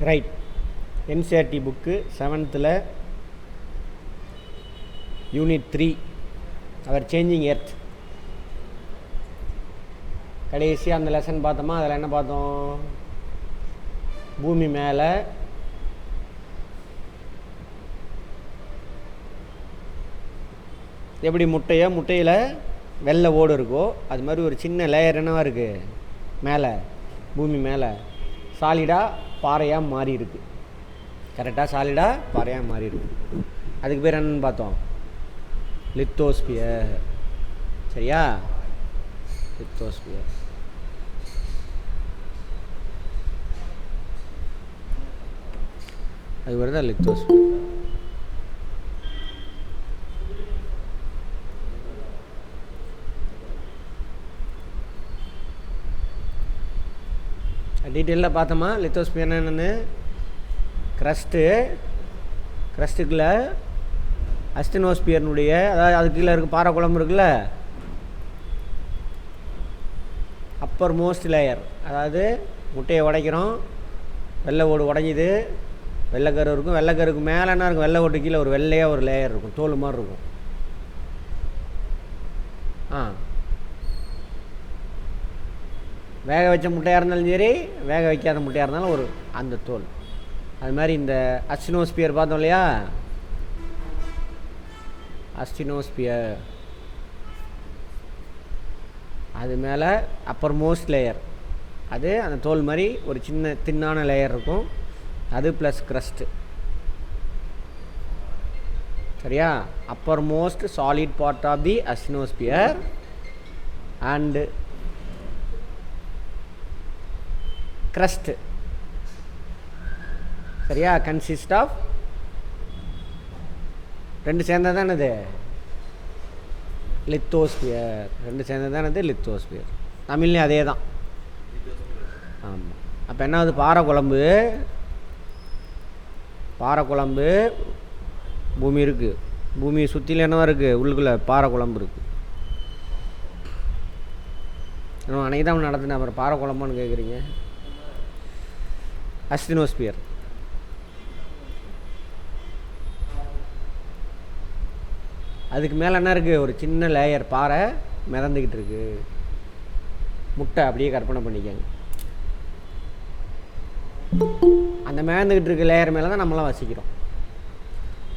Right. NCERT book 7th unit 3 அவர் changing earth. கடைசியாக அந்த lesson பார்த்தோமா? அதில் என்ன பார்த்தோம்? பூமி மேலே எப்படி முட்டையில் வெள்ளை ஓடு இருக்கோ அது மாதிரி ஒரு சின்ன லேயர் என்னவா இருக்குது மேலே, பூமி மேலே சாலிடாக பாறையாக மாறி இருக்கு. கரெக்டாக சாலிடாக பாறையாக மாறி இருக்கு. அதுக்கு பேர் என்னன்னு பார்த்தோம்? லித்தோஸ்பியர். சரியா? லித்தோஸ்பியர். அது பேர் தான் லித்தோஸ்பியர். டீட்டெயிலாக பார்த்தோமா லித்தோஸ்பியர் என்னென்னு? க்ரஸ்ட்டுக்குள்ளே அஸ்டினோஸ்பியர்னுடைய, அதாவது அது கீழே இருக்க பாறை குழம்பு இருக்குல்ல, அப்பர் மோஸ்ட் லேயர். அதாவது முட்டையை உடைக்கிறோம், வெள்ளை ஓடு உடைஞ்சிது, வெள்ளைக்கரு இருக்கும். வெள்ளைக்கருக்கு மேலே என்ன இருக்கும்? வெள்ளை ஓட்டு கீழே ஒரு வெள்ளையாக ஒரு லேயர் இருக்கும், தோல் மாதிரி இருக்கும். வேக வச்ச முட்டையாக இருந்தாலும் சரி, வேக வைக்காத முட்டையாக இருந்தாலும் ஒரு அந்த தோல். அது மாதிரி இந்த அஸ்டினோஸ்பியர் பார்த்தோம் இல்லையா? அஸ்டினோஸ்பியர் அது மேலே அப்பர் மோஸ்ட் லேயர், அது அந்த தோல் மாதிரி ஒரு சின்ன தின்னான லேயர் இருக்கும். அது ப்ளஸ் க்ரஸ்ட்டு. சரியா? Uppermost solid part of the asthenosphere and crust. சரியா? கன்சிஸ்ட் ஆஃப் ரெண்டு சேர்ந்தது தானது லித்தோஸ்பியர். ரெண்டு சேர்ந்தது தானது லித்தோஸ்பியர். தமிழ்லேயும் அதே தான். ஆமாம். அப்போ என்ன ஆகுது? பாறை குழம்பு பூமி இருக்குது. பூமியை சுற்றில என்னவா இருக்குது? உள்ளுக்குள்ளே பாறை குழம்பு இருக்குது. அன்றைக்கி தான் நடத்துனேன். அப்புறம் பாறை குழம்பான்னு கேட்குறீங்க. அஸ்டினோஸ்பியர். அதுக்கு மேலே என்ன இருக்குது? ஒரு சின்ன லேயர் பாறை மிதந்துக்கிட்டு இருக்கு. முட்டை அப்படியே கற்பனை பண்ணிக்கங்க. அந்த மேந்துக்கிட்டு இருக்க லேயர் மேலே தான் நம்மளாம் வசிக்கிறோம்.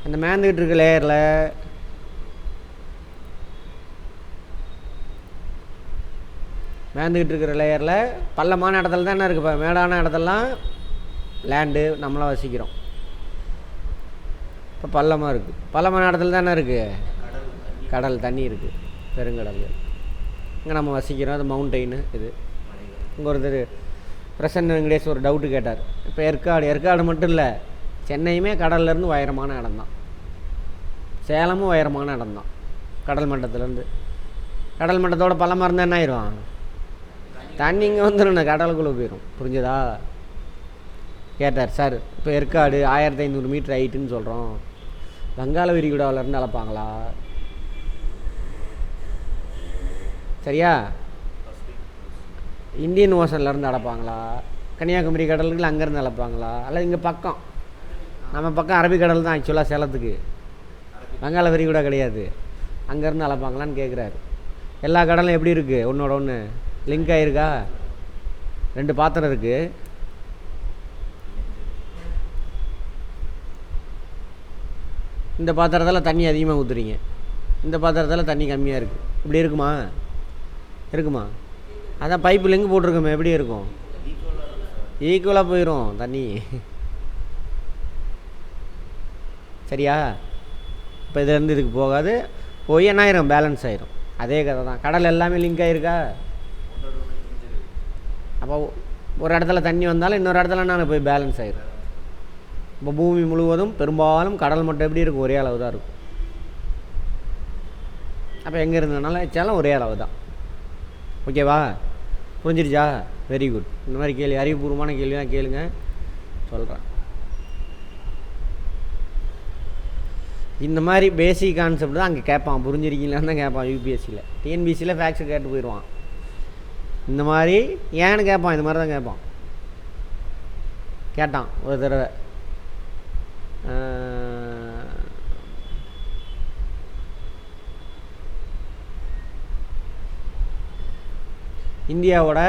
அந்த மேந்துக்கிட்டு இருக்க லேயரில் மேந்துக்கிட்டு இருக்கிற லேயரில் பள்ளமான இடத்துல தான் என்ன இருக்குது? இப்போ மேடான இடத்துலலாம் லேண்டு நம்மளாம் வசிக்கிறோம். இப்போ பள்ளமாக இருக்குது. பள்ளமான இடத்துல தான் என்ன இருக்குது? கடல், தண்ணி இருக்குது, பெருங்கடல். இங்கே நம்ம வசிக்கிறோம். அது மவுண்டெயின். இது இங்கே ஒருத்தர் பிரசன்ன வெங்கடேஷ் ஒரு டவுட்டு கேட்டார். இப்போ ஏற்காடு மட்டும் இல்லை, சென்னையுமே கடல்லேருந்து உயரமான இடம்தான். சேலமும் உயரமான இடம்தான். கடல் மட்டத்துலேருந்து. கடல் மட்டத்தோட பள்ளமாக இருந்தால் என்ன ஆயிரும்? தண்ணி இங்கே வந்துடும், கடலுக்குள்ளே போயிடும். புரிஞ்சதா? கேட்டார் சார். இப்போ ஏற்காடு 1500 மீட்டர் ஹைட்டுன்னு சொல்கிறோம், வங்காள விரிகுடாவிலேருந்து அளப்பாங்களா? சரியா? இந்தியன் ஓஷன்லேருந்து அளப்பாங்களா? கன்னியாகுமரி கடலுக்கு அங்கேருந்து அளப்பாங்களா? அல்லது இங்கே பக்கம், நம்ம பக்கம் அரபிக்கடல் தான் ஆக்சுவலாக சேலத்துக்கு, வங்காள விரிகுடா கிடையாது. அங்கேருந்து அளப்பாங்களான்னு கேட்குறாரு. எல்லா கடலும் எப்படி இருக்குது? ஒன்றோட ஒன்று லிங்க் ஆகிருக்கா? ரெண்டு பாத்திரம் இருக்குது. இந்த பாத்திரத்தில் தண்ணி அதிகமாக ஊற்றுறீங்க, இந்த பாத்திரத்தில் தண்ணி கம்மியாக இருக்குது. இப்படி இருக்குமா? அதான் பைப்பு லிங்க் போட்டிருக்கோமே, எப்படி இருக்கும்? ஈக்குவலாக போயிடும் தண்ணி. சரியா? இப்போ இதுலேருந்து இதுக்கு போகாது, போய் என்ன ஆயிரும்? பேலன்ஸ் ஆயிரும். அதே கதை தான். கடல் எல்லாமே லிங்க் ஆகிருக்கா? அப்போ ஒரு இடத்துல தண்ணி வந்தாலும் இன்னொரு இடத்துல நான் போய் பேலன்ஸ் ஆயிரும். இப்போ பூமி முழுவதும் பெரும்பாலும் கடல் மட்டும் எப்படி இருக்கும்? ஒரே அளவு தான் இருக்கும். அப்போ எங்கே இருந்ததுனால வச்சாலும் ஒரே அளவு தான். ஓகேவா? புரிஞ்சிருச்சா? Very good. இந்த மாதிரி கேள்வி, அறிவுபூர்வமான கேள்விலாம் கேளுங்க, சொல்கிறேன். இந்த மாதிரி பேசிக் கான்செப்ட் தான் அங்கே கேட்பான். புரிஞ்சிருக்கீங்களான்னு தான் கேட்பான் யூபிஎஸ்சியில். டிஎன்பிசியில் ஃபேக்ட்ஸ் கேட்டு போயிடுவான். இந்த மாதிரி ஏன்னு கேட்பான். இது மாதிரி தான் கேட்பான். கேட்டான் ஒரு தடவை. இந்தியாவோட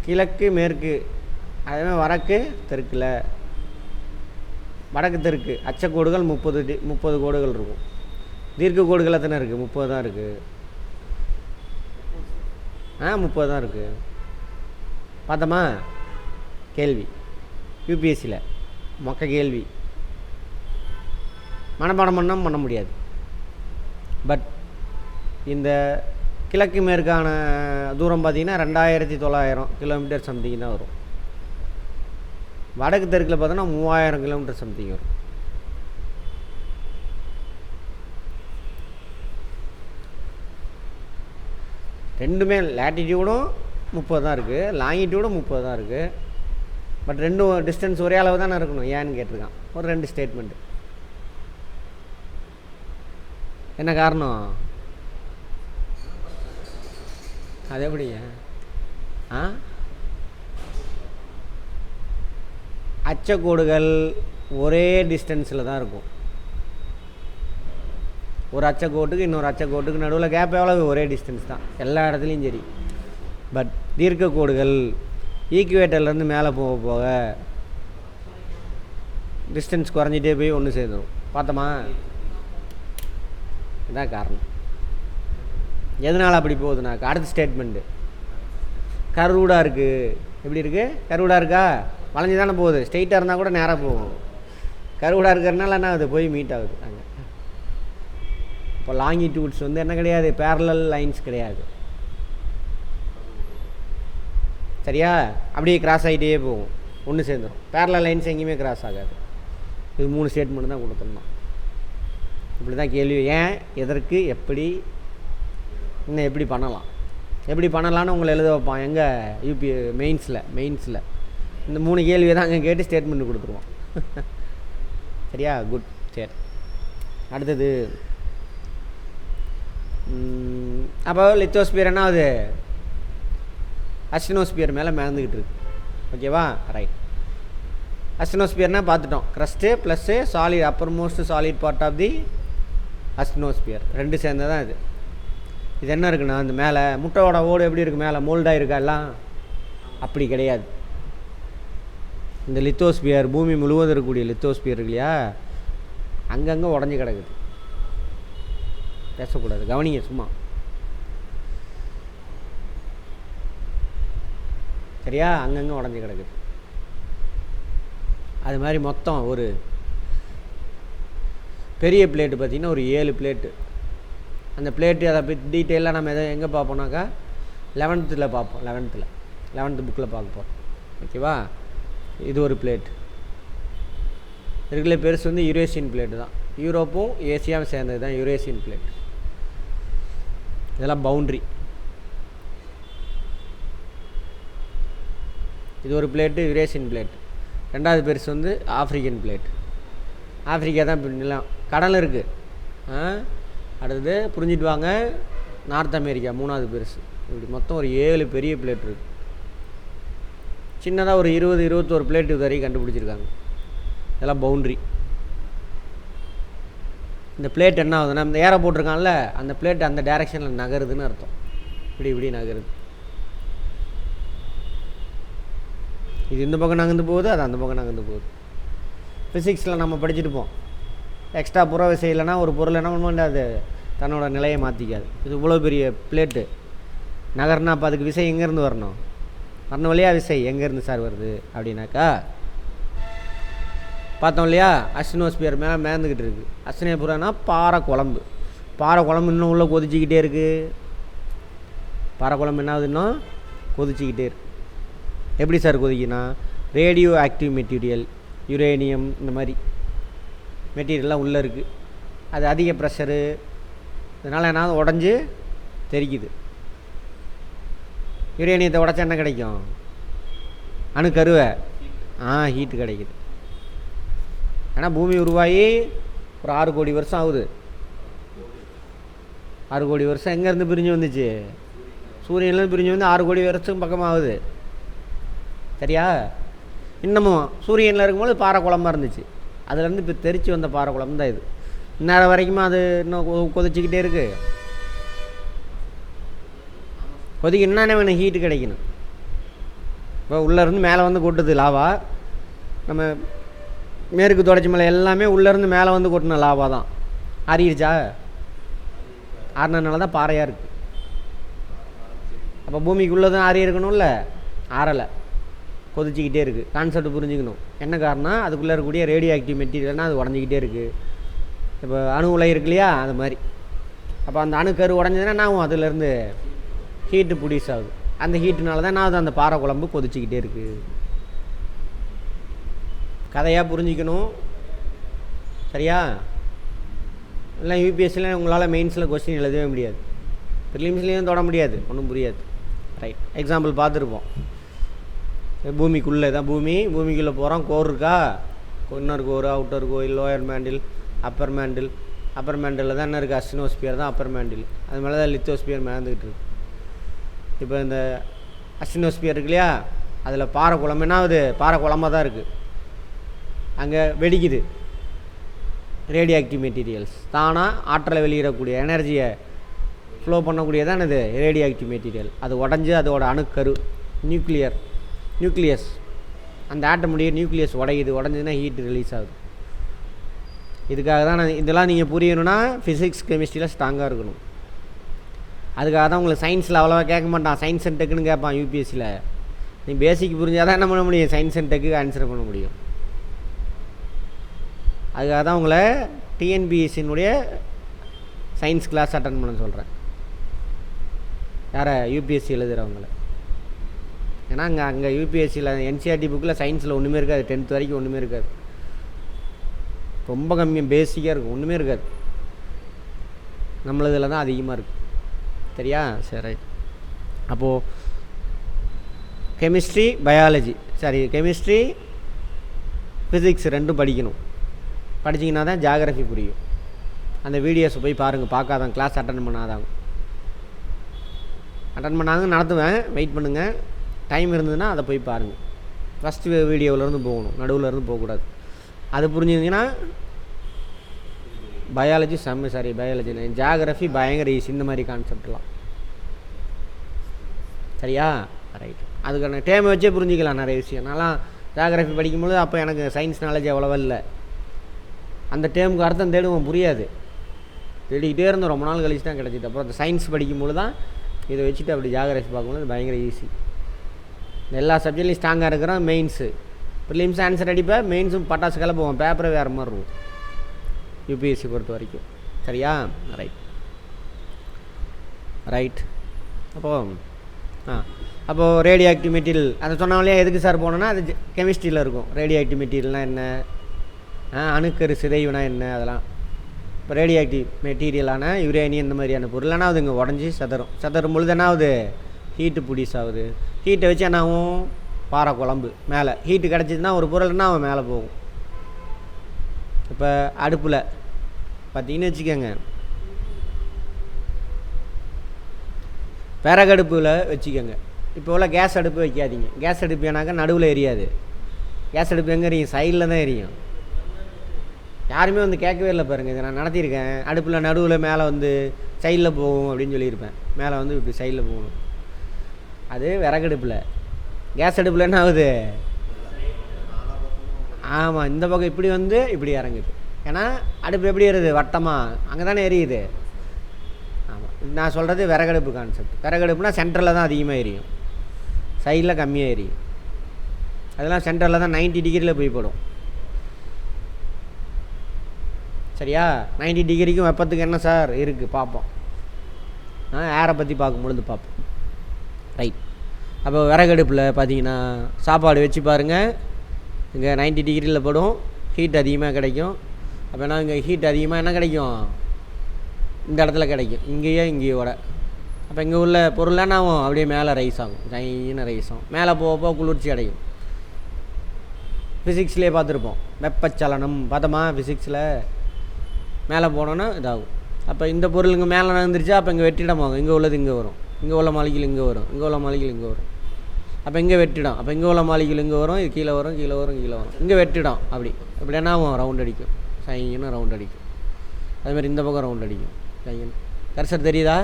கிழக்கு மேற்கு அதேமாதிரி வடக்கு தெற்கில் வடக்கு தெற்கு அச்சக்கோடுகள் 30 கோடுகள் இருக்கும். தீர்க்க கோடுகள் எத்தனை இருக்குது? 30 தான் இருக்குது. 30 தான் இருக்குது. பார்த்தோமா? கேள்வி யூபிஎஸ்சியில் மொக்க கேள்வி. மனப்பாடம் பண்ணாமல் பண்ண முடியாது. பட் இந்த கிழக்கு மேற்கான தூரம் பார்த்திங்கன்னா 2900 கிலோமீட்டர் சம்திங் தான் வரும். வடக்கு தெற்கில் பார்த்தோன்னா 3000 கிலோமீட்டர் சம்திங் வரும். ரெண்டுமே லேட்டிடியூடும் 30 தான் இருக்குது, லாங்கிடியூடும் 30 தான் இருக்குது. பட் ரெண்டும் டிஸ்டன்ஸ் ஒரே அளவு தானே இருக்கணும். ஏன்னு கேட்டிருக்கான். ஒரு 2 ஸ்டேட்மெண்ட்டு. என்ன காரணம்? அது எப்படிங்க? அச்சக்கோடுகள் ஒரே டிஸ்டன்ஸில் தான் இருக்கும். ஒரு அச்சக்கோட்டுக்கு இன்னொரு அச்சக்கோட்டுக்கு நடுவில் கேப் எவ்வளவு? ஒரே டிஸ்டன்ஸ் தான் எல்லா இடத்துலையும் சரி. பட் தீர்க்க கோடுகள் ஈக்குவேட்டர்லேருந்து மேலே போக போக டிஸ்டன்ஸ் குறைஞ்சிட்டே போய் ஒன்று சேர்ந்துடும். பார்த்தோமா? இதுதான் காரணம். எதனால் அப்படி போகுதுனாக்கா அடுத்த ஸ்டேட்மெண்ட்டு கர்வூடாக இருக்குது. எப்படி இருக்குது? கர்வூடாக இருக்கா? வளைஞ்சி தானே போகுது. ஸ்ட்ரெயிட்டாக இருந்தால் கூட நேராக போகும். கர்வூடாக இருக்கிறதுனால என்ன ஆகுது? போய் மீட் ஆகுது அங்கே. இப்போ லாங்கிடியூட்ஸ் வந்து என்ன கிடையாது? பேரலல் லைன்ஸ் கிடையாது. சரியா? அப்படியே கிராஸ் ஆகிட்டே போகும், ஒன்று சேர்ந்துடும். பேரலல் லைன்ஸ் எங்கேயுமே கிராஸ் ஆகாது. இது 3 ஸ்டேட்மெண்ட் தான் கொடுத்துருந்தோம். இப்படி தான் கேள்வி. ஏன், எதற்கு, எப்படி, இன்னும் எப்படி பண்ணலான்னு உங்களை எழுத வைப்பான். எங்கே? மெயின்ஸில் இந்த 3 கேள்வியை தான் அங்கே கேட்டு ஸ்டேட்மெண்ட் கொடுத்துருவோம். சரியா? குட். சரி, அடுத்தது. அப்போ லித்தோஸ்பியர் என்ன ஆகுது? அஸ்டெனோஸ்பியர் மேலே மிதந்துக்கிட்டு இருக்கு. ஓகேவா? ரைட். அஸ்டெனோஸ்பியர்னால் பார்த்துட்டோம். Crust plus solid, uppermost solid part of the asthenosphere. 2 சேர்ந்தது தான் இது. இது என்ன இருக்குன்னா, அந்த மேலே முட்டையோட ஓடு எப்படி இருக்குது? மேலே மோல்டாக இருக்கா? எல்லாம் அப்படி கிடையாது. இந்த லித்தோஸ்பியர், பூமி முழுவதும் இருக்கக்கூடிய லித்தோஸ்பியர் இருக்கு இல்லையா, அங்கங்கே உடஞ்சி கிடக்குது. பேசக்கூடாது, கவனிங்க சும்மா. சரியா? அங்கங்கே உடஞ்சி கிடக்குது. அது மாதிரி மொத்தம் ஒரு பெரிய பிளேட்டு பார்த்திங்கன்னா ஒரு 7 பிளேட்டு. அந்த பிளேட்டு அதை பற்றி டீட்டெயிலாக நம்ம எங்கே பார்ப்போம்னாக்கா 11th பார்ப்போம். 11th புக்கில் பார்க்க போகிறோம். ஓகேவா? இது ஒரு பிளேட் இருக்கிற பெருசு வந்து யூரேசியன் பிளேட்டு தான். யூரோப்பும் ஏசியாவும் சேர்ந்தது தான் யூரேசியன் பிளேட். இதெல்லாம் பவுண்ட்ரி. இது ஒரு பிளேட்டு, யூரேசியன் பிளேட். 2வது பெருசு வந்து ஆஃப்ரிக்கன் பிளேட். ஆஃப்ரிக்கா தான் பின்னலாம். கடல் இருக்குது. அடுத்தது புரிஞ்சிட்டு வாங்க, நார்த் அமெரிக்கா 3வது பெருசு. இப்படி மொத்தம் ஒரு 7 பெரிய பிளேட் இருக்குது. சின்னதாக ஒரு 20-21 பிளேட் இது வரைக்கும் கண்டுபிடிச்சிருக்காங்க. இதெல்லாம் பவுண்ட்ரி. இந்த பிளேட் என்ன ஆகுதுன்னா, இந்த ஏரை போட்டிருக்கான்ல, அந்த பிளேட் அந்த டைரெக்ஷனில் நகருதுன்னு அர்த்தம். இப்படி நகருது. இது இந்த பக்கம் நகர்ந்து போகுது, அது அந்த பக்கம் நகர்ந்து போகுது. ஃபிசிக்ஸில் நம்ம படிச்சுட்டுப்போம். எக்ஸ்ட்ரா புற விசை இல்லைன்னா ஒரு பொருள் என்ன பண்ண அது தன்னோட நிலையை மாற்றிக்காது. இது இவ்வளோ பெரிய பிளேட்டு நகர்னா அப்போ அதுக்கு விசை எங்கேருந்து வரணும்? வழியாக விசை எங்கேருந்து சார் வருது அப்படின்னாக்கா பார்த்தோம் இல்லையா, அஸ்டெனோஸ்பியர் மேலே மேந்துக்கிட்டு இருக்குது. அஸ்டெனோஸ்பியர்னா பாறை குழம்பு இன்னும் உள்ளே கொதிச்சிக்கிட்டே இருக்குது. பாறை குழம்பு என்ன ஆகுது? இன்னும் கொதிச்சிக்கிட்டே இருக்குது. எப்படி சார் கொதிக்குன்னா, ரேடியோ ஆக்டிவ் மெட்டீரியல், யுரேனியம், இந்த மாதிரி மெட்டீரியல்லாம் உள்ளே இருக்குது. அது அதிக ப்ரெஷரு, இதனால் என்ன உடஞ்சி தெரிக்குது. யுரேனியத்தை உடச்சா என்ன கிடைக்கும்? அணுக்கருவை ஹீட்டு கிடைக்குது. ஆனால் பூமி உருவாகி ஒரு 6 கோடி வருஷம் ஆகுது. 6 கோடி வருஷம் எங்கேருந்து பிரிஞ்சு வந்துச்சு? சூரியன்லேருந்து பிரிஞ்சு வந்து 6 கோடி வருஷத்துக்கு பக்கமாகுது. சரியா? இன்னமும் சூரியனில் இருக்கும்போது பாறை குழம்பாக இருந்துச்சு. அதுலேருந்து இப்போ தெரிச்சு வந்த பாறை குழம்பு தான் இது. இந்நேரம் வரைக்குமா அது இன்னும் கொதிச்சிக்கிட்டே இருக்குது. கொதிக்கணுன்னா வேணும், ஹீட்டு கிடைக்கணும். இப்போ உள்ளேருந்து மேலே வந்து கொட்டுது லாவா. நம்ம மேற்கு தொடர்ச்சி மலை எல்லாமே உள்ளேருந்து மேலே வந்து கொட்டின லாவா தான். ஆறிடுச்சா? ஆறினதுனால தான் பாறையாக இருக்குது. அப்போ பூமிக்குள்ளே ஆறி இருக்கணும்ல, ஆறலை, கொதிச்சிக்கிட்டே இருக்குது. கான்செப்ட் புரிஞ்சுக்கணும். என்ன காரணம்? அதுக்குள்ளே இருக்கக்கூடிய ரேடியோ ஆக்டிவ் மெட்டீரியல்னால் அது உடஞ்சிக்கிட்டே இருக்குது. இப்போ அணு உலை இருக்கு இல்லையா, அது மாதிரி. அப்போ அந்த அணுக்கரு உடஞ்சதுன்னா நான் அதுலேருந்து ஹீட்டு ப்ரொடியூஸ் ஆகுது. அந்த ஹீட்டுனால தான் நான் அந்த பாறை குழம்பு கொதிச்சிக்கிட்டே இருக்குது. கதையாக புரிஞ்சிக்கணும். சரியா? இல்லை யூபிஎஸ்சியில் உங்களால் மெயின்ஸில் கொஸ்டின் எழுதவே முடியாது, ப்ரிலிம்ஸ்லேயும் தொட முடியாது, ஒன்றும் புரியாது. ரைட், எக்ஸாம்பிள் பார்த்துருப்போம். பூமிக்குள்ளே தான் பூமிக்குள்ளே போகிறோம். கோர் இருக்கா, இன்னொரு கோர், அவுட்டர் கோயில், லோயர் மேண்டில், அப்பர் மேண்டில் தான் என்ன இருக்குது? அஸ்டினோஸ்பியர் தான் அப்பர் மேண்டில். அது மேலே தான் லித்தோஸ்பியர் மேந்துக்கிட்டு இருக்கு. இப்போ இந்த அஸ்டினோஸ்பியர் இருக்கு இல்லையா, அதில் பாறை குழம்பு என்ன ஆகுது? பாறை குழம்பாக தான் இருக்குது. அங்கே வெடிக்குது. ரேடியோ ஆக்டிவ் மெட்டீரியல்ஸ் தானாக ஆற்றலை வெளியிடக்கூடிய, எனர்ஜியை ஃப்ளோ பண்ணக்கூடியதான் இது ரேடியோ ஆக்டிவ் மெட்டீரியல். அது உடஞ்சி அதோட அணுக்கரு நியூக்ளியஸ், அந்த ஆட்டமுடைய நியூக்ளியஸ் உடஞ்சதுன்னா ஹீட் ரிலீஸ் ஆகுது. இதுக்காக தான் இதெல்லாம் நீங்கள் புரியணும்னா ஃபிசிக்ஸ் கெமிஸ்ட்ரியில் ஸ்ட்ராங்காக இருக்கணும். அதுக்காக தான் உங்களுக்கு சயின்ஸில் அவ்வளோவா கேட்க மாட்டான், சயின்ஸ் அண்ட் டெக்குன்னு கேட்பான் யூபிஎஸ்சியில். நீ பேசிக் புரிஞ்சால் தான் என்ன பண்ண முடியும், சயின்ஸ் அண்ட் டெக்கு ஆன்சர் பண்ண முடியும். அதுக்காக தான் உங்களை டிஎன்பிஎஸ்சினுடைய சயின்ஸ் கிளாஸ் அட்டன் பண்ண சொல்கிறேன். யாரை? யூபிஎஸ்சி எழுதுகிறவங்கள. ஏன்னா அங்கே யூபிஎஸ்சியில் என்சிஆர்டி புக்கில் சயின்ஸில் ஒன்றுமே இருக்காது. 10th வரைக்கும் ஒன்றுமே இருக்காது, ரொம்ப கம்மியாக பேசிக்காக இருக்கும், ஒன்றுமே இருக்காது. நம்மளதில் தான் அதிகமாக இருக்குது. சரியா? சரி. அப்போது கெமிஸ்ட்ரி ஃபிசிக்ஸ் ரெண்டும் படிக்கணும். படிச்சிங்கன்னா தான் ஜியாகிரஃபி புரியும். அந்த வீடியோஸை போய் பாருங்கள், பார்க்காதாங்க, கிளாஸ் அட்டன் பண்ணாதாங்க. நடத்துவேன், வெயிட் பண்ணுங்கள். டைம் இருந்ததுன்னா அதை போய் பாருங்கள். ஃபஸ்ட்டு வீடியோவிலேருந்து போகணும், நடுவில் இருந்து போகக்கூடாது. அது புரிஞ்சுங்கன்னா பயாலஜி ஜியாகிரஃபி பயங்கர ஈஸி. இந்த மாதிரி கான்செப்ட்லாம். சரியா? ரைட். அதுக்கான டேமை வச்சே புரிஞ்சிக்கலாம் நிறைய விஷயம். நான்லாம் ஜியாகிரஃபி படிக்கும்போது அப்போ எனக்கு சயின்ஸ் நாலேஜ் அவ்வளோவா இல்லை. அந்த டேமுக்கு அர்த்தம் தேடுவோம், புரியாது, தேடிக்கிட்டே இருந்தோம். ரொம்ப நாள் கழிச்சு தான் கிடச்சிது. அப்புறம் அந்த சயின்ஸ் படிக்கும்போது தான் இதை வச்சுட்டு அப்படி ஜியாகிரஃபி பார்க்கும்போது பயங்கர ஈஸி. எல்லா சப்ஜெக்ட்லையும் ஸ்ட்ராங்காக இருக்கிறோம். மெயின்ஸு ப்ரிலிம்ஸ் ஆன்சர் அடிப்பேன், மெயின்ஸும் பட்டாசு கிளப்புவோம். பேப்பரை வேறு மாதிரி இருக்கும் யூபிஎஸ்சி பொறுத்த வரைக்கும். சரியா? ரைட். அப்போது ரேடியோ ஆக்டிவ் மெட்டீரியல் அதை சொன்னாலே எதுக்கு சார் போனோன்னா அது கெமிஸ்ட்ரியில் இருக்கும். ரேடியோ ஆக்டிவ் மெட்டீரியல்னால் என்ன, அணுக்கரு சிதைவுனா என்ன, அதெல்லாம். இப்போ ரேடியோ ஆக்டிவ் மெட்டீரியலான யுரேனியம் இந்த மாதிரியான பொருள் அது இங்கே உடஞ்சி சதறும் பொழுது என்ன ஆகுது? ஹீட்டு ப்ரொடியூஸ் ஆகுது. ஹீட்டை வச்சு என்ன ஆகும்? பாறை குழம்பு மேலே ஹீட்டு கிடச்சிதுன்னா ஒரு பொருள்னா அவன் மேலே போகும். இப்போ அடுப்பில் பார்த்தீங்கன்னு வச்சுக்கோங்க, விறகடுப்பில் வச்சுக்கோங்க. இப்போ உள்ள கேஸ் அடுப்பு வைக்காதீங்க. கேஸ் அடுப்பு ஏன்னாக்கா நடுவில் எரியாது. கேஸ் அடுப்பு எங்கே எரியும்? சைடில் தான் எரியும். யாருமே வந்து கேட்கவே இல்லை பாருங்கள். இதை நான் நடத்தியிருக்கேன். அடுப்பில் நடுவில் மேலே வந்து சைடில் போகும் அப்படின்னு சொல்லியிருப்பேன். மேலே வந்து இப்படி சைடில் போகணும். அது விறகடுப்பில். கேஸ் அடுப்பில் என்ன ஆகுது? ஆமாம், இந்த பக்கம் இப்படி வந்து இப்படி இறங்குது. ஏன்னா அடுப்பு எப்படி எரியுது? வட்டமாக அங்கே தானே எரியுது. ஆமாம், நான் சொல்கிறது விறகடுப்பு கான்செப்ட். விறகடுப்புனா சென்டரில் தான் அதிகமாக எரியும், சைடில் கம்மியாக எரியும். அதெல்லாம் சென்டரில் தான் 90 டிகிரியில் போய் போடும். சரியா? 90 டிகிரிக்கும் வெப்பத்துக்கு என்ன சார் இருக்குது பார்ப்போம். ஏரை பற்றி பார்க்கும்பொழுது பார்ப்போம். ரைட். அப்போ விறகடுப்பில் பார்த்தீங்கன்னா சாப்பாடு வச்சு பாருங்கள், இங்கே 90 டிகிரியில் படும், ஹீட் அதிகமாக கிடைக்கும். அப்போ என்ன, இங்கே ஹீட் அதிகமாக என்ன கிடைக்கும்? இந்த இடத்துல கிடைக்கும், இங்கேயோட. அப்போ இங்கே உள்ள பொருள்லாம் ஆகும் அப்படியே மேலே ரைஸ் ஆகும், தைன்னு ரைஸ் ஆகும். மேலே போக குளிர்ச்சி அடையும். ஃபிசிக்ஸ்லேயே பார்த்துருப்போம், வெப்பச்சலனம் பார்த்தோமா ஃபிசிக்ஸில். மேலே போனோன்னா இதாகும். அப்போ இந்த பொருள் இங்கே மேலே நகர்ந்துருச்சா, அப்போ இங்கே வெற்றிடம் ஆகும், இங்கே உள்ளது இங்கே வரும். இங்கே உள்ள மாலிகுல் இங்கே வரும், இங்கே உள்ள மாலிகுல் இங்கே வரும். அப்போ இங்கே வெட்டிடும். அப்போ இங்கே உள்ள மாலிகுல் இங்கே வரும், இது கீழே வரும், கீழே வரும், கீழே வரும். இங்கே வெட்டிடும். அப்படி என்ன ஆகும்? ரவுண்ட் அடிக்கும். சைங்கன்னு ரவுண்ட் அடிக்கும். அதுமாதிரி இந்த பக்கம் ரவுண்ட் அடிக்கும். சைங்கன்னு கர்சர் தெரியுதா?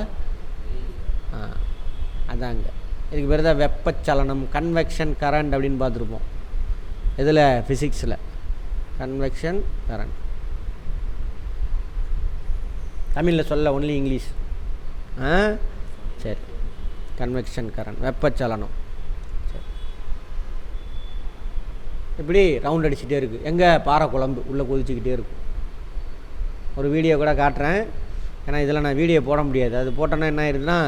அதாங்க. இதுக்கு பேர் தான் வெப்பச்சலனம், கன்வெக்ஷன் கரண்ட் அப்படின்னு பார்த்துருப்போம். இதில் ஃபிசிக்ஸில் கன்வெக்ஷன் கரண்ட். தமிழில் சொல்ல ஒன்லி இங்கிலீஷ். சரி, கன்வெக்ஷன் கரண்ட், வெப்பச்சலனம். சரி, இப்படி ரவுண்ட் அடிச்சுட்டே இருக்குது. எங்கே? பாறை குழம்பு உள்ளே கொதிச்சுக்கிட்டே இருக்கும். ஒரு வீடியோ கூட காட்டுறேன். ஏன்னா இதில் நான் வீடியோ போட முடியாது. அது போட்டோன்னா என்ன ஆயிடுதுன்னா,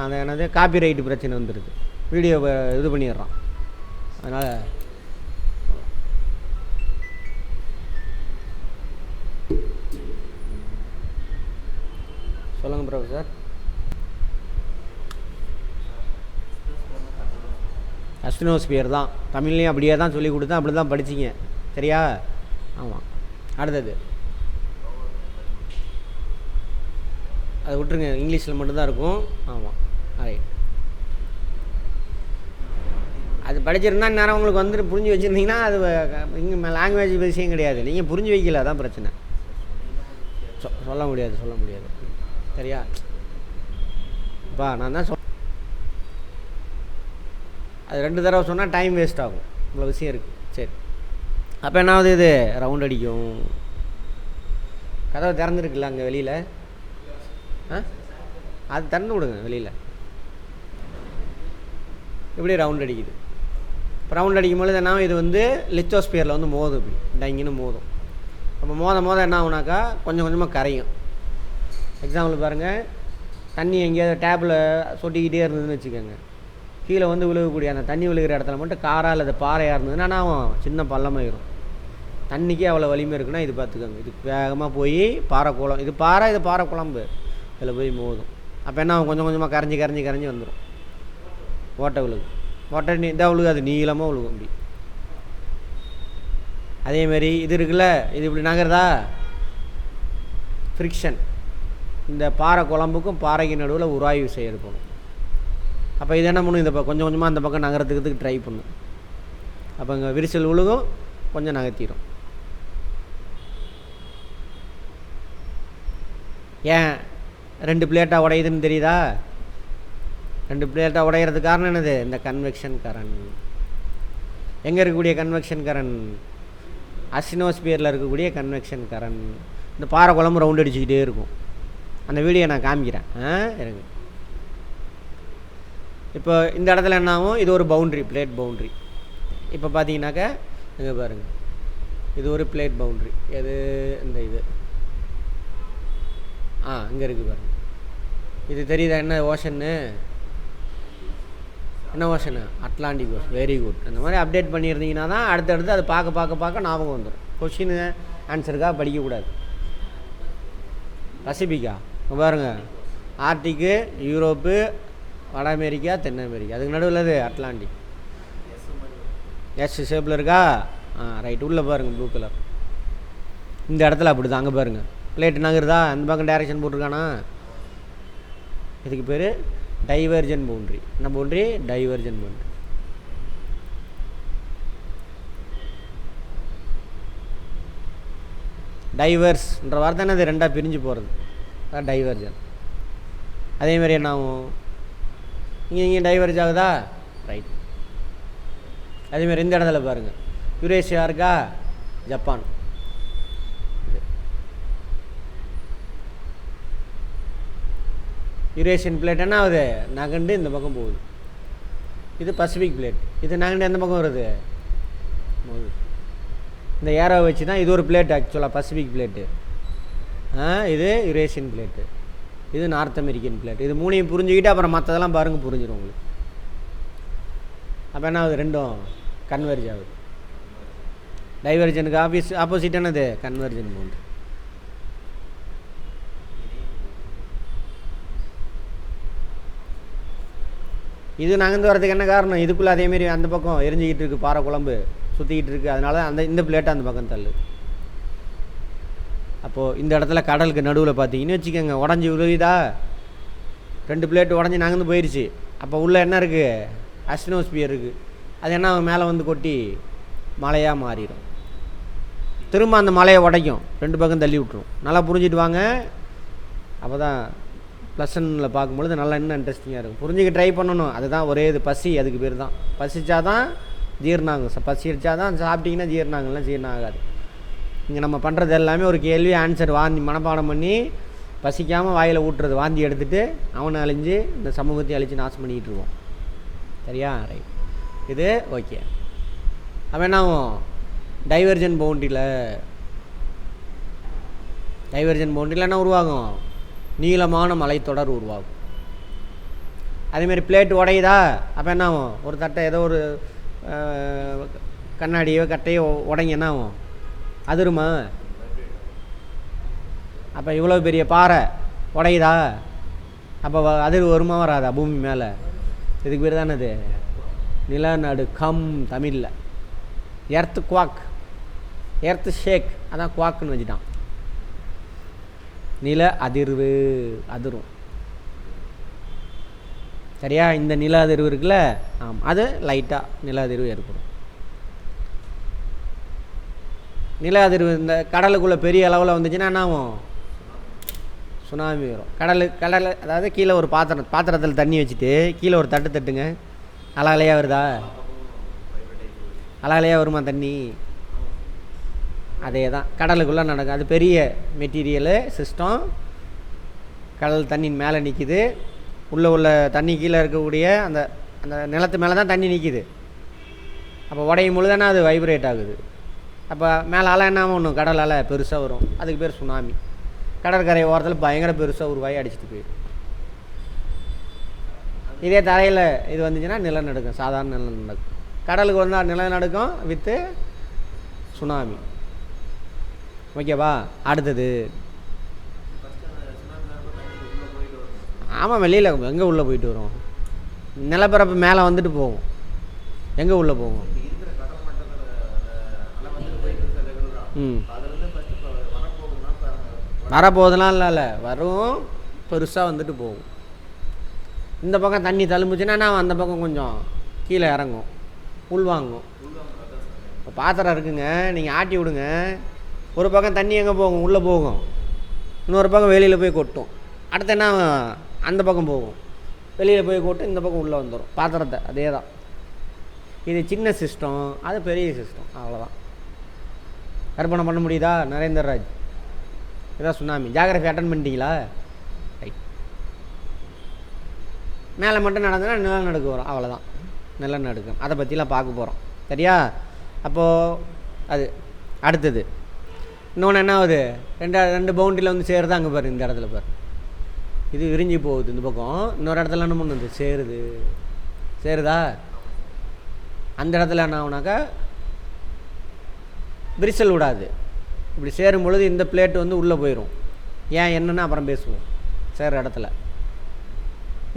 அது என்னது காப்பிரைட்டு பிரச்சனை வந்துடுது. வீடியோ இது பண்ணிடுறான். அதனால் சொல்லுங்கள் ப்ரொஃபஸர். அஸ்டினோஸ்பியர் தான் தமிழ்லேயும் அப்படியே தான் சொல்லி கொடுத்தேன். அப்படி தான் படிச்சிங்க. சரியா? ஆமாம். அடுத்தது அதை விட்டுருங்க, இங்கிலீஷில் மட்டும்தான் இருக்கும். ஆமாம், ரைட். அது படிச்சிருந்தா நேரம் உங்களுக்கு வந்துட்டு புரிஞ்சு வச்சுருந்தீங்கன்னா அது இங்கே லாங்குவேஜ் விஷயம் கிடையாது. நீங்கள் புரிஞ்சு வைக்கல, அதான் பிரச்சனை. சொல்ல முடியாது, சொல்ல முடியாது. சரியா? இப்போ நான் தான் அது 2 தடவை சொன்னால் டைம் வேஸ்ட் ஆகும். இவ்வளோ விஷயம் இருக்குது. சரி, அப்போ என்னாவது? இது ரவுண்ட் அடிக்கும். கதவை திறந்துருக்குல்ல அங்கே வெளியில், அது திறந்து விடுங்க வெளியில். இப்படி ரவுண்ட் அடிக்குது. இப்போ ரவுண்ட் அடிக்கும்போது என்ன ஆகும்? இது வந்து லித்தோஸ்பியரில் வந்து மோதும். இப்படி டங்கின்னு மோதும். அப்போ மோத என்ன ஆகுனாக்கா கொஞ்சம் கொஞ்சமாக கரையும். எக்ஸாம்பிள் பாருங்கள், தண்ணி எங்கேயாவது டேப்பில் சொட்டிக்கிட்டே இருந்ததுன்னு வச்சுக்கோங்க. கீழே வந்து விழுகக்கூடிய அந்த தண்ணி விழுகிற இடத்துல மட்டும் காரா அல்லது பாறையாக இருந்ததுன்னா என்ன ஆகும்? சின்ன பள்ளமாயிரும். தண்ணிக்கே அவ்வளோ வலிமை இருக்குன்னா இது பார்த்துக்கோங்க. இது வேகமாக போய் பாறை குளம், இது பாறை குழம்பு, இதில் போய் மோதும். அப்போ என்ன ஆகும்? கொஞ்சம் கொஞ்சமாக கரைஞ்சி வந்துடும். ஓட்டை விழுகும். ஓட்டை இதாக விழுகாது, நீளமாக விழுகும். இப்படி அதேமாரி இது இருக்குல்ல, இது இப்படி நகருதா? ஃப்ரிக்ஷன். இந்த பாறை குழம்புக்கும் பாறைக்கு நடுவில் உராய்வு செய்ய இருக்கணும். அப்போ இது என்ன பண்ணும்? இந்த கொஞ்சம் கொஞ்சமாக அந்த பக்கம் நகரத்துக்கு ட்ரை பண்ணும். அப்போ இங்கே விரிசல் விழுகும், கொஞ்சம் நகர்த்திடும். ஏன் 2 பிளேட்டாக உடையுதுன்னு தெரியுதா? 2 பிளேட்டாக உடையிறதுக்கு காரணம் என்னது? இந்த கன்வெக்ஷன் கரண்ட். எங்கே இருக்கக்கூடிய கன்வெக்ஷன் கரண்ட்? அஸ்டினோஸ்பியரில் இருக்கக்கூடிய கன்வெக்ஷன் கரண்ட். இந்த பாறை குழம்பு ரவுண்ட் அடிச்சுக்கிட்டே இருக்கும். அந்த வீடியோ நான் காமிக்கிறேன். இருங்க. இப்போ இந்த இடத்துல என்ன ஆகும்? இது ஒரு பவுண்ட்ரி, பிளேட் பவுண்ட்ரி. இப்போ பார்த்தீங்கன்னாக்கா இங்கே பாருங்கள், இது ஒரு பிளேட் பவுண்ட்ரி. எது? இந்த இது இங்கே இருக்குது பாருங்கள். இது தெரியுதா? என்ன ஓஷன்னு? என்ன ocean? Atlantic ocean. Very good. அந்த மாதிரி அப்டேட் பண்ணியிருந்தீங்கன்னா தான் அடுத்தடுத்து அது பார்க்க ஞாபகம் வந்துடும். கொஷின் ஆன்சருக்காக படிக்கக்கூடாது. பசிபிக்கா பாருங்கள், ஆர்டிக்கு, யூரோப்பு, வட அமெரிக்கா, தென் அமெரிக்கா. அதுக்கு நடுவில் அது அட்லாண்டிக். எஸ் ஷேப்பில் இருக்கா? ரைட். உள்ளே பாருங்கள், ப்ளூ கலர். இந்த இடத்துல அப்படி தான். அங்கே பாருங்கள், பிளேட்டு நகருதா? அந்த பக்கம் டைரெக்ஷன் போட்டிருக்கானா? இதுக்கு பேர் டைவர்ஜன் பவுண்ட்ரி. என்ன பவுண்ட்ரி? Divergent boundary. டைவர்ஸ்ன்ற வார்த்தை என்னது? 2ஆக பிரிஞ்சு போகிறது. அதான் டைவர்ஜன். அதேமாதிரி என்ன ஆகும்? இங்கே டைவர்ஜ் ஆகுதா? ரைட். அதேமாதிரி இந்த இடத்துல பாருங்கள், யுரேஷியா இருக்கா? ஜப்பான். யுரேஷியன் பிளேட் என்ன ஆகுது? நகண்டு இந்த பக்கம் போகுது. இது பசிபிக் பிளேட். இது நகண்டு எந்த பக்கம் வருது? இந்த ஏரோவை வச்சு தான் இது ஒரு பிளேட். ஆக்சுவலாக பசிபிக் பிளேட்டு. இது யுரேஷியன் பிளேட்டு. இது நார்த் அமெரிக்கன் பிளேட். இது 3ஐயும் புரிஞ்சுக்கிட்டு அப்புறம் மற்றதெல்லாம் பாருங்கள், புரிஞ்சிடும் உங்களுக்கு. அப்போ என்ன ஆகுது? 2ம் கன்வெர்ஜ் ஆகுது. டைவர்ஜனுக்கு ஆப்போசிட் என்னது? கன்வெர்ஜன் பவுண்டரி. இது நகர்ந்து வரதுக்கு என்ன காரணம்? இதுக்குள்ளே அதேமாரி அந்த பக்கம் எரிஞ்சிக்கிட்டு இருக்குது, பாறை குழம்பு சுற்றிக்கிட்டு இருக்குது. அதனால இந்த பிளேட்டை அந்த பக்கம் தள்ளு. அப்போது இந்த இடத்துல கடலுக்கு நடுவில் பார்த்தீங்கன்னு வச்சுக்கோங்க, உடஞ்சி விழுகுதா? 2 பிளேட் உடஞ்சி நகர்ந்து போயிடுச்சு. அப்போ உள்ளே என்ன இருக்குது? அஸ்டினோஸ்பியர் இருக்குது. அது என்ன மேலே வந்து கொட்டி மலையாக மாறிடும். திரும்ப அந்த மலையை உடைக்கும், 2 பக்கம் தள்ளி விட்டுரும். நல்லா புரிஞ்சுட்டு வாங்க. அப்போ தான் ப்ளஸ் ஒன்னில் பார்க்கும்பொழுது நல்லா இன்னும் இன்ட்ரெஸ்டிங்காக இருக்கும். புரிஞ்சுக்க ட்ரை பண்ணணும். அதுதான் ஒரே இது பசி. அதுக்கு பேர் தான் பசிச்சா தான் ஜீரணாகும். பசி அடித்தா தான் சாப்பிட்டிங்கன்னா ஜீரணாகலாம், ஜீரணம் ஆகாது. இங்கே நம்ம பண்ணுறது எல்லாமே ஒரு கேள்வி ஆன்சர் வாந்தி மனப்பாடம் பண்ணி பசிக்காமல் வாயில் ஊட்டுறது, வாந்தி எடுத்துகிட்டு அவனை அழிஞ்சு இந்த சமூகத்தை அழித்து நாசம் பண்ணிக்கிட்டு இருக்கோம். சரியா? ரைட். இது ஓகே. அவன் என்ன ஆகும்? டைவர்ஜன் பவுண்டரியில் என்ன உருவாகும்? நீளமான மலைத்தொடர் உருவாகும். அதேமாரி பிளேட் உடையுதா? அப்போ என்ன ஆகும்? ஒரு தட்டை ஏதோ ஒரு கண்ணாடியோ கட்டையோ உடைங்க என்ன ஆகும்? அதிருமா? அப்போ இவ்வளோ பெரிய பாறை உடையுதா? அப்போ அதிர்வு வருமா வராதா பூமி மேலே? இதுக்கு பேர் தானே இது நிலநடுக்கம் தமிழில். எர்த்து குவாக், எர்த்து ஷேக், அதான் குவாக்குன்னு வச்சுட்டான். நில அதிர்வு, அதிரும். சரியா? இந்த நில அதிர்வு இருக்குல்ல, ஆமாம், அது லைட்டாக நில அதிர்வு ஏற்படும். நில அதிர்வு இந்த கடலுக்குள்ளே பெரிய அளவில் வந்துச்சுன்னா என்ன ஆகும்? சுனாமி வரும். கடல் அதாவது கீழே ஒரு பாத்திரத்தில் தண்ணி வச்சுட்டு கீழே ஒரு தட்டு தட்டுங்க, அலையாக வருதா? அலையாக வருமா தண்ணி? அதே தான் கடலுக்குள்ளே நடக்கும். அது பெரிய மெட்டீரியலு சிஸ்டம். கடல் தண்ணின் மேலே நிற்கிது. உள்ள தண்ணி கீழே இருக்கக்கூடிய அந்த அந்த நிலத்து மேலே தான் தண்ணி நிற்கிது. அப்போ உடையும் பொழுது தானே அது வைப்ரேட் ஆகுது. அப்போ மேலே அலை என்ன ஒன்றும் கடல் அலை பெருசாக வரும். அதுக்கு பேர் சுனாமி. கடற்கரை ஓரத்தில் பயங்கர பெருசாக உருவாகி அடிச்சுட்டு போயிடும். இதே தரையில் இது வந்துச்சுன்னா நிலநடுக்கம், சாதாரண நிலநடுக்கம். கடலுக்கு வந்தால் நிலநடுக்கம் வித்து சுனாமி. ஓகேவா? அடுத்தது ஆமாம், வெளியில் எங்கே உள்ளே போயிட்டு வரும்? நிலப்பரப்பு மேலே வந்துட்டு போகும். எங்கே உள்ளே போகும்? வரப்போகுதுலாம் இல்லை, வரும், பெருசாக வந்துட்டு போகும். இந்த பக்கம் தண்ணி தழும்புச்சுன்னா நான் அந்த பக்கம் கொஞ்சம் கீழே இறங்கும், உள்வாங்கும். இப்போ பாத்திரம் இருக்குங்க, நீங்கள் ஆட்டி விடுங்க, ஒரு பக்கம் தண்ணி எங்கே போகும்? உள்ளே போகும். இன்னொரு பக்கம் வெளியில் போய் கொட்டும். அடுத்து என்ன? அந்த பக்கம் போகும், வெளியில் போய் கொட்டும், இந்த பக்கம் உள்ளே வந்துடும் பாத்திரத்தை. அதே தான். இது சின்ன சிஸ்டம், அது பெரிய சிஸ்டம். அவ்வளோதான். கற்பனை பண்ண முடியுதா? நரேந்தர் ராஜ், இதான் சுனாமி. ஜியாகிரஃபி அட்டன் பண்ணிட்டீங்களா? ரைட். மேலே மட்டும் நடந்ததுன்னா நிலநடுக்கம் வரும். அவ்வளோதான், நிலநடுக்கம். அதை பற்றிலாம் பார்க்க போகிறோம். சரியா? அப்போது அது அடுத்தது இன்னொன்று என்ன ஆகுது? ரெண்டு பவுண்டரியில் வந்து சேருது. அங்கே பாரு, இந்த இடத்துல பாரு, இது விரிஞ்சு போகுது இந்த பக்கம். இன்னொரு இடத்துல என்ன பண்ணுது? சேருதா? அந்த இடத்துல என்ன ஆகுனாக்கா விரிசல் விடாது. இப்படி சேரும் பொழுது இந்த பிளேட்டு வந்து உள்ளே போயிடும். ஏன் என்னன்னு அப்புறம் பேசுவோம். சேர்ற இடத்துல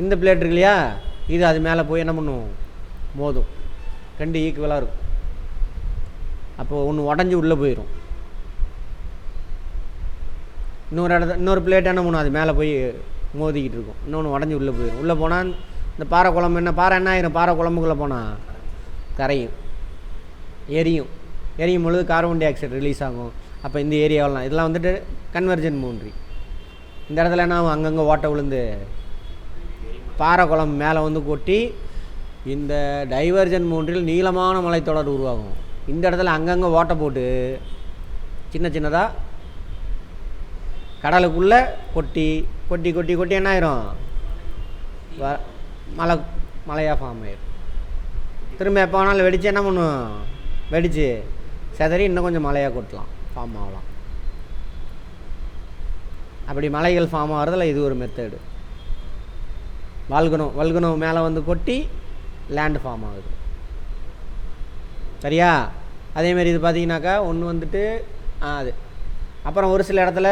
இந்த பிளேட் இருக்கு இல்லையா, இது அது மேலே போய் என்ன பண்ணும்? மோதும். 2 ஈக்குவலாக இருக்கும். அப்போது ஒன்று உடஞ்சி உள்ளே போயிடும். இன்னொரு பிளேட் என்ன பண்ணும்? அது மேலே போய் மோதிக்கிட்டு இருக்கும். இன்னொன்று உடஞ்சி உள்ளே போயிடும். உள்ளே போனால் இந்த பாறை குழம்பு என்ன ஆயிரும்? பாறை குழம்புக்குள்ளே போனால் கரையும், எரியும் பொழுது கார்பன் டை ஆக்சைடு ரிலீஸ் ஆகும். அப்போ இந்த ஏரியாவெல்லாம் இதெல்லாம் வந்துட்டு கன்வர்ஜன் பவுண்ட்ரி. இந்த இடத்துல என்ன ஆகும்? அங்கங்கே ஓட்டை விழுந்து பாறை குழம்பு மேலே வந்து கொட்டி இந்த டைவர்ஜன் பவுண்ட்ரியில் நீளமான மலைத்தொடர் உருவாகும். இந்த இடத்துல அங்கங்கே ஓட்டை போட்டு சின்னதாக கடலுக்குள்ளே கொட்டி கொட்டி கொட்டி கொட்டி என்ன ஆயிரும்? மலையாக ஃபார்ம் ஆயிரும். திரும்ப எப்போ வேணாலும் வெடித்து என்ன பண்ணும்? வெடித்து செதறி இன்னும் கொஞ்சம் மலையாக கொட்டலாம், ஃபார்ம் ஆகலாம். அப்படி மலைகள் ஃபார்ம் ஆகிறதுல இது ஒரு மெத்தடு. வல்கனோ மேலே வந்து கொட்டி லேண்டு ஃபார்ம் ஆகுது. சரியா? அதேமாரி இது பார்த்தீங்கன்னாக்கா ஒன்று வந்துட்டு அது அப்புறம் ஒரு சில இடத்துல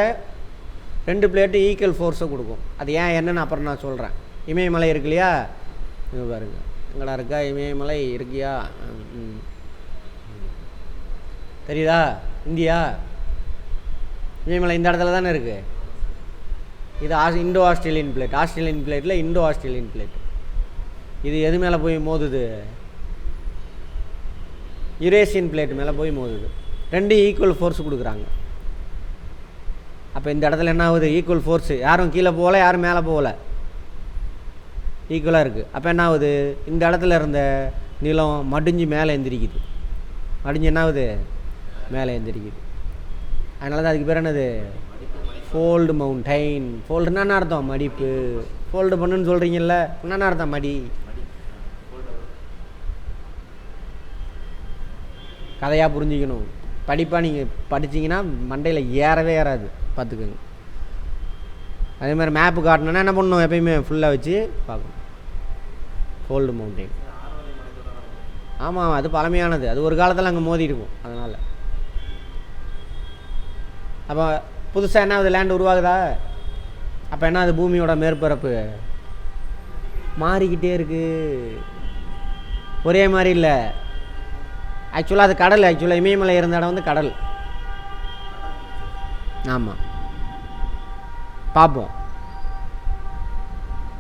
2 பிளேட்டு ஈக்குவல் ஃபோர்ஸை கொடுக்கும். அது ஏன் என்னன்னு அப்புறம் நான் சொல்கிறேன். இமயமலை இருக்கு இல்லையா, இங்கே பாருங்க, எங்கடா இருக்கா இமயமலை? இருக்கியா? தெரியுதா? இந்தியா இமயமலை இந்த இடத்துல தானே இருக்குது. இது இண்டோ ஆஸ்திரேலியன் பிளேட். ஆஸ்திரேலியன் பிளேட்டில் இண்டோ ஆஸ்திரேலியன் பிளேட். இது எது மேலே போய் மோதுது? யுரேசியன் பிளேட் மேலே போய் மோதுது. ரெண்டு ஈக்குவல் ஃபோர்ஸ் கொடுக்குறாங்க. அப்போ இந்த இடத்துல என்ன ஆகுது? Equal force. யாரும் கீழே போகல, யாரும் மேலே போகல, ஈக்குவலாக இருக்குது. அப்போ என்ன ஆகுது? இந்த இடத்துல இருந்த நிலம் மடிஞ்சு மேலே எந்திரிக்குது. மடிஞ்சு என்ன ஆகுது? மேலே எந்திரிக்குது. அதனால தான் அதுக்கு பேர் என்னது? Fold mountain. ஃபோல்டுன்னா என்ன அர்த்தம்? மடிப்பு. ஃபோல்டு பண்ணுன்னு சொல்கிறீங்கல்ல, என்னென்ன அர்த்தம்? மடி. கதையாக புரிஞ்சிக்கணும். படிப்பாக நீங்கள் படிச்சிங்கன்னா மண்டையில் ஏறவே ஏறாது, பார்த்துக்கோங்க. அதே மாதிரி மேப்பு காட்டணுன்னா என்ன பண்ணணும்? எப்பயுமே ஃபுல்லாக வச்சு பார்க்கணும். Fold mountain. ஆமாம், அது பழமையானது. அது ஒரு காலத்தில் அங்கே மோதி இருக்கும். அதனால் அப்போ புதுசாக என்ன ஆகுது? லேண்ட் உருவாகுதா? அப்போ என்ன அது? பூமியோட மேற்பரப்பு மாறிக்கிட்டே இருக்குது. ஒரே மாதிரி இல்லை. ஆக்சுவலாக அது கடல். ஆக்சுவலாக இமயமலை இருந்த இடம் வந்து கடல். ஆமாம், பார்ப்போம்.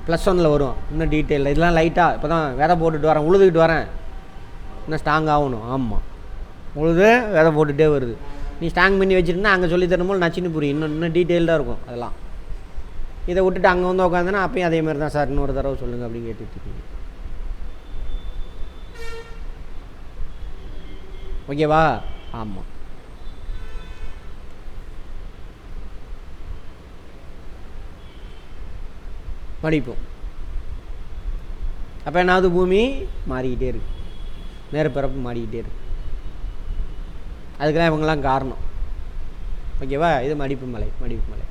+1 வரும் இன்னும் டீட்டெயில். இதெல்லாம் லைட்டாக இப்போ தான் விதை போட்டுட்டு வரேன், உழுதுகிட்டு வரேன். இன்னும் ஸ்ட்ராங் ஆகணும். ஆமாம், உழுது விதை போட்டுகிட்டே வருது. நீ ஸ்ட்ராங் பண்ணி வச்சுருந்தா அங்கே சொல்லி தரும்போது நச்சுன்னு புரியும். இன்னும் டீட்டெயில்டாக இருக்கும் அதெல்லாம். இதை விட்டுட்டு அங்கே வந்து உட்காந்துன்னா அப்பயும் அதே மாதிரி தான். சார் இன்னொரு தடவை சொல்லுங்கள் அப்படின்னு கேட்டுட்ருக்கீங்க. ஓகேவா? ஆமாம். மடிப்போம். அப்போ என்னாவது? பூமி மாறிக்கிட்டே இருக்கு, மேற்பரப்பு மாறிக்கிட்டே இருக்கு. அதுக்கெல்லாம் இவங்கெல்லாம் காரணம். ஓகேவா? இது மடிப்பு மலை. மடிப்பு மலை.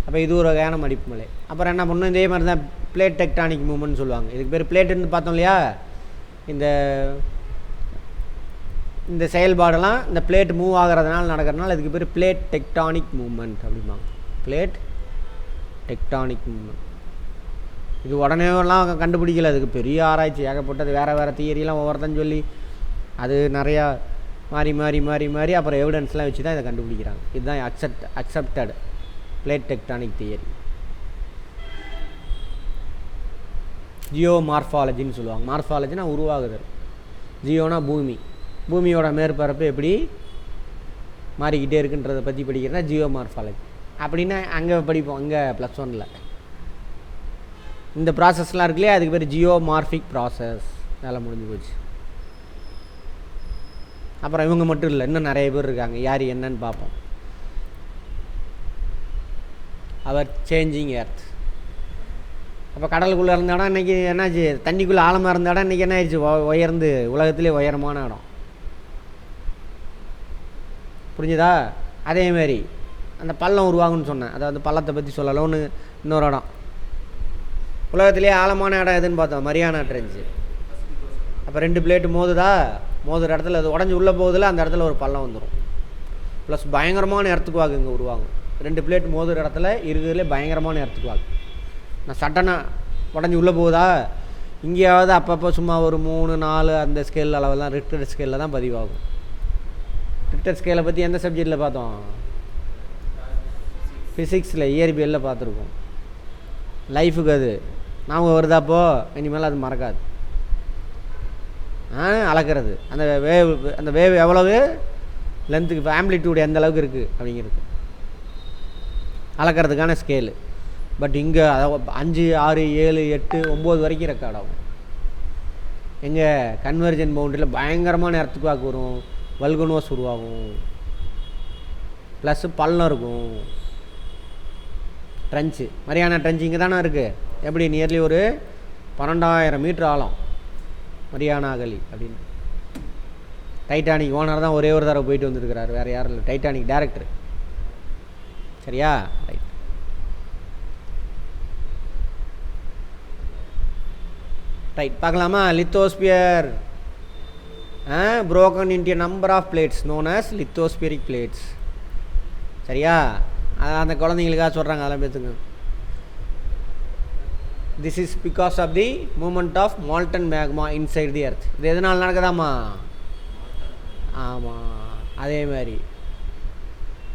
அப்போ இது ஒரு வகையான மடிப்பு மலை. அப்புறம் என்ன பண்ணணும்? இதே மாதிரி தான் பிளேட் டெக்டானிக் மூவ்மெண்ட்னு சொல்லுவாங்க. இதுக்கு பேர் பிளேட்டுன்னு பார்த்தோம் இல்லையா? இந்த செயல்பாடெல்லாம் இந்த பிளேட் மூவ் ஆகிறதுனால நடக்கிறதுனால இதுக்கு பேர் பிளேட் டெக்டானிக் மூவ்மெண்ட் அப்படிம்பாங்க. Plate tectonic movement. இது உடனேலாம் கண்டுபிடிக்கல. அதுக்கு பெரிய ஆராய்ச்சி ஏகப்பட்டது. வேறு தியரியெலாம் ஒவ்வொருத்தன்னு சொல்லி அது நிறையா மாறி அப்புறம் எவிடன்ஸ்லாம் வச்சு தான் இதை கண்டுபிடிக்கிறாங்க. இதுதான் அக்செப்டட் பிளேட் டெக்டானிக் தியரி. ஜியோ மார்ஃபாலஜின்னு சொல்லுவாங்க. மார்ஃபாலஜினா உருவாகுதல், ஜியோனா பூமி. பூமியோட மேற்பரப்பு எப்படி மாறிக்கிட்டே இருக்குன்றதை பற்றி படிக்கிறதா ஜியோ மார்ஃபாலஜி. அப்படின்னா அங்கே படிப்போம். அங்கே +1. இந்த ப்ராசஸ்லாம் இருக்கு இல்லையா, அதுக்கு பேர் ஜியோமார்ஃபிக் ப்ராசஸ். வேலை முடிஞ்சு போச்சு. அப்புறம் இவங்க மட்டும் இல்லை, இன்னும் நிறைய பேர் இருக்காங்க. யார் என்னன்னு பார்ப்போம். அவர் சேஞ்சிங் எர்த். அப்போ கடலுக்குள்ளே இருந்த இடம் இன்றைக்கி என்னாச்சு? தண்ணிக்குள்ளே ஆழமாக இருந்த இடம் இன்றைக்கி என்ன ஆயிடுச்சு? உயர்ந்து உலகத்திலே உயரமான இடம். புரிஞ்சுதா? அதேமாரி அந்த பள்ளம் உருவாகுன்னு சொன்னேன். அதாவது பள்ளத்தை பற்றி சொல்லலோன்னு இன்னொரு இடம். உலகத்திலே ஆழமான இடம் எதுன்னு பார்த்தோம்? Mariana trench. அப்போ 2 பிளேட்டு மோதுற இடத்துல அது உடஞ்சி உள்ளே போகுதில்ல, அந்த இடத்துல ஒரு பள்ளம் வந்துடும். ப்ளஸ் பயங்கரமான எர்த்துக்குவாக்கு இங்கே உருவாகும். 2 பிளேட் மோதுற இடத்துல இருக்கிறதுலே பயங்கரமான எர்த்துக்குவாக்கு. நான் சட்டனாக உடஞ்சி உள்ளே போகுதா? இங்கேயாவது அப்பப்போ சும்மா ஒரு 3, 4 அந்த ஸ்கேல் அளவெல்லாம் ரிக்டர் ஸ்கேலில் தான் பதிவாகும். ரிக்டர் ஸ்கேலை பற்றி எந்த சப்ஜெக்டில் பார்த்தோம்? ஃபிசிக்ஸில், இயற்பியலில் பார்த்துருக்கோம். லைஃபுக்கு அது ஞாபகம் வருதாப்போ? இனிமேல் அது மறக்காது. அளக்கிறது அந்த வேவ் எவ்வளவு லென்த்துக்கு, ஆம்ப்ளிடியூட் எந்த அளவுக்கு இருக்குது அப்படிங்கிறது அளக்கிறதுக்கான ஸ்கேலு. பட் இங்கே 5, 6, 7, 8, 9 வரைக்கும் ரெக்கார்ட் ஆகும். எங்கே? கன்வர்ஜென்ட் பவுண்டரியில் பயங்கரமான எர்த்குவாக் வரும், வல்கனோஸ் உருவாகும், ப்ளஸ் பள்ளம் இருக்கும். ட்ரென்ச்சு, மரியானா ட்ரென்ச்சு இங்கே தானே இருக்குது. எப்படி? நியர்லி ஒரு 12,000 மீட்டர் ஆழம் மரியானா அகழி அப்படின்னு. டைட்டானிக் ஓனர் தான் ஒரே ஒரு தடவை போயிட்டு வந்துருக்கிறார், வேறு யாரும் இல்லை. Titanic director. சரியா? ரைட். ரைட், பார்க்கலாமா? Lithosphere broken into a number of plates known as lithospheric plates. சரியா? அந்த குழந்தைங்களுக்காக சொல்கிறாங்க, அதெல்லாம் பேசுங்க. This is because of the movement of molten magma inside the earth. இது எதனால் நடக்குதாமா? ஆமாம், அதே மாதிரி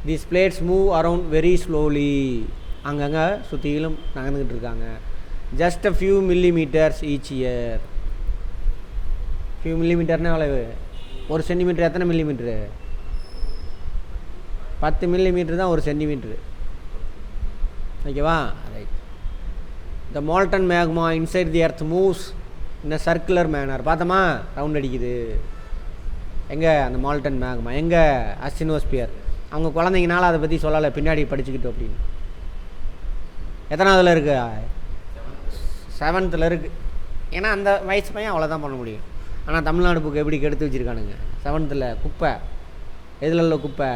these plates move around very slowly. அங்கங்கே சுற்றிலும் நகர்ந்துக்கிட்டு இருக்காங்க. Just a few millimetres each year. Few மில்லிமீட்டர்னால் எவ்வளவு? ஒரு சென்டிமீட்டர் எத்தனை மில்லிமீட்ரு? 10 மில்லிமீட்ரு தான் ஒரு சென்டிமீட்ரு. ஓகேவா? Right. The molten magma inside the earth moves in a circular manner. பார்த்தோமா? ரவுண்ட் அடிக்குது. எங்கே அந்த மால்டன் மேக்மா? எங்கே? அஸ்டினோஸ்பியர். அவங்க குழந்தைங்கனால அதை பற்றி சொல்லலை, பின்னாடி படிச்சுக்கிட்டோம் அப்படின்னு. எத்தனாவதுல இருக்குது? 7th இருக்குது. ஏன்னா அந்த வயசு பையன் அவ்வளோதான் பண்ண முடியும். ஆனால் தமிழ்நாடு புக்கு எப்படி கெடுத்து வச்சுருக்கானுங்க. 7th குப்பை. எதில் உள்ள குப்பை?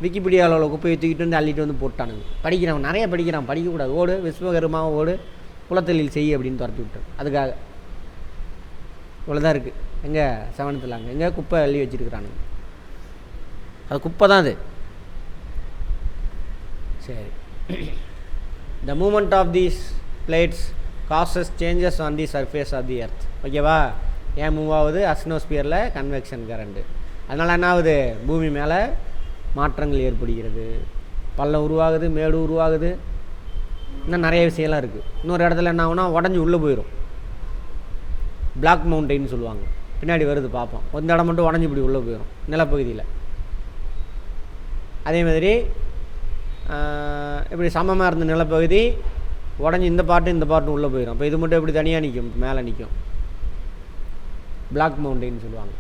விக்கிபீடியாவில் உள்ள குப்பையை தூக்கிட்டு வந்து அள்ளிட்டு வந்து போட்டானுங்க. படிக்கிறான், நிறைய படிக்கிறான். படிக்கக்கூடாது. ஓடு விஸ்வகர்மாவை ஓடு, குலத்தொழில் செய் அப்படின்னு துரத்தி விட்டான். அதுக்காக இவ்வளோதான் இருக்குது. எங்கே? 7th அங்கே எங்கே குப்பை அள்ளி வச்சுருக்கிறானுங்க. அது குப்பை தான் அது. சரி. The movement of these plates causes changes on the surface of the earth. ஓகேவா? ஏன் மூவ் ஆகுது? அஸ்டினோஸ்பியரில் கன்வெக்ஷன் கரண்ட்டு. அதனால் என்ன ஆகுது? பூமி மேலே மாற்றங்கள் ஏற்படுகிறது. பள்ளம் உருவாகுது, மேடு உருவாகுது, இன்னும் நிறைய விஷயம்லாம் இருக்குது. இன்னொரு இடத்துல என்ன ஆகுனா உடஞ்சி உள்ளே போயிடும். பிளாக் மவுண்டெயின் சொல்லுவாங்க. பின்னாடி வருது பார்ப்போம். இந்த இடம் மட்டும் உடஞ்சி இப்படி உள்ளே போயிடும் நிலப்பகுதியில். அதே மாதிரி இப்படி சமமாக இருந்த நிலப்பகுதி உடஞ்சி இந்த பாட்டு உள்ளே போயிடும். அப்போ இது மட்டும் எப்படி தனியாக நிற்கும்? மேலே நிற்கும். பிளாக் மவுண்டெயின் சொல்லுவாங்க.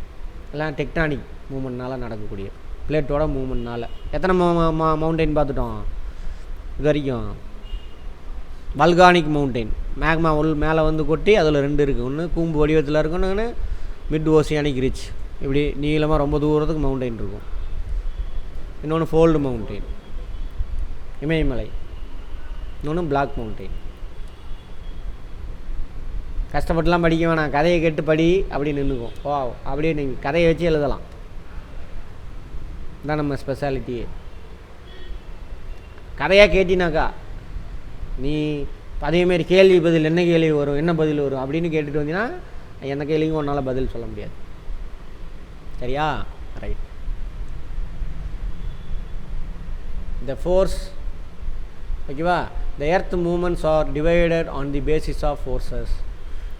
எல்லாம் டெக்டானிக் மூமெண்ட்னால் நடக்கக்கூடிய, பிளேட்டோட மூமெண்ட்னால். எத்தனை மவுண்டெயின் பார்த்துட்டோம் இது வரைக்கும்? வல்கானிக் மவுண்டெயின், மேக்மா மேலே வந்து கொட்டி அதில் 2 இருக்குது. ஒன்று கூம்பு வடிவத்தில் இருக்கும், ஒன்று மிட் ஓசியானிக் ரிச், இப்படி நீளமாக ரொம்ப தூரத்துக்கு மவுண்டெயின் இருக்கும். இன்னொன்று ஃபோல்டு மவுண்டெயின், இமயமலை. இன்னொன்று பிளாக் மவுண்டெயின். கஷ்டப்பட்டுலாம் படிக்க வேணாம், கதையை கேட்டு படி அப்படின்னு நின்றுக்கும். ஓ, அப்படியே நீங்கள் கதையை வச்சு எழுதலாம். இதான் நம்ம ஸ்பெஷாலிட்டியே. கதையாக கேட்டினாக்கா நீ அதேமாரி கேள்வி பதில், என்ன கேள்வி வரும், என்ன பதில் வரும் அப்படின்னு கேட்டுட்டு வந்தீங்கன்னா எந்த கேள்விக்கும் உன்னால் பதில் சொல்ல முடியாது. சரியா? ரைட். The force. ஓகேவா? The earth movements are divided on the basis of forces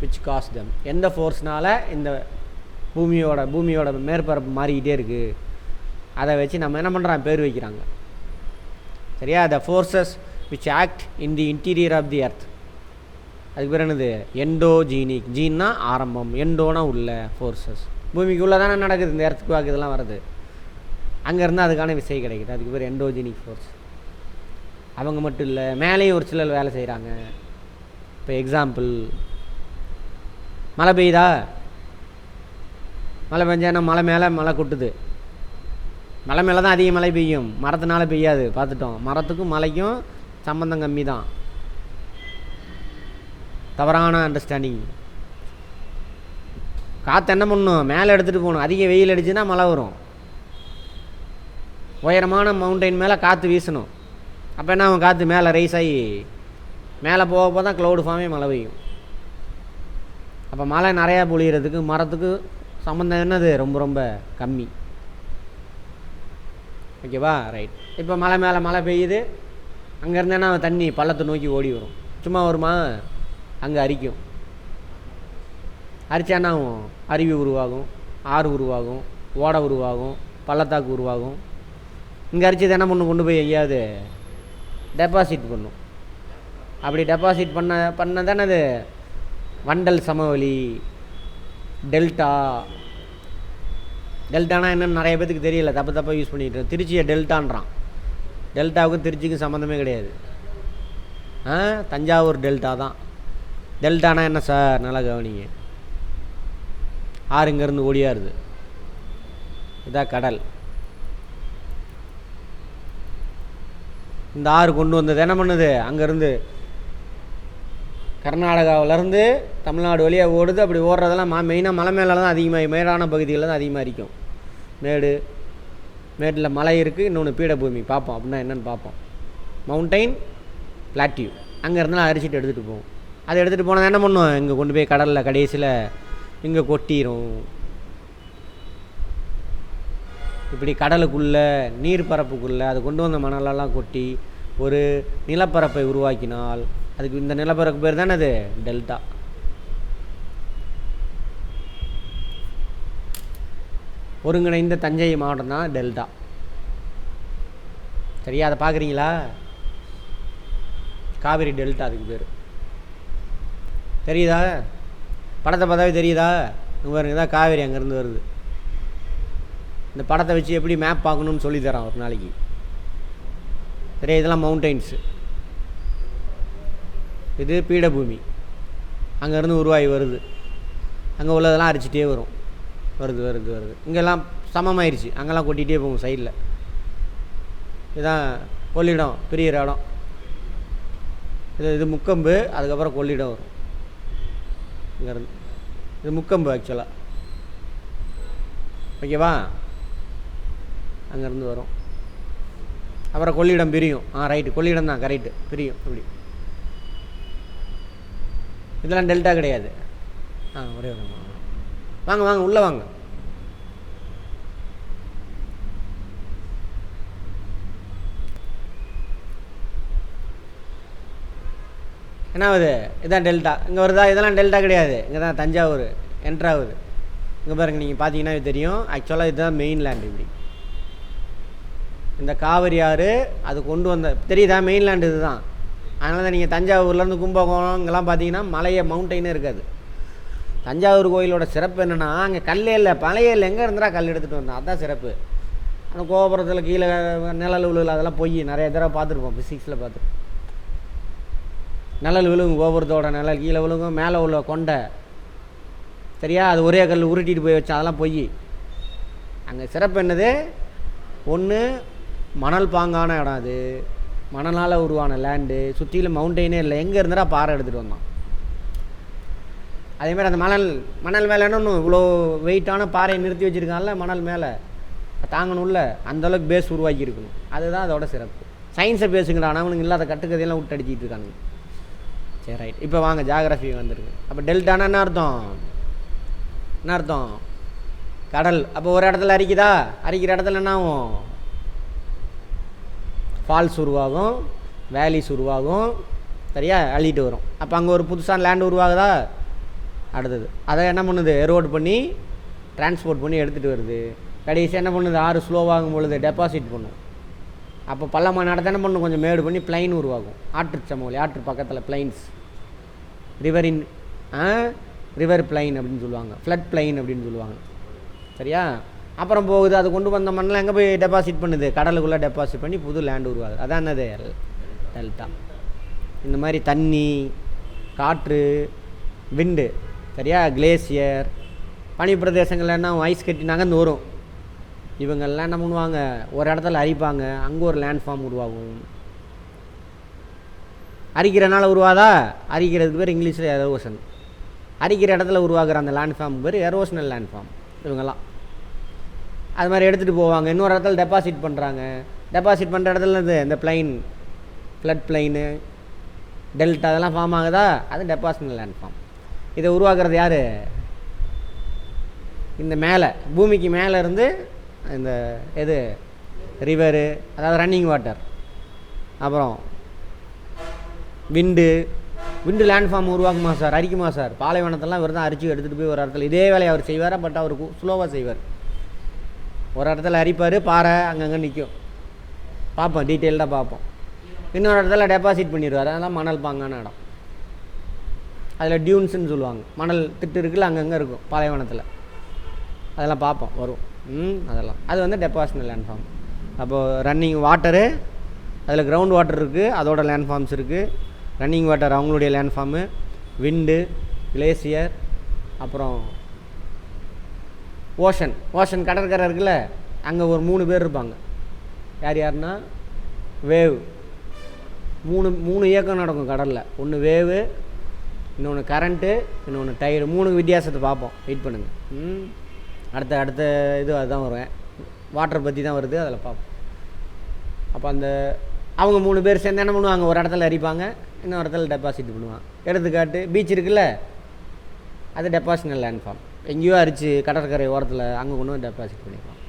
which cause them. எந்த ஃபோர்ஸ்னால் இந்த பூமியோட மேற்பரப்பு மாறிக்கிட்டே இருக்குது, அதை வச்சு நம்ம என்ன பண்ணுறோம்? பேர் வைக்கிறாங்க. சரியா? The forces which act in the interior of the earth. அதுக்கு பேர் என்னது? எண்டோஜீனிக். ஜீன்னா ஆரம்பம், எண்டோனா உள்ள. ஃபோர்ஸஸ் பூமிக்கு உள்ளே தானே நடக்குது. இந்த எர்த்துக்கு வாக்கு இதெல்லாம் வருது, அங்கேருந்து அதுக்கான விசை கிடைக்குது. அதுக்கு பேர் எண்டோஜீனிக் ஃபோர்ஸ். அவங்க மட்டும் இல்லை, மேலேயும் ஒரு சிலர் வேலை செய்கிறாங்க. இப்போ எக்ஸாம்பிள், மழை பெய்யுதா? மழை பெஞ்சால் மலை மேலே மழை கொட்டுது. மலை மேலே தான் அதிக மழை பெய்யும், மரத்தினால பெய்யாது. பார்த்துட்டோம். மரத்துக்கும் மலைக்கும் சம்பந்தம் கம்மி தான். தவறான அண்டர்ஸ்டாண்டிங். காற்று என்ன பண்ணணும்? மேலே எடுத்துகிட்டு போகணும். அதிக வெயில் அடிச்சுன்னா மழை வரும். உயரமான மவுண்டெயின் மேலே காற்று வீசணும். அப்போ என்ன ஆகும்? காற்று மேலே ரைஸ் ஆகி மேலே போக தான் க்ளவுடு ஃபார்மே மழை பெய்யும். அப்போ மழை நிறையா பொழிகிறதுக்கு மரத்துக்கு சம்மந்தம் என்னது? ரொம்ப ரொம்ப கம்மி. ஓகேவா? ரைட். இப்போ மலை மேலே மழை பெய்யுது, அங்கேருந்து என்ன தண்ணி பள்ளத்தை நோக்கி ஓடி வரும். சும்மா வருமா? அங்கே அரிக்கும். அரிச்சா என்ன ஆகும்? அருவி உருவாகும், ஆறு உருவாகும், ஓடை உருவாகும், பள்ளத்தாக்கு உருவாகும். இங்கே அரிச்சது என்ன பண்ணும்? கொண்டு போய் எங்கேயாவது டெபாசிட் பண்ணும். அப்படி டெபாசிட் பண்ண தானே அது வண்டல் சமவெளி, டெல்டா. டெல்டானா என்னென்னு நிறைய பேத்துக்கு தெரியல, தப்பாக யூஸ் பண்ணிட்டு. திருச்சியை டெல்டான்றான். டெல்டாவுக்கும் திருச்சிக்கும் சம்மந்தமே கிடையாது. தஞ்சாவூர் டெல்டா தான். டெல்டானா என்ன சார்? நல்லா கவனிங்க. ஆறு இங்கேருந்து ஓடியாருது, இதான் கடல். இந்த ஆறு கொண்டு வந்தது என்ன பண்ணுது? அங்கேருந்து கர்நாடகாவிலேருந்து தமிழ்நாடு வழியாக ஓடுது. அப்படி ஓடுறதெல்லாம் மெயினாக மலை மேலே தான் அதிகமாக, மேடான பகுதிகளில் தான் அதிகமாக இருக்கும். மேட்டில் மலை இருக்குது, இன்னொன்று பீடபூமி. பார்ப்போம் அப்படின்னா என்னென்னு பார்ப்போம். Mountain, plateau. அங்கேருந்துலாம் அரிசிட்டு எடுத்துகிட்டு போவோம். அதை எடுத்துகிட்டு போனால் என்ன பண்ணுவோம்? இங்கே கொண்டு போய் கடலில் கடைசியில் இங்கே கொட்டிடும். இப்படி கடலுக்குள்ளே நீர் பரப்புக்குள்ளே அது கொண்டு வந்த மணலெல்லாம் கொட்டி ஒரு நிலப்பரப்பை உருவாக்கினால் அதுக்கு இந்த நிலப்பரப்பு பேர் தானே அது டெல்டா. ஒருங்கிணைந்த தஞ்சை மாவட்டம் தான் டெல்டா. சரியா? அதை பார்க்குறீங்களா? காவிரி டெல்டா அதுக்கு பேர். தெரியுதா? படத்தை பார்த்தாவே தெரியுதா? இங்கே பாருங்க, தான் காவிரி அங்கேருந்து வருது. இந்த படத்தை வச்சு எப்படி மேப் பார்க்கணுன்னு சொல்லித்தரான் ஒரு நாளைக்கு. சரியா? இதெல்லாம் மவுண்டெயின்ஸு, இது பீடபூமி. அங்கேருந்து உருவாகி வருது, அங்கே உள்ளதெல்லாம் அரிச்சிட்டே வரும், வருது வருது வருது. இங்கெல்லாம் சமமாயிருச்சு, அங்கெல்லாம் கொட்டிகிட்டே போகும் சைடில். இதுதான் கொள்ளிடம், பெரிய இடம். இது முக்கம்பு, அதுக்கப்புறம் கொள்ளிடம் வரும் இங்கேருந்து. இது முக்கம்பு ஆக்சுவலாக, ஓகேவா? அங்கேருந்து வரும், அப்புறம் கொள்ளிடம் பிரியும். ரைட்டு, கொள்ளிடம் தான் கரெக்டு, பிரியும் இப்படி. இதெல்லாம் டெல்டா கிடையாது. ஒரே ஒரு வாங்க வாங்க உள்ளே வாங்க. என்ன ஆகுது? இதுதான் டெல்டா. இங்கே வருதா? இதெல்லாம் டெல்டா கிடையாது. இங்கே தான் தஞ்சாவூர் என்ட்ராகுது. இங்கே பாருங்கள், நீங்கள் பார்த்தீங்கன்னா தெரியும். ஆக்சுவலாக இதுதான் மெயின்லேண்டு. இப்படி இந்த காவிரி ஆறு அது கொண்டு வந்த தெரியுதா? மெயின்லேண்டு இது தான். அதனால தான் நீங்கள் தஞ்சாவூர்லேருந்து கும்பகோணம் இங்கெல்லாம் பார்த்தீங்கன்னா மலையே இருக்காது. தஞ்சாவூர் கோயிலோட சிறப்பு என்னென்னா, அங்கே கல்லே இல்லை, பழைய இல்லை. எங்கே இருந்தா கல் எடுத்துகிட்டு வந்தோம், அதுதான் சிறப்பு. அந்த கோபுரத்தில் கீழே நிழல் விழுவில் அதெல்லாம் போய் நிறைய தடவை பார்த்துருப்போம், ஃபிசிக்ஸில் பார்த்துருப்போம். நிழல் விழுகும், கோபுரத்தோட நிழல் கீழே விழுகும், மேலே உள்ள கொண்டை. சரியா? அது ஒரே கல் உருட்டிட்டு போய் வச்சா, அதெல்லாம் போய். அங்கே சிறப்பு என்னது? ஒன்று மணல் பாங்கான இடம், அது மணலால் உருவான லேண்டு, சுற்றிலும் மவுண்டெயினே இல்லை. எங்கே இருந்தா பாறை எடுத்துகிட்டு வந்தோம். அதேமாதிரி அந்த மணல் மேலே இன்னும் இவ்வளோ வெயிட்டான பாறையை நிறுத்தி வச்சுருக்காங்கல்ல, மணல் மேலே தாங்கணும்ல, அந்தளவுக்கு பேஸ் உருவாக்கி இருக்கணும். அதுதான் அதோட சிறப்பு. சயின்ஸை பேசுங்கடானா அவனுங்க இல்லாத கட்டுக்கதையெல்லாம் விட்டு அடிச்சிட்டு இருக்கானுங்க. சரி, ரைட். இப்போ வாங்க ஜாகிரஃபி வந்துருக்கு. அப்போ டெல்டானா என்ன அர்த்தம்? என்ன அர்த்தம்? கடல். அப்போ ஒரு இடத்துல அரிக்குதா? அரிக்கிற இடத்துல என்ன ஆகும்? ஃபால்ஸ் உருவாகும், வேலிஸ் உருவாகும். சரியா? அள்ளிட்டு வரும். அப்போ அங்கே ஒரு புதுசான லேண்ட் உருவாகுதா? அடுத்தது அதை என்ன பண்ணுது? எரோட் பண்ணி டிரான்ஸ்போர்ட் பண்ணி எடுத்துகிட்டு வருது. கடைசி என்ன பண்ணுது? ஆறு ஸ்லோவாகும் பொழுது டெபாசிட் பண்ணும். அப்போ பள்ளமான இடத்த என்ன பண்ணும்? கொஞ்சம் மேடு பண்ணி பிளைன் உருவாகும். ஆற்று சமவெளி, ஆற்று பக்கத்தில் பிளைன்ஸ், ரிவர் பிளைன் அப்படின்னு சொல்லுவாங்க, ஃப்ளட் பிளைன் அப்படின்னு சொல்லுவாங்க. சரியா? அப்புறம் போகுது, அது கொண்டு வந்த மண்ணெலாம் எங்கே போய் டெபாசிட் பண்ணுது? கடலுக்குள்ளே டெபாசிட் பண்ணி புது லேண்டு உருவாகுது. அதான் என்னது? டெல்டா. இந்த மாதிரி தண்ணி, காற்று, விண்டு, சரியா? கிளேசியர், பனி பிரதேசங்கள்ல என்ன ஐஸ் கட்டி நகர்ந்து வரும். இவங்கெல்லாம் என்ன பண்ணுவாங்க? ஒரு இடத்துல அரிப்பாங்க, அங்கே ஒரு லேண்ட் ஃபார்ம் உருவாகும். அரிக்கிறனால உருவாதா? அரிக்கிறதுக்கு பேர் இங்கிலீஷில் எரோஷன். அரிக்கிற இடத்துல உருவாகிற அந்த லேண்ட் ஃபார்ம் பேர் எரோஷனல் லேண்ட் ஃபார்ம். இவங்கெல்லாம் அது மாதிரி எடுத்துகிட்டு போவாங்க, இன்னொரு இடத்துல டெபாசிட் பண்ணுறாங்க. டெபாசிட் பண்ணுற இடத்துல இந்த பிளைன், ஃப்ளட் பிளைனு, டெல்டா அதெல்லாம் ஃபார்ம் ஆகுதா? அது டெபாசிஷனல் லேண்ட் ஃபார்ம். இதை உருவாக்குறது யார்? இந்த மேலே பூமிக்கு மேலே இருந்து இந்த எது ரிவரு, அதாவது ரன்னிங் வாட்டர், அப்புறம் விண்டு லேண்ட் ஃபார்ம் உருவாக்குமா சார்? அரிக்குமா சார்? பாலைவனத்தெல்லாம் இவர் தான் அரிச்சு எடுத்துகிட்டு போய் ஒரு இடத்துல இதே வேலையை அவர் செய்வார். பட் அவர் ஸ்லோவாக செய்வார். ஒரு இடத்துல அரிப்பார், பாறை அங்கங்கே நிற்கும், பார்ப்போம், டீட்டெயில்டாக பார்ப்போம். இன்னொரு இடத்துல டெபாசிட் பண்ணிடுவார், அதெல்லாம் மணல் பாங்கான இடம். அதில் டியூன்ஸுன்னு சொல்லுவாங்க, மணல் திட்டு இருக்குல்ல, அங்கங்கே இருக்கும் பாலைவனத்தில், அதெல்லாம் பார்ப்போம், வரும். அதெல்லாம் அது வந்து டெபாசிஷனல் லேண்ட் ஃபார்ம். அப்போது ரன்னிங் வாட்டரு, அதில் கிரவுண்ட் வாட்டர் இருக்குது, அதோட லேண்ட் ஃபார்ம்ஸ் இருக்குது. ரன்னிங் வாட்டர் அவங்களுடைய லேண்ட் ஃபார்மு, விண்டு, கிளேசியர், அப்புறம் ஓஷன் கடற்கரை இருக்குல்ல, அங்கே ஒரு 3 பேர் இருப்பாங்க. யாருன்னா வேவ். மூணு இயக்கம் நடக்கும் கடலில். ஒன்று வேவு, இன்னொன்று கரண்ட்டு, இன்னொன்று டைடு. 3 வித்தியாசத்தை பார்ப்போம், வெயிட் பண்ணுங்கள். அடுத்த இது அதுதான் வரும், வாட்டர் பற்றி தான் வருது, அதில் பார்ப்போம். அப்போ அவங்க 3 பேர் சேர்ந்து என்ன பண்ணுவாங்க? ஒரு இடத்துல அரிப்பாங்க, இன்னொரு இடத்துல டெபாசிட் பண்ணுவாங்க. எடுத்துக்காட்டு பீச் இருக்குல்ல, அது டெபாசிஷனல் லேண்ட் ஃபார்ம். எங்கேயோ அரிச்சு கடற்கரை ஓரத்தில் அங்கே கொண்டு வந்து டெபாசிட் பண்ணிக்கலாம்.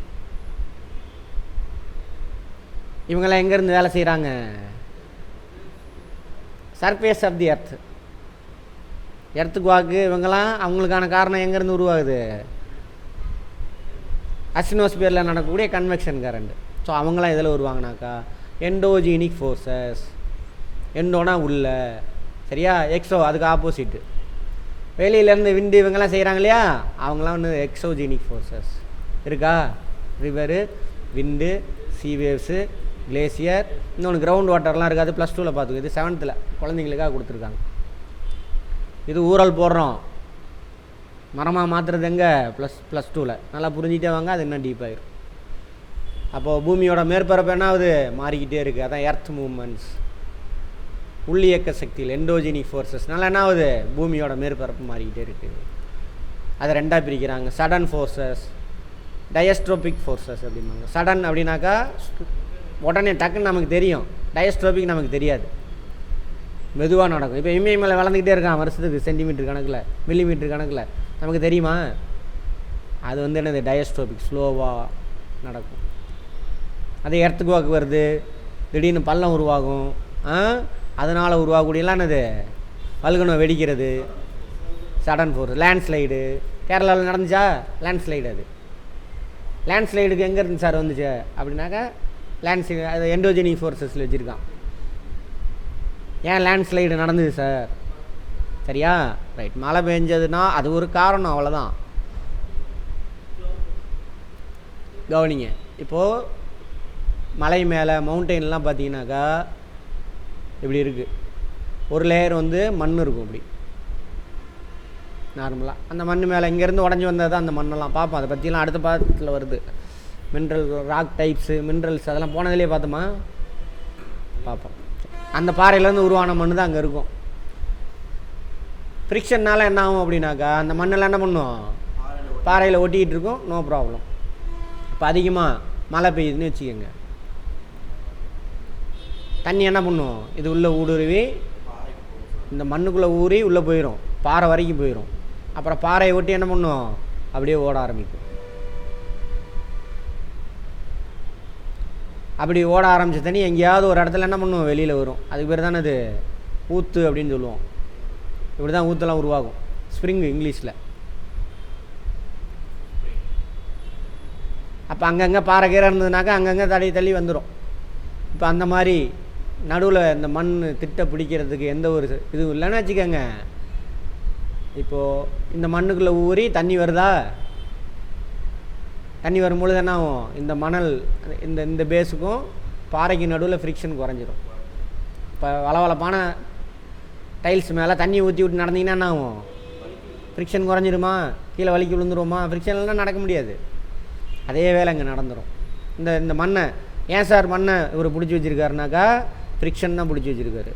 இவங்கெல்லாம் எங்கேருந்து வேலை செய்கிறாங்க? Surface of the earth. எர்த்துக்கு வாக்கு இவங்கெல்லாம் அவங்களுக்கான காரணம் எங்கேருந்து உருவாகுது? அஸ்டினோஸ்பியரில் நடக்கக்கூடிய கன்வெக்ஷன் கரண்ட். ஸோ அவங்களாம் இதில் உருவாங்கினாக்கா எண்டோஜீனிக் ஃபோர்ஸஸ். எண்டோனா உள்ள, சரியா? எக்ஸோ அதுக்கு ஆப்போசிட்டு. வெளியிலேருந்து விண்டு இவங்கெல்லாம் செய்கிறாங்க இல்லையா, அவங்களாம் வந்து எக்ஸோஜீனிக் ஃபோர்ஸஸ். இருக்கா? ரிவரு, விண்டு, சீவேவ்ஸு, கிளேசியர், இன்னொன்று கிரவுண்ட் வாட்டர்லாம் இருக்காது. ப்ளஸ் 2ல் பார்த்துக்கோ. இது 7th குழந்தைங்களுக்காக கொடுத்துருக்காங்க. இது ஊரல் போடுறோம், மரமாக மாற்றுறது எங்கே? ப்ளஸ் 2ல். நல்லா புரிஞ்சிட்டே வாங்க, அது இன்னும் டீப்பாகிடும். அப்போது பூமியோட மேற்பரப்பு என்ன ஆகுது? மாறிக்கிட்டே இருக்குது. அதான் எர்த் மூமெண்ட்ஸ். உள்ளியக்க சக்தியில் எண்டோஜினிக் ஃபோர்ஸஸ்னால என்ன ஆகுது? பூமியோட மேற்பரப்பு மாறிக்கிட்டே இருக்குது. அதை ரெண்டாக பிரிக்கிறாங்க. சடன் ஃபோர்ஸஸ், டயஸ்ட்ரோபிக் ஃபோர்ஸஸ் அப்படிம்பாங்க. சடன் அப்படின்னாக்கா உடனே டக்குன்னு நமக்கு தெரியும். டயஸ்ட்ரோபிக் நமக்கு தெரியாது, மெதுவாக நடக்கும். இப்போ இமயமலை வளர்ந்துக்கிட்டே இருக்கான் வருஷத்துக்கு, சென்டிமீட்டர் கணக்கில், மில்லிமீட்டர் கணக்கில். நமக்கு தெரியுமா? அது வந்து என்னது? டயஸ்ட்ரோபிக், ஸ்லோவாக நடக்கும். அது எர்த்துக்கு வாக்கு வருது, திடீர்னு பள்ளம் உருவாகும், அதனால் உருவாகக்கூடியலாம் என்னது? வல்கனோ வெடிக்கிறது, சடன் ஃபோர்ஸ். லேண்ட்ஸ்லைடு கேரளாவில் நடந்துச்சா? லேண்ட்ஸ்லைடு. அது லேண்ட்ஸ்லைடுக்கு எங்கே இருந்து சார் வந்துச்சு அப்படின்னாக்கா லேண்ட்ஸ்லைடு அது எண்டோஜெனிக் ஃபோர்ஸஸில் வச்சுருக்கான். ஏன் லேண்ட்ஸ்லைடு நடந்தது சார்? சரியா? ரைட். மழை பெஞ்சதுன்னா அது ஒரு காரணம், அவ்வளோதான். கவனிங்க. இப்போது மலை மேலே மவுண்டெயின்லாம் பார்த்தீங்கன்னாக்கா இப்படி இருக்குது. ஒரு லேயர் வந்து மண் இருக்கும் இப்படி நார்மலாக. அந்த மண் மேலே இங்கேருந்து உடஞ்சி வந்தது தான் அந்த மண்ணெல்லாம் பார்ப்போம். அதை பற்றிலாம் அடுத்த பாடத்தில் வருது. மினரல் ராக் டைப்ஸு, மினரல்ஸ் அதெல்லாம் போனதுலேயே பார்த்தோமா? பார்ப்போம். அந்த பாறையிலேருந்து உருவான மண் தான் அங்கே இருக்கும். ஃப்ரிக்ஷன்னால் என்ன ஆகும் அப்படின்னாக்கா அந்த மண்ணெல்லாம் என்ன பண்ணும்? பாறையில் ஒட்டிக்கிட்டு இருக்கும். No problem. இப்போ அதிகமாக மழை பெய்யுதுன்னு வச்சுக்கோங்க, தண்ணி என்ன பண்ணும்? இது உள்ளே ஊடுருவி இந்த மண்ணுக்குள்ளே ஊறி உள்ளே போயிடும், பாறை வரைக்கும் போயிடும். அப்புறம் பாறையை ஒட்டி என்ன பண்ணும்? அப்படியே ஓட ஆரம்பிக்கும். அப்படி ஓட ஆரம்பித்த தண்ணி எங்கேயாவது ஒரு இடத்துல என்ன பண்ணுவோம்? வெளியில் வரும். அதுக்கு பேர் தானே அது ஊற்று அப்படின்னு சொல்லுவோம். இப்படி தான் ஊற்றெல்லாம் உருவாகும். ஸ்ப்ரிங்கு இங்கிலீஷில். அப்போ அங்கங்கே பாறை கீரை இருந்ததுனாக்கா அங்கங்கே தள்ளி தள்ளி வந்துடும். இப்போ அந்த மாதிரி நடுவில் இந்த மண் திட்ட பிடிக்கிறதுக்கு எந்த ஒரு இதுவும் இல்லைன்னு வச்சுக்கோங்க. இப்போது இந்த மண்ணுக்குள்ளே ஊறி தண்ணி வருதா? தண்ணி வரும்பொழுது என்ன ஆகும்? இந்த மணல் இந்த பேஸுக்கும் பாறைக்கு நடுவில் ஃப்ரிக்ஷன் குறைஞ்சிரும். இப்போ வளவளப்பான டைல்ஸ் மேலே தண்ணி ஊற்றி விட்டு நடந்தீங்கன்னா என்ன ஆகும்? ஃப்ரிக்ஷன் குறைஞ்சிருமா? கீழே வலிக்கு விழுந்துருமா? ஃப்ரிக்ஷன்லாம் நடக்க முடியாது. அதே வேலை இங்கே நடந்துடும். இந்த மண்ணை ஏன் சார் மண்ணை இவர் பிடிச்சி வச்சுருக்காருனாக்கா ஃப்ரிக்ஷன் தான் பிடிச்சி வச்சுருக்காரு.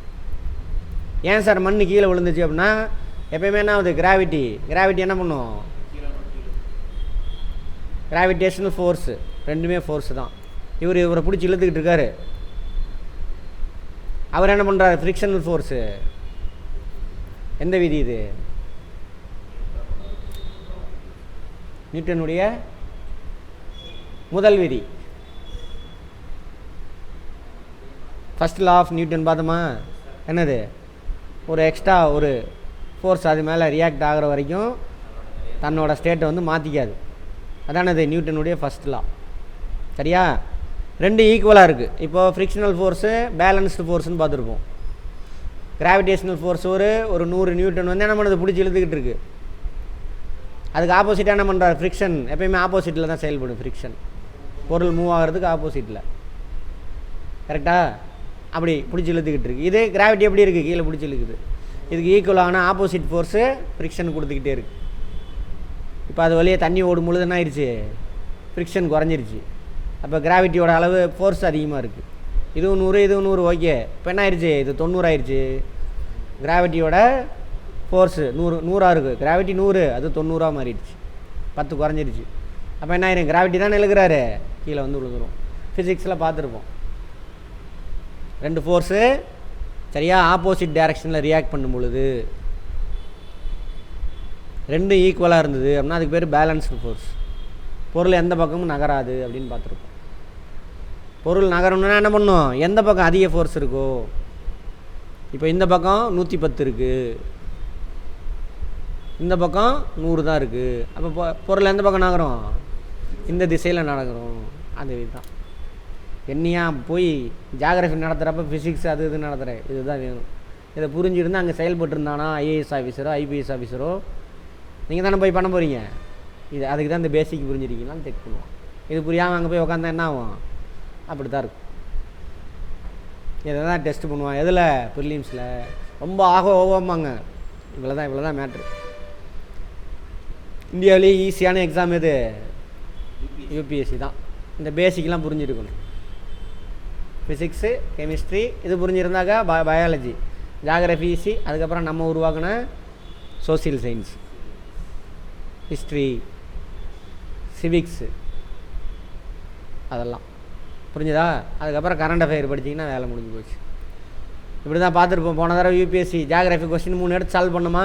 ஏன் சார் மண் கீழே விழுந்துச்சு அப்படின்னா எப்பயுமே என்ன ஆகுது? கிராவிட்டி என்ன பண்ணும்? கிராவிடேஷனல் ஃபோர்ஸு, ரெண்டுமே ஃபோர்ஸு தான். இவரை பிடிச்சி இழுத்துக்கிட்டு இருக்காரு. அவர் என்ன பண்ணுறாரு? Frictional force. எந்த விதி இது? நியூட்டனுடைய முதல் விதி. ஃபஸ்ட் லா ஆஃப் நியூட்டன் பார்த்தோமா? என்னது? ஒரு எக்ஸ்ட்ரா ஒரு ஃபோர்ஸ் அது மேலே ரியாக்ட் ஆகிற வரைக்கும் தன்னோட ஸ்டேட்டை வந்து மாற்றிக்காது. அதானது நியூட்டனுடைய ஃபஸ்ட் லா. சரியா? ரெண்டு ஈக்குவலாக இருக்குது. இப்போது ஃப்ரிக்ஷனல் ஃபோர்ஸு, பேலன்ஸ்டு ஃபோர்ஸ்னு பார்த்துருப்போம். கிராவிடேஷனல் ஃபோர்ஸ் ஒரு 100 நியூட்டன் வந்து என்ன பண்ணுறது? பிடிச்சி இழுத்துக்கிட்டு இருக்குது. அதுக்கு ஆப்போசிட்டாக என்ன பண்ணுறாரு? ஃப்ரிக்ஷன். எப்பயுமே ஆப்போசிட்டில் தான் செயல்படும் ஃப்ரிக்ஷன். பொருள் மூவ் ஆகிறதுக்கு ஆப்போசிட்டில். கரெக்டாக? அப்படி பிடிச்சி இழுத்துக்கிட்டு இருக்குது. இது கிராவிட்டி எப்படி இருக்குது? கீழே பிடிச்சி இழுக்குது. இதுக்கு ஈக்குவலான ஆப்போசிட் ஃபோர்ஸு ஃப்ரிக்ஷன் கொடுத்துக்கிட்டே இருக்குது. இப்போ அது வழியே தண்ணி ஓடும் பொழுது என்ன ஆயிடுச்சு? ஃப்ரிக்ஷன் குறைஞ்சிருச்சு. அப்போ கிராவிட்டியோட அளவு ஃபோர்ஸ் அதிகமாக இருக்குது. இதுவும் 100, இதுவும் 100. ஓகே. இப்போ என்ன ஆயிடுச்சு? இது 90 ஆயிடுச்சு. கிராவிட்டியோட ஃபோர்ஸு 100 இருக்குது. கிராவிட்டி 100, அது 90 மாறிடுச்சு. 10 குறைஞ்சிருச்சு. அப்போ என்ன ஆயிரும்? கிராவிட்டி தான் இழுக்கிறாரு, கீழே வந்து விழுந்துடும். ஃபிசிக்ஸில் பார்த்துருப்போம். ரெண்டு ஃபோர்ஸு சரியா ஆப்போசிட் டைரக்ஷனில் ரியாக்ட் பண்ணும் பொழுது ரெண்டும் ஈக்குவலாக இருந்தது அப்படின்னா அதுக்கு பேர் பேலன்ஸ்டு ஃபோர்ஸ். பொருள் எந்த பக்கமும் நகராது அப்படின்னு பார்த்துருப்போம். பொருள் நகரணுன்னா என்ன பண்ணும்? எந்த பக்கம் அதிக ஃபோர்ஸ் இருக்கோ இப்போ இந்த பக்கம் 110 இருக்குது, இந்த பக்கம் 100 தான் இருக்குது. அப்போ பொருள் எந்த பக்கம் நகரும்? இந்த திசையில் நடக்கிறோம். அது இதுதான் என்னையா போய் ஜியாகிரஃபி நடத்துகிறப்ப ஃபிசிக்ஸ் அது இது நடத்துகிறேன். இதுதான் வேணும். இதை புரிஞ்சுருந்து அங்கே செயல்பட்டுருந்தானா ஐஏஎஸ் ஆஃபீஸரோ ஐபிஎஸ் ஆஃபீஸரோ நீங்கள் தானே போய் பண்ண போகிறீங்க. இது அதுக்கு தான் இந்த பேசிக் புரிஞ்சிருக்கீங்களான்னு செக் பண்ணுவோம். இது புரியாமல் அங்கே போய் உட்காந்தா என்ன ஆகும்? அப்படி தான் இருக்கும். இதை தான் டெஸ்ட் பண்ணுவான். எதில்? ப்ரிலிம்ஸில் ரொம்ப ஓவமாங்க. இவ்வளோ தான் மேட்ரு. இந்தியாவிலேயே ஈஸியான எக்ஸாம் எது? யூபிஎஸ்சி தான். இந்த பேசிக்லாம் புரிஞ்சிருக்கணும். ஃபிசிக்ஸு, கெமிஸ்ட்ரி இது புரிஞ்சிருந்தாக்கா பயாலஜி, ஜியாகிரஃபி ஈஸி. அதுக்கப்புறம் நம்ம உருவாக்கின சோசியல் சயின்ஸ், ஹிஸ்ட்ரி, சிவிக்ஸு அதெல்லாம் புரிஞ்சுதா? அதுக்கப்புறம் கரண்ட் அஃபேர் படிச்சிங்கன்னா வேலை முடிஞ்சு போச்சு. இப்படி தான் பார்த்துருப்போம். போன தடவை யூபிஎஸ்சி ஜியாகிரஃபி கொஸ்டின் 3 எடுத்து சால்வ் பண்ணுமா?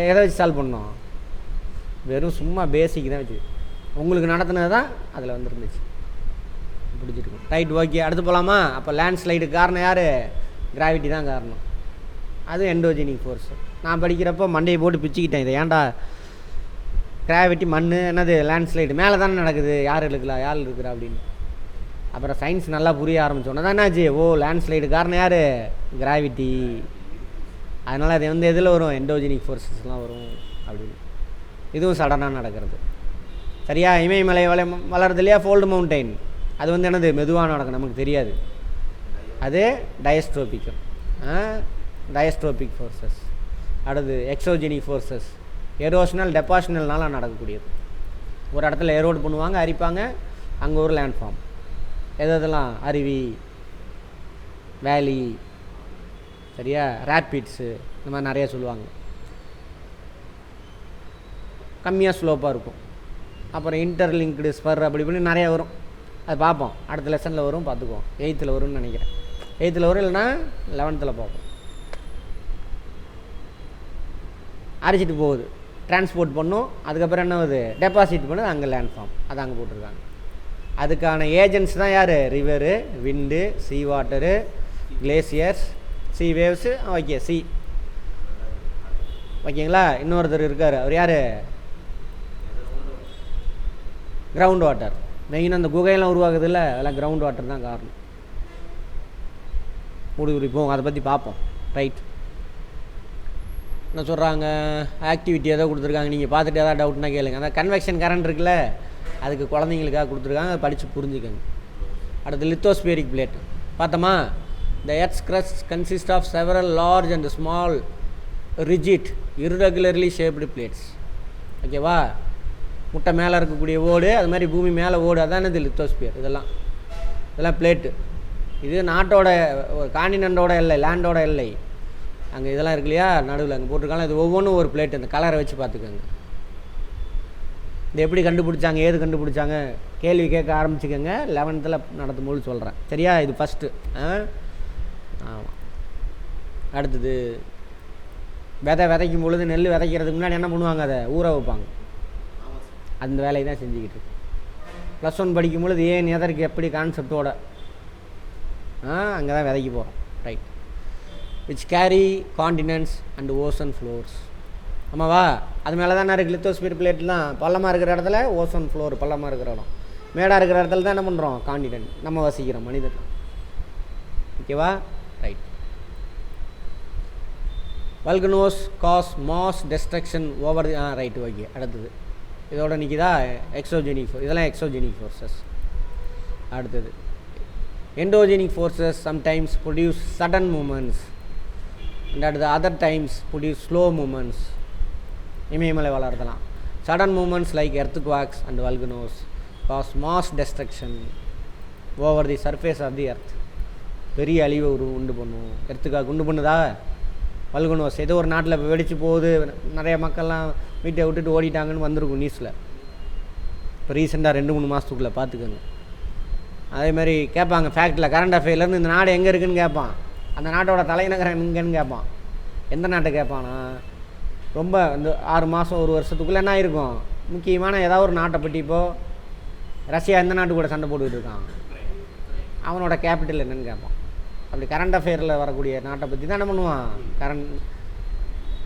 எதை வச்சு சால்வ் பண்ணோம்? வெறும் சும்மா பேசிக் தான் வச்சு. உங்களுக்கு நடத்துனது தான் அதில் வந்துருந்துச்சு. பிடிச்சிருக்கும். Right, okay. அடுத்து போகலாமா? அப்போ லேண்ட் ஸ்லைடு காரணம் யார்? கிராவிட்டி தான் காரணம். அது எண்டோஜெனிக் ஃபோர்ஸ். நான் படிக்கிறப்போ மண்டையை போட்டு பிச்சுக்கிட்டேன். இதை ஏன்டா கிராவிட்டி மண் என்னது லேண்ட் ஸ்லைடு மேலே தானே நடக்குது, யார் இழுக்கலாம் யார் இருக்கிறா அப்படின்னு. அப்புறம் சயின்ஸ் நல்லா புரிய ஆரம்பித்தோன்னா தான் என்னாச்சு, ஓ லேண்ட் ஸ்லைடு காரணம் யார்? கிராவிட்டி. அதனால் அது வந்து எதில் வரும்? எண்டோஜெனிக் ஃபோர்ஸஸ்லாம் வரும் அப்படின்னு. இதுவும் சடனாக நடக்கிறது. சரியா? இமயமலை வளருது இல்லையா, ஃபோல்டு மவுண்டைன். அது வந்து என்னது? மெதுவாக நடக்கும், நமக்கு தெரியாது. அது டயஸ்ட்ரோபிக் ஃபோர்ஸஸ். அடுத்து எக்ஸோஜெனிக் ஃபோர்ஸஸ், எரோஷனல் டெபாஷனல்னால நடக்கக்கூடியது. ஒரு இடத்துல எரோடு பண்ணுவாங்க, அரிப்பாங்க, அங்கே ஒரு லேண்ட் ஃபார்ம். எதெல்லாம்? அருவி, வேலி, சரியா, ரேப்பிட்ஸு, இந்த மாதிரி நிறையா சொல்லுவாங்க. கம்மியாக ஸ்லோப்பாக இருக்கும். அப்புறம் இன்டர்லிங்க்டு ஸ்பர் அப்படி இப்படி நிறையா வரும். அது பார்ப்போம், அடுத்த லெசனில் வரும், பார்த்துக்குவோம். 8th வரும்னு நினைக்கிறேன். 8th வரும், இல்லைனா 11th பார்ப்போம். அரைச்சிட்டு போகுது, டிரான்ஸ்போர்ட் பண்ணும். அதுக்கப்புறம் என்ன ஆகுது? டெபாசிட் பண்ணுது, அங்கே லேண்ட் ஃபார்ம். அது அங்கே போட்டிருக்காங்க. அதுக்கான ஏஜென்ட்ஸ் தான் யார்? ரிவரு, விண்டு, சீ வாட்டரு, கிளேசியர்ஸ், சீ வேவ்ஸு. ஓகே, சி ஓகேங்களா. இன்னொருத்தர் இருக்கார், அவர் யார்? Ground water. மெயினாக அந்த குகையெல்லாம் உருவாகுது இல்லை, அதெல்லாம் கிரவுண்ட் வாட்டர் தான் காரணம். முடிவுரிப்போம், அதை பற்றி பார்ப்போம். ரைட், என்ன சொல்கிறாங்க? ஆக்டிவிட்டி ஏதோ கொடுத்துருக்காங்க, நீங்கள் பார்த்துட்டு ஏதாவது டவுட்னா கேளுங்க. அந்த கன்வெக்ஷன் கரண்ட் இருக்குல்ல, அதுக்கு குழந்தைங்களுக்காக கொடுத்துருக்காங்க, அதை படித்து புரிஞ்சுக்கோங்க. அடுத்து லித்தோஸ்பியரிக் பிளேட் பார்த்தோமா? த earths crust consists of several large and small rigid irregularly shaped plates. ஓகேவா? முட்டை மேலே இருக்கக்கூடிய ஓடு, அது மாதிரி பூமி மேலே ஓடு, அதான் இது லித்தோஸ்பியர். இதெல்லாம் பிளேட்டு. இது நாட்டோட காண்டினென்ட்டோட எல்லை, லேண்டோட எல்லை. அங்கே இதெல்லாம் இருக்கு இல்லையா, நடுவில் அங்கே போட்டிருக்காங்க. இது ஒவ்வொன்றும் ஒரு பிளேட். அந்த கலரை வச்சு பார்த்துக்கோங்க. இது எப்படி கண்டுபிடிச்சாங்க, ஏது கண்டுபிடிச்சாங்க, கேள்வி கேட்க ஆரம்பிச்சுக்கோங்க. 11th நடத்தும்போது சொல்கிறேன். சரியா? இது ஃபஸ்ட்டு. ஆமாம். அடுத்தது விதைக்கும் பொழுது, நெல் விதைக்கிறதுக்கு முன்னாடி என்ன பண்ணுவாங்க? அதை ஊற வைப்பாங்க. அந்த வேலையை தான் செஞ்சுக்கிட்டு இருக்கு. +1 படிக்கும் பொழுது ஏன் எதற்கு எப்படி கான்செப்டோட அங்கே தான் விதைக்க போகிறோம். Right, which carry continents and ocean floors. ஆமாவா? அது மேலே தான் இருக்குது லித்தோஸ்பியர் பிளேட்லாம். பள்ளமாக இருக்கிற இடத்துல ஓசோன் ஃப்ளோர், பள்ளமாக இருக்கிற இடம். மேடாக இருக்கிற இடத்துல தான் என்ன பண்ணுறோம்? காண்டினென்ட், நம்ம வசிக்கிறோம், மனிதர். ஓகேவா? Right. Volcanoes cause mass destruction over. Right, okay. அடுத்தது இதோட நிற்கிதா? Exogenic force. இதெல்லாம் எக்ஸோஜெனிக் ஃபோர்ஸஸ். அடுத்தது endogenic forces sometimes produce sudden movements and at the other times produce slow movements. Imayamalai வளர்த்தலாம். Sudden movements like earthquakes and volcanoes cause mass destruction over the surface of the earth. பெரிய அழிவை உண்டு பண்ணும். எர்த்துக்காக உண்டு பண்ணுதா? Volcanoes ஏதோ ஒரு நாட்டில் வெடிச்சு போகுது, நிறைய மக்கள்லாம் வீட்டை விட்டுட்டு ஓடிட்டாங்கன்னு வந்திருக்கும் நியூஸில். இப்போ ரீசெண்டாக 2-3 மாதத்துக்குள்ளே பார்த்துக்கோங்க. அதே மாதிரி கேட்பாங்க ஃபேக்டில், கரண்ட் அஃபேர்லேருந்து இந்த நாடு எங்கே இருக்குதுன்னு கேட்பான். அந்த நாட்டோட தலைநகரம் எங்கேன்னு கேட்பான். எந்த நாட்டை கேட்பானா? ரொம்ப இந்த 6 மாதம் 1 வருஷத்துக்குள்ளே என்ன ஆயிருக்கும்? முக்கியமான ஏதாவது ஒரு நாட்டை பற்றி. இப்போது ரஷ்யா எந்த நாட்டு கூட சண்டை போட்டுக்கிட்டு இருக்கான், அவனோட கேபிட்டல் என்னன்னு கேட்பான். அப்படி கரண்ட் அஃபேரில் வரக்கூடிய நாட்டை பற்றி தான் என்ன பண்ணுவான், கரண்ட்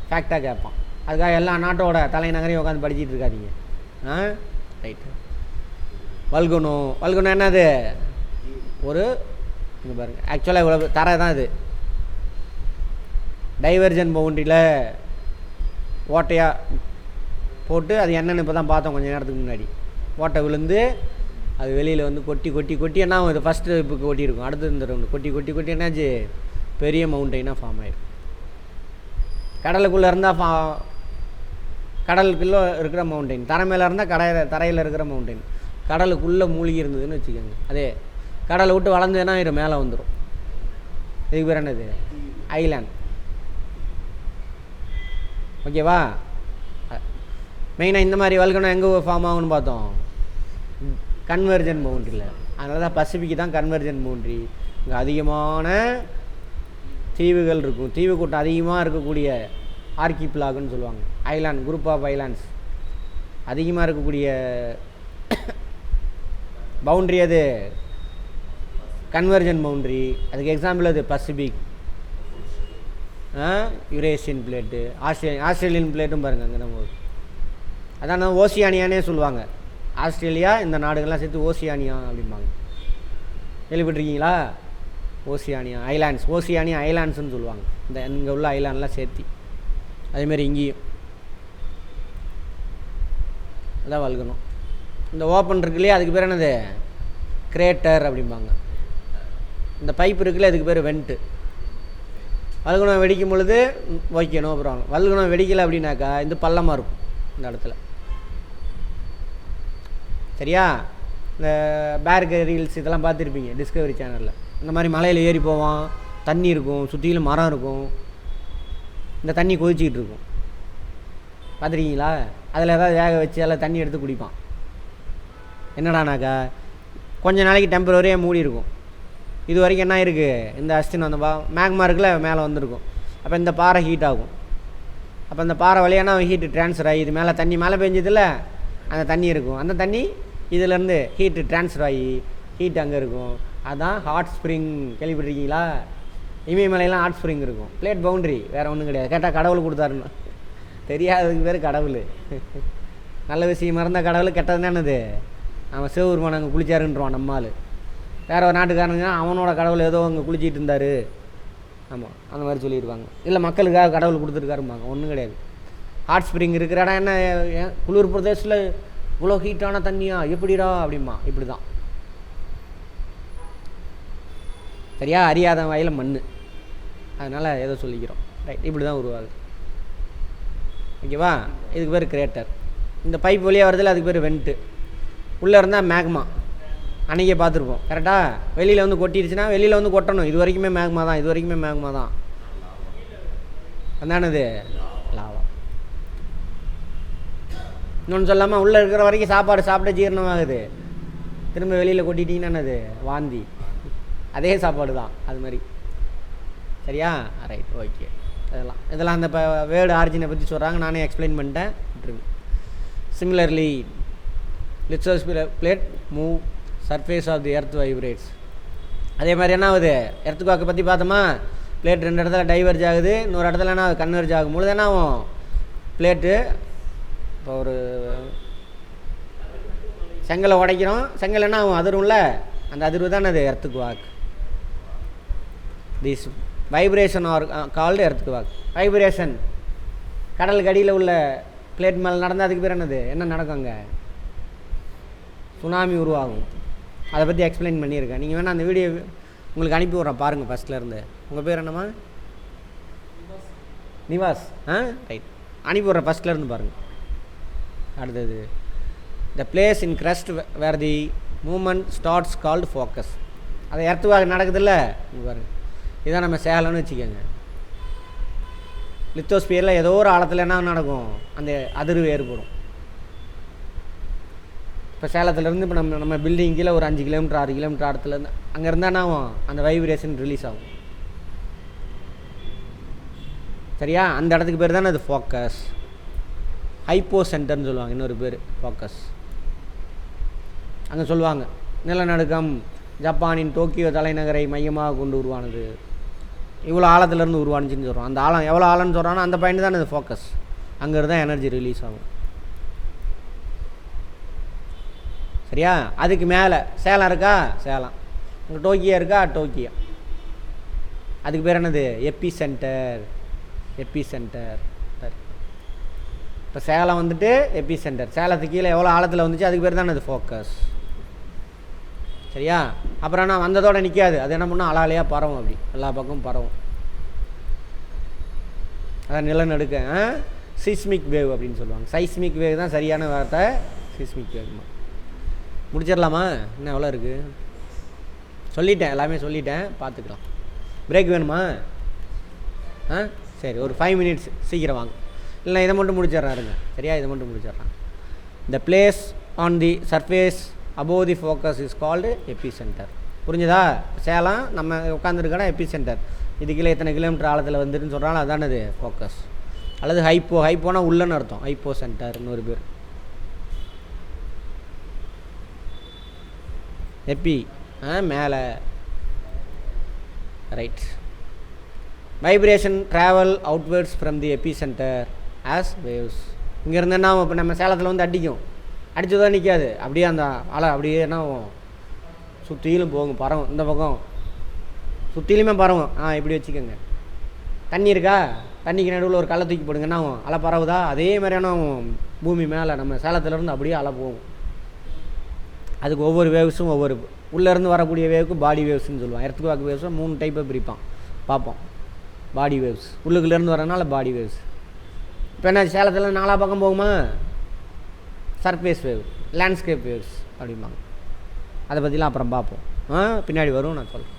ஃபேக்டாக கேட்பான். அதுக்காக எல்லா நாட்டோட தலைநகரையும் உட்காந்து படிச்சுட்டு இருக்காதீங்க. ரைட்டு. வல்குணம் என்னது, ஒரு இங்கே பாருங்கள், ஆக்சுவலாக இவ்வளோ தரை தான் இது. டைவர்ஜன் பவுண்ட்ரியில் ஓட்டையாக போட்டு அது என்னென்னு இப்போ தான் பார்த்தோம் கொஞ்சம் நேரத்துக்கு முன்னாடி. ஓட்டை விழுந்து அது வெளியில் வந்து கொட்டி என்ன ஆகும், இது ஃபஸ்ட்டு இப்போ கொட்டியிருக்கும். அடுத்து இந்த ரவுண்டு கொட்டி என்னாச்சு, பெரிய மவுண்டெயினாக ஃபார்ம் ஆகிடும். கடலுக்குள்ளே இருந்தால் கடலுக்குள்ளே இருக்கிற மவுண்டெயின், தரை மேலே இருந்தால் தரையில் இருக்கிற மவுண்டெயின். கடலுக்குள்ளே மூழ்கி இருந்ததுன்னு வச்சுக்கோங்க, அதே கடலை விட்டு வளர்ந்ததுன்னா இது மேலே வந்துடும். இதுக்கு பேர் என்னது, ஐலாண்ட். ஓகேவா? மெயினாக இந்த மாதிரி வல்கனம் எங்கே ஃபார்ம் ஆகும்னு பார்த்தோம், கன்வர்ஜன் பவுண்ட்ரியில். அதனால தான் பசிபிக்கு தான் கன்வர்ஜன் பவுண்ட்ரி. இங்கே அதிகமான தீவுகள் இருக்கும், தீவு கூட்டம் அதிகமாக இருக்கக்கூடிய ஆர்கிபிளாகுன்னு சொல்லுவாங்க. ஐலாண்ட், குரூப் ஆஃப் ஐலாண்ட்ஸ் அதிகமாக இருக்கக்கூடிய பவுண்ட்ரி அது கன்வர்ஜன் பவுண்ட்ரி. அதுக்கு எக்ஸாம்பிள் அது பசிபிக், யுரேஷியன் பிளேட்டு, ஆஸ்திரேலியன் பிளேட்டும் பாருங்கள் அங்கே தான் போகுது. அதான் ஓசியானியானே சொல்லுவாங்க. ஆஸ்திரேலியா இந்த நாடுகள்லாம் சேர்த்து ஓசியானியா அப்படிம்பாங்க. கேள்விப்பட்டிருக்கீங்களா? ஓசியானியா ஐலாண்ட்ஸ், ஓசியானியா ஐலாண்ட்ஸ்ன்னு சொல்லுவாங்க இந்த இங்கே உள்ள ஐலாண்ட்லாம் சேர்த்தி. அதேமாரி இங்கேயும் அதான் வல்கணும். இந்த ஓப்பன் இருக்குல்லையே அதுக்கு பேர் என்னது, கிரேட்டர் அப்படிம்பாங்க. இந்த பைப் இருக்குல்ல அதுக்கு பேர் வெண்ட்டு. வல்கணம் வெடிக்கும் பொழுது வைக்கணும். அப்புறம் வல்கணம் வெடிக்கலை அப்படின்னாக்கா இந்த பள்ளமாக இருக்கும் இந்த இடத்துல. சரியா? இந்த பேர்க ரீல்ஸ் இதெல்லாம் பார்த்துருப்பீங்க டிஸ்கவரி சேனலில். இந்த மாதிரி மலையில் ஏறி போவான், தண்ணி இருக்கும், சுற்றிலும் மரம் இருக்கும், இந்த தண்ணி கொதிச்சிக்கிட்டு இருக்கும். பார்த்துருக்கீங்களா? அதில் ஏதாவது வேக வச்சு எல்லாம் தண்ணி எடுத்து குடிப்பான். என்னடானாக்கா கொஞ்சம் நாளைக்கு டெம்பரரியாக மூடி இருக்கும். இது வரைக்கும் என்ன இருக்குது, இந்த அஸ்தின் அந்த மேக்மா இருக்குல்ல மேலே வந்திருக்கும். அப்போ இந்த பாறை ஹீட் ஆகும். அப்போ அந்த பாறை வழியான ஹீட்டு ட்ரான்ஸ்ஃபர் ஆகி இது மேலே தண்ணி மழை பெஞ்சதில்ல அந்த தண்ணி இருக்கும். அந்த தண்ணி இதிலேருந்து ஹீட்டு ட்ரான்ஸ்ஃபர் ஆகி ஹீட் அங்கே இருக்கும். அதுதான் ஹாட் ஸ்ப்ரிங். கேள்விப்பட்டிருக்கீங்களா? இமயமலையெல்லாம் ஹாட் ஸ்ப்ரிங் இருக்கும். பிளேட் பவுண்ட்ரி, வேறு ஒன்றும் கிடையாது. கேட்டால் கடவுள் கொடுத்தாருன்னு தெரியாததுக்கு பேர் கடவுள். நல்ல விஷயம் இருந்தால் கடவுள், கெட்டதுன்னா என்னது, அவன் சிவபெருமான் அங்கே குளிச்சாருன்றான் நம்மால். வேறு ஒரு நாட்டுக்காரங்க அவனோட கடவுள் ஏதோ அங்கே குளிச்சிட்டு இருந்தார். ஆமாம், அந்த மாதிரி சொல்லியிருப்பாங்க. இல்லை மக்களுக்காக கடவுள் கொடுத்துருக்காரும்பாங்க. ஒன்றும் கிடையாது. ஹாட் ஸ்ப்ரிங் இருக்கிற இடம் என்ன, குளிர் பிரதேசத்தில் இவ்வளோ ஹீட்டான தண்ணியா எப்படிடா அப்படிமா, இப்படி தான். சரியா? அறியாத வாயில் மண், அதனால் ஏதோ சொல்லிக்கிறோம். ரைட், இப்படி தான் உருவாகுது. ஓகேவா? இதுக்கு பேர் கிரேட்டர். இந்த பைப் வழியாக வரதில்ல அதுக்கு பேர் வெண்ட்டு. உள்ளே இருந்தால் மேக்மா. அன்றைக்கே பார்த்துருப்போம். கரெக்டாக? வெளியில் வந்து கொட்டிடுச்சுன்னா வெளியில் வந்து கொட்டணும். இது வரைக்குமே மேக்மா தான், இது வரைக்குமே மேக்மா தான். அதானது லாவா. இன்னொன்று சொல்லாமல் உள்ளே இருக்கிற வரைக்கும் சாப்பாடு சாப்பிட ஜீரணமாகுது. திரும்ப வெளியில் கொட்டிட்டிங்கன்னா என்னது, வாந்தி. அதே சாப்பாடு தான், அது மாதிரி. சரியா? Right, okay. இதெல்லாம் அந்த இப்போ வேர்டு ஆரிஜினை பற்றி சொல்கிறாங்க, நானே எக்ஸ்பிளைன் பண்ணிட்டேன். Similarly lithosphere plate move, surface of the earth vibrates. அதே மாதிரி என்ன ஆகுது, எர்த்துக்வாக்கை பற்றி பார்த்தோமா, பிளேட் ரெண்டு இடத்துல டைவர்ஜ் ஆகுது, இன்னொரு இடத்துல என்ன ஆகுது, கன்வெர்ஜ் ஆகும் பொழுது என்ன ஆகும், பிளேட்டு இப்போ ஒரு செங்கலை உடைக்கிறோம், செங்கல் என்ன ஆகும், அதிர்வும்ல, அந்த அதிர்வு தான் அது earthquake. This vibration are called earthquake. Vibration கடலுக்கு அடியில் உள்ள பிளேட் மேலே நடந்தால் அதுக்கு பேர் என்னது, என்ன நடக்கும், அங்கே சுனாமி உருவாகும். அதை பற்றி எக்ஸ்பிளைன் பண்ணியிருக்கேன். நீங்கள் வேணால் அந்த வீடியோ உங்களுக்கு அனுப்பி விட்றேன் பாருங்கள் ஃபஸ்ட்லேருந்து. உங்கள் பேர் என்னம்மா? நிவாஸ். ரைட், அனுப்பி விட்றேன் ஃபஸ்ட்லேருந்து பாருங்கள். அடுத்தது the place in crust where the movement starts called focus. அதை எர்த்துவாக் நடக்குதுல்ல, இங்கே பாருங்கள். இதான் நம்ம சேலம்னு வச்சுக்கோங்க. லித்தோஸ்பியரில் ஏதோ ஒரு ஆழத்தில் என்ன நடக்கும், அந்த அதிர்வு ஏற்படும். இப்போ சேலத்துலேருந்து இப்போ நம்ம பில்டிங் கீழே ஒரு 5 கிலோமீட்டர் 6 கிலோமீட்டர் ஆழத்துலேருந்து அங்கே இருந்தால் என்ன ஆகும், அந்த வைப்ரேஷன் ரிலீஸ் ஆகும். சரியா? அந்த இடத்துக்கு பேர் தானே அது ஃபோக்கஸ். ஹைப்போ சென்டர்னு சொல்லுவாங்க, இன்னொரு பேர் ஃபோக்கஸ். அங்கே சொல்லுவாங்க நிலநடுக்கம், ஜப்பானின் டோக்கியோ தலைநகரை மையமாக கொண்டு உருவானது, இவ்வளோ ஆழத்துலேருந்து உருவானுச்சுன்னு சொல்கிறோம். அந்த ஆழம் எவ்வளோ ஆழம்னு சொல்கிறானோ அந்த பாயிண்ட் தான் இது ஃபோக்கஸ். அங்கேருந்து தான் எனர்ஜி ரிலீஸ் ஆகும். சரியா? அதுக்கு மேலே சேலம் இருக்கா, சேலம். அங்கே டோக்கியோ இருக்கா, டோக்கியோ. அதுக்கு பேர் என்னது? எபி சென்டர். எபி சென்டர். சரி, இப்போ சேலம் வந்துட்டு எபி சென்டர். சேலத்துக்கு கீழே எவ்வளோ ஆழத்தில் வந்துச்சு அதுக்கு பேர் தான் அது ஃபோக்கஸ். சரியா? அப்புறம் நான் வந்ததோட நிற்காது, அது என்ன பண்ணால் அலாலையாக பரவும், அப்படி எல்லா பக்கமும் பரவும். அதான் நிலநடுக்க சீஸ்மிக் வேவ் அப்படின்னு சொல்லுவாங்க. சைஸ்மிக் வேவ் தான் சரியான வார்த்தை, சீஸ்மிக் வேவ்மா. முடிச்சிடலாமா? இன்னும் எவ்வளோ இருக்குது? சொல்லிட்டேன், எல்லாமே சொல்லிட்டேன், பார்த்துக்கலாம். பிரேக் வேணுமா? சரி, ஒரு 5 minutes சீக்கிரம் வாங்க. இல்லை இதை மட்டும் முடிச்சிட்றேன் இருங்க. சரியா? இதை மட்டும் முடிச்சிட்றேன். The place on the surface above the focus is called epicenter. புரிஞ்சுதா? சேலம் நம்ம உட்காந்துருக்கோன்னா எபிசென்டர். இது கீழே எத்தனை கிலோமீட்டர் ஆழத்தில் வந்துருன்னு சொல்கிறாலும் அதானது ஃபோக்கஸ். அல்லது ஹைப்போ, ஹைப்போனா உள்ளன்னு அர்த்தம், ஹைப்போ சென்டர்னு ஒரு பேர். எப்பி மேலே. Right. Vibration travel outwards from the epicentre as waves. இங்கேருந்து என்ன இப்போ நம்ம சேலத்தில் வந்து அடிக்கும், அடித்ததான் நிற்காது, அப்படியே அந்த அலை அப்படியே என்ன சுற்றிலும் போகும், பரவும். இந்த பக்கம் சுற்றிலுமே பரவும். இப்படி வச்சுக்கோங்க. தண்ணி இருக்கா, தண்ணிக்கு நடுவில் ஒரு கல்லை தூக்கி போடுங்கன்னா அலை பரவுதா, அதே மாதிரியான பூமி மேலே நம்ம சேலத்துலேருந்து அப்படியே அலை போகும். அதுக்கு ஒவ்வொரு வேவ்ஸும் ஒவ்வொரு உள்ளேருந்து வரக்கூடிய வேவுக்கு பாடி வேவ்ஸ்ன்னு சொல்லுவான். எர்த்குவாக் வேவ்ஸும் 3 டைப்பை பிரிப்பான், பார்ப்போம். பாடி வேவ்ஸ் உள்ளுக்குள்ளேருந்து வரனால பாடி வேவ்ஸ். இப்போ என்ன சேலத்தில் 4 பக்கம் போகுமா? சர்ஃபேஸ் வேவ், லேண்ட்ஸ்கேப் வேவ்ஸ் அப்படிம்பாங்க. அதை பற்றிலாம் அப்புறம் பார்ப்போம், பின்னாடி வரும், நான் சொல்கிறேன்.